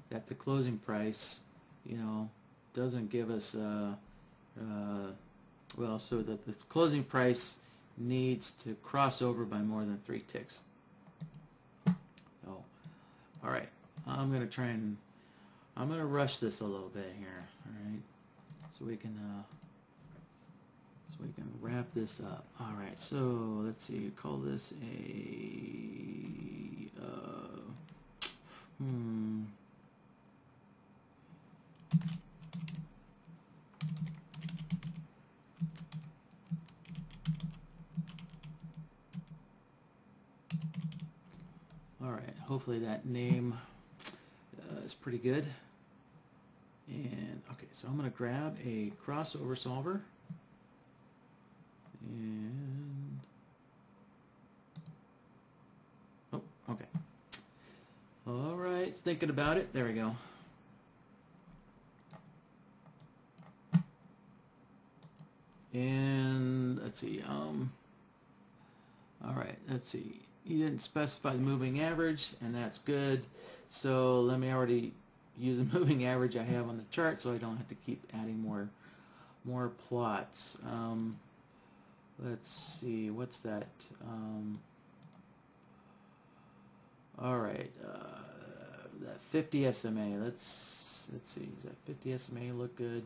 that the closing price, you know, doesn't give us well, so that the closing price needs to cross over by more than 3 ticks. Oh, all right. I'm gonna rush this a little bit here. All right, so we can wrap this up. All right, so let's see. Call this a All right. Hopefully that name is pretty good. And okay, so I'm going to grab a crossover solver. And oh, okay. All right, thinking about it. There we go. And let's see. All right, let's see. You didn't specify the moving average, and that's good. So let me already use the moving average I have on the chart, so I don't have to keep adding more plots. Let's see, what's that? All right, that 50 SMA. Let's see. Does that 50 SMA look good?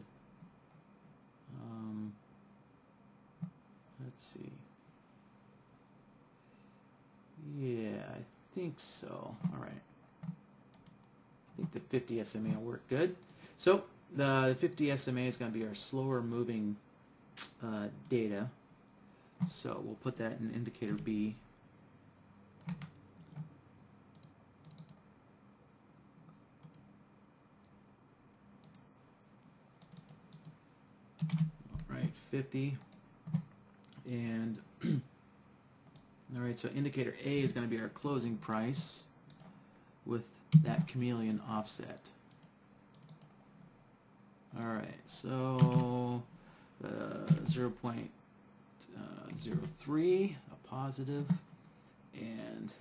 Let's see. Yeah, I think so. All right. I think the 50 SMA will work good. So the 50 SMA is going to be our slower moving data. So we'll put that in indicator B. All right, 50. And all right, so indicator A is going to be our closing price with that chameleon offset. All right, so 0.03, a positive, and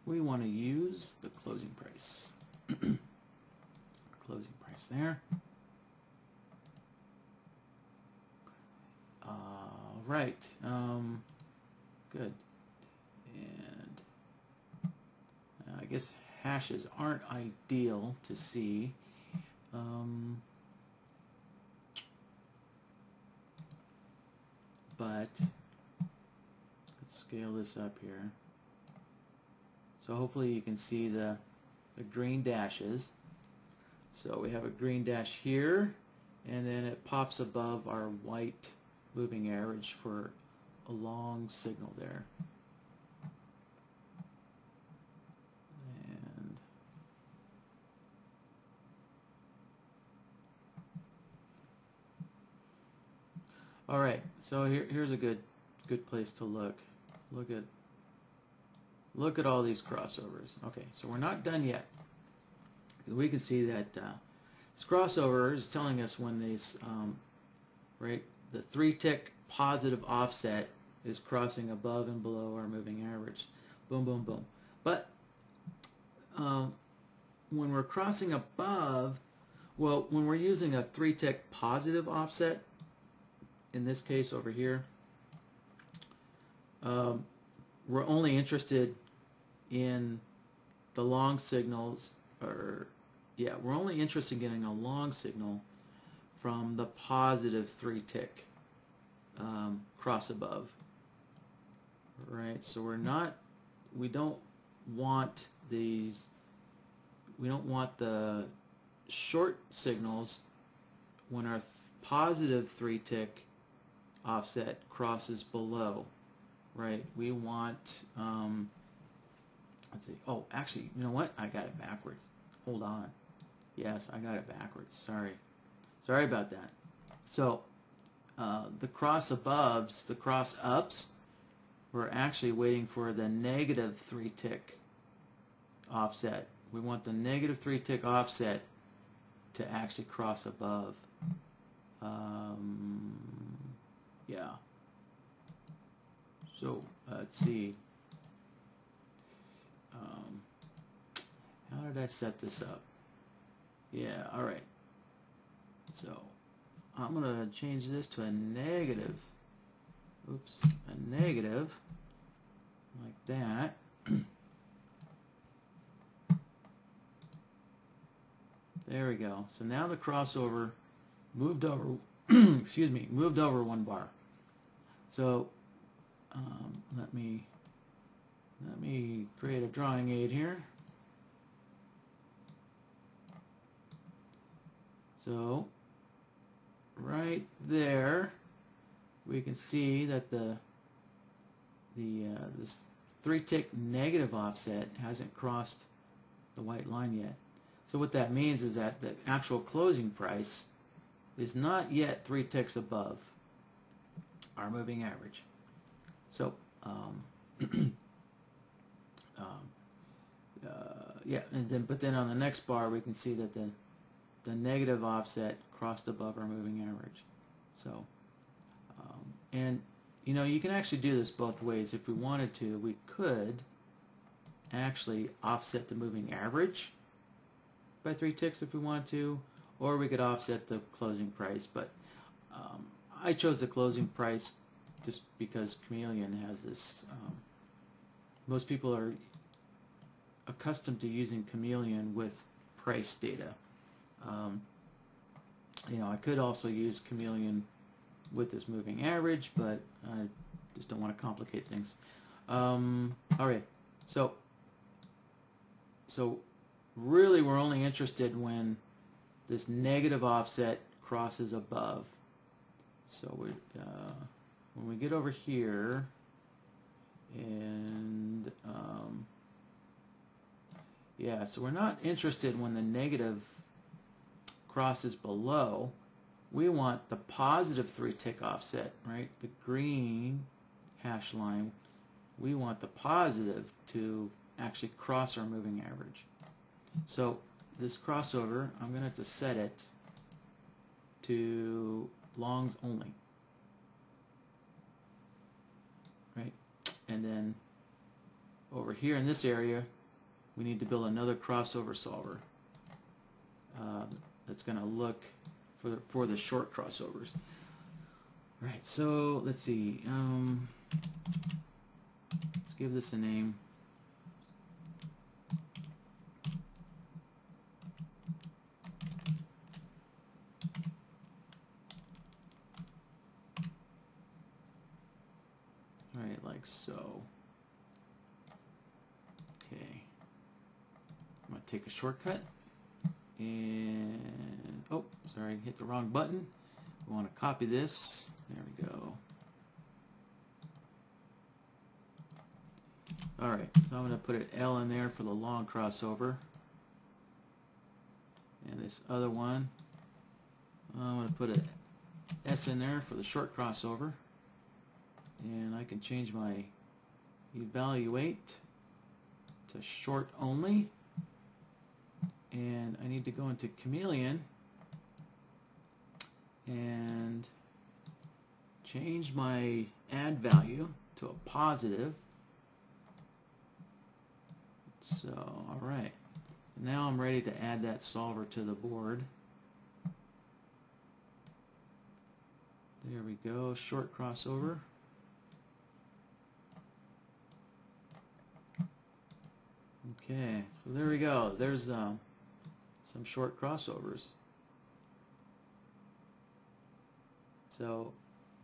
we want to use the closing price. Closing price there. All right, good. And I guess hashes aren't ideal to see. But let's scale this up here. So hopefully you can see the green dashes. So we have a green dash here, and then it pops above our white moving average for a long signal there. And all right, so here's a good place to look. Look at all these crossovers. Okay, so we're not done yet. We can see that this crossover is telling us when these right, the 3-tick positive offset is crossing above and below our moving average. Boom, boom, boom. But when we're crossing above, well, when we're using a 3-tick positive offset, in this case over here, we're only interested in the long signals, or yeah, we're only interested in getting a long signal from the positive 3-tick cross above. Right, so we don't want the short signals when our positive 3-tick offset crosses below. Right, we want, let's see, oh, actually, you know what? I got it backwards. Hold on. Yes, I got it backwards. Sorry about that. So, the cross aboves, the cross ups, we're actually waiting for the negative 3-tick offset. We want the negative 3-tick offset to actually cross above. Yeah. So, let's see. How did I set this up? Yeah, all right. So, I'm going to change this to a negative. Oops, a negative, like that. There we go. So now the crossover moved over, excuse me, moved over 1 bar. So let me create a drawing aid here. So right there, we can see that this 3-tick negative offset hasn't crossed the white line yet. So what that means is that the actual closing price is not yet 3 ticks above our moving average. So yeah, but then on the next bar we can see that the negative offset crossed above our moving average. So and you know, you can actually do this both ways. If we wanted to, we could actually offset the moving average by 3 ticks if we wanted to, or we could offset the closing price. But I chose the closing price just because Chameleon has this. Most people are accustomed to using Chameleon with price data. You know, I could also use Chameleon with this moving average, but I just don't want to complicate things. All right, so really we're only interested when this negative offset crosses above. So when we get over here and yeah, so we're not interested when the negative crosses below. We want the positive 3-tick offset, right? The green hash line. We want the positive to actually cross our moving average. So this crossover, I'm going to have to set it to longs only, right? And then over here in this area, we need to build another crossover solver that's going to look for the short crossovers. Right, so let's see. Let's give this a name. All right, like so. Okay. I'm going to take a shortcut. And, oh, sorry, hit the wrong button. We want to copy this. There we go. Alright, so I'm going to put an L in there for the long crossover. And this other one, I'm going to put an S in there for the short crossover. And I can change my evaluate to short only. And I need to go into Chameleon and change my add value to a positive. So, alright. Now I'm ready to add that solver to the board. There we go, short crossover. Okay, so there we go. There's some short crossovers. So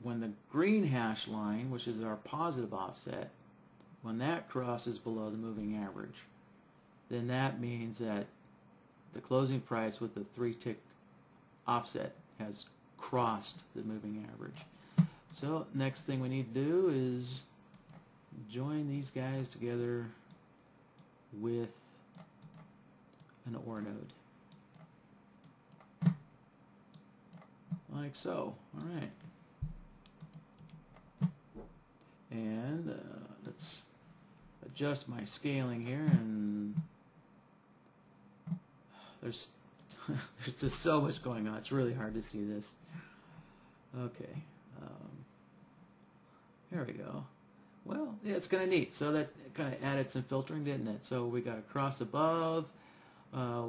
when the green hash line, which is our positive offset, when that crosses below the moving average, then that means that the closing price with the 3-tick offset has crossed the moving average. So next thing we need to do is join these guys together with an OR node. Like so. Alright. And let's adjust my scaling here, and there's just so much going on. It's really hard to see this. Okay. There we go. Well, yeah, it's kind of neat. So that kind of added some filtering, didn't it? So we got a cross above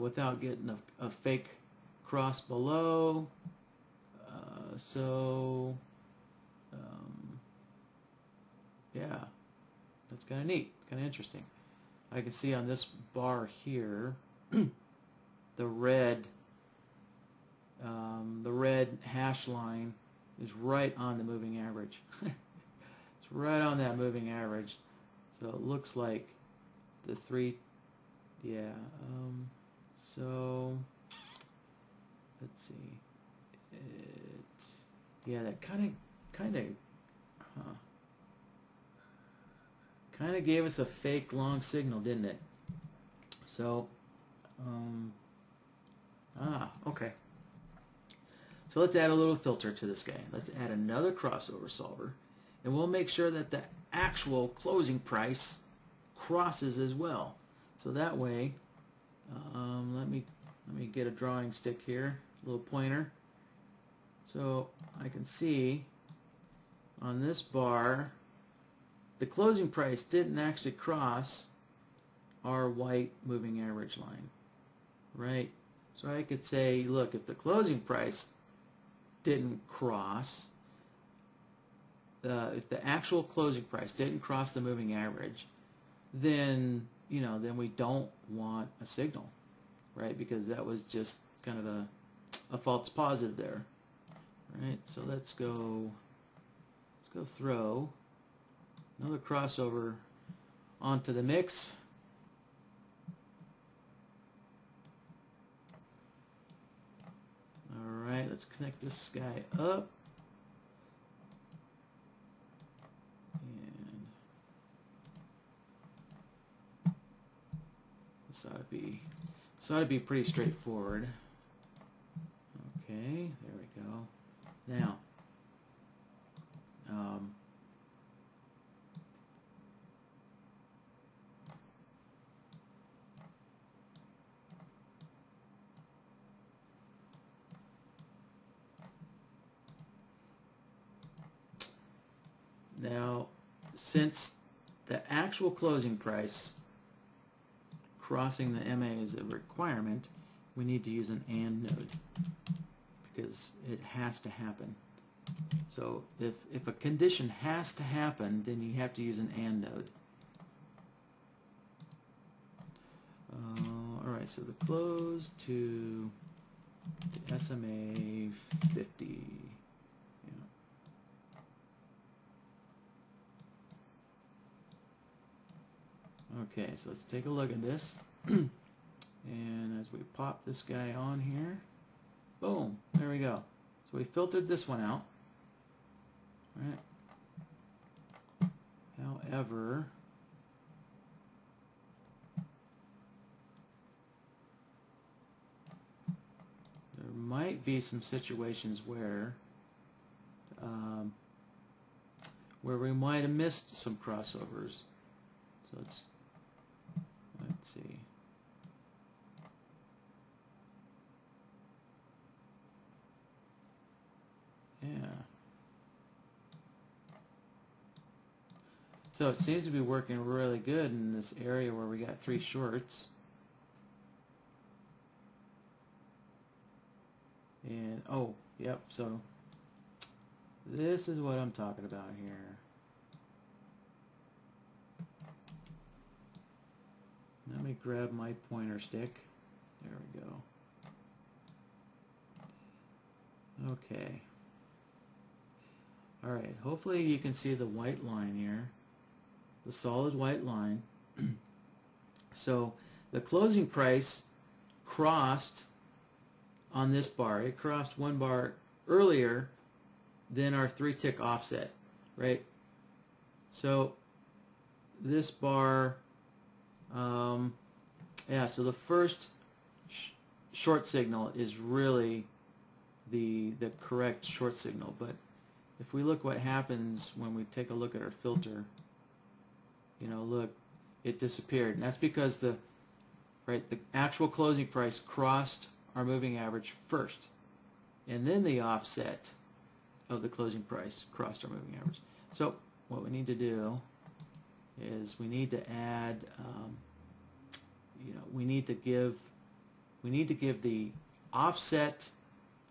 without getting a fake cross below. Yeah, that's kind of neat, kind of interesting. I can see on this bar here, the red hash line is right on the moving average. It's right on that moving average. So it looks like the so let's see. Yeah, that kind of gave us a fake long signal, didn't it? So, okay. So let's add a little filter to this guy. Let's add another crossover solver, and we'll make sure that the actual closing price crosses as well. So that way, let me get a drawing stick here, a little pointer. So I can see on this bar, the closing price didn't actually cross our white moving average line, right? So I could say, look, if the closing price didn't cross, if the actual closing price didn't cross the moving average, then then we don't want a signal, right? Because that was just kind of a false positive there, right? So let's go throw another crossover onto the mix. Alright, let's connect this guy up. And this ought to be pretty straightforward. Okay, there we go. Now, since the actual closing price crossing the MA is a requirement, we need to use an AND node because it has to happen. So if a condition has to happen, then you have to use an AND node. Alright, so the close to SMA 50. Okay, so let's take a look at this. And as we pop this guy on here, boom, there we go. So we filtered this one out. Right. However, be some situations where we might have missed some crossovers. So let's see. Yeah. So it seems to be working really good in this area where we got 3 shorts. And, oh, yep, so this is what I'm talking about here. Let me grab my pointer stick. There we go. Okay. Alright, hopefully you can see the white line here. The solid white line. So the closing price crossed on this bar. It crossed one bar earlier than our 3-tick offset, right? So this bar, yeah, so the first short signal is really the correct short signal. But if we look what happens when we take a look at our filter, you know, look, it disappeared. And that's because the actual closing price crossed our moving average first, and then the offset of the closing price crossed our moving average. So what we need to do is we need to add, you know, we need to give the offset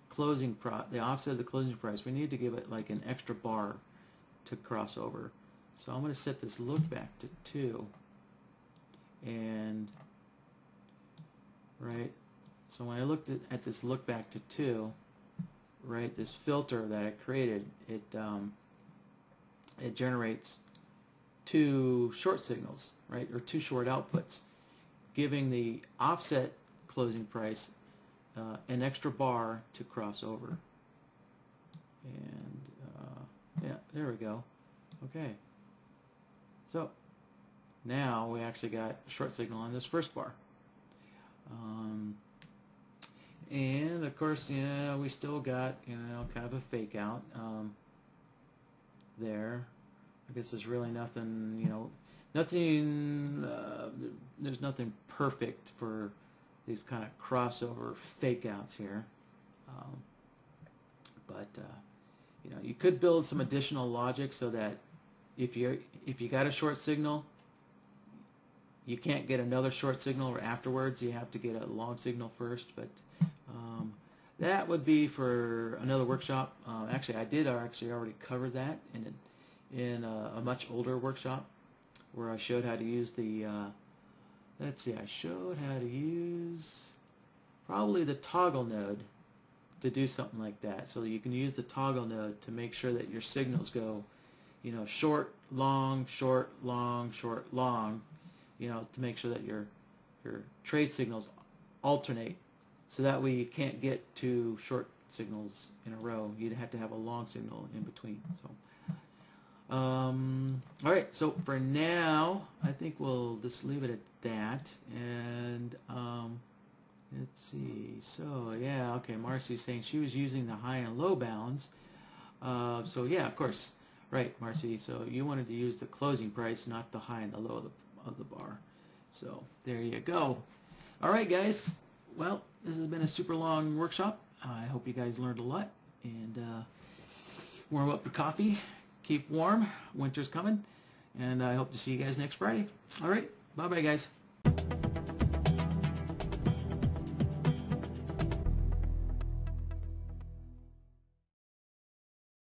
closing the offset of the closing price. We need to give it like an extra bar to cross over. So I'm going to set this look back to 2, and right. So when I looked at this look back to 2, right, this filter that I created, it generates 2 short signals, right, or 2 short outputs, giving the offset closing price an extra bar to cross over. And yeah, there we go. Okay. So now we actually got a short signal on this first bar. And of course, you know, we still got, you know, kind of a fake out there. I guess there's really nothing, you know, there's nothing perfect for these kind of crossover fake outs here. But you know, you could build some additional logic so that if you got a short signal, you can't get another short signal afterwards. You have to get a long signal first. But that would be for another workshop. Actually, I did already cover that in a much older workshop where I showed how to use the. Let's see, I showed how to use probably the toggle node to do something like that. So you can use the toggle node to make sure that your signals go, you know, short, long, short, long, short, long, you know, to make sure that your trade signals alternate. So that way you can't get 2 short signals in a row. You'd have to have a long signal in between. So, all right. So for now, I think we'll just leave it at that. And let's see. So yeah, okay. Marcy's saying she was using the high and low bounds. So yeah, of course, right, Marcy. So you wanted to use the closing price, not the high and the low of the bar. So there you go. All right, guys. Well, this has been a super long workshop. I hope you guys learned a lot. And warm up your coffee. Keep warm. Winter's coming. And I hope to see you guys next Friday. All right. Bye-bye, guys.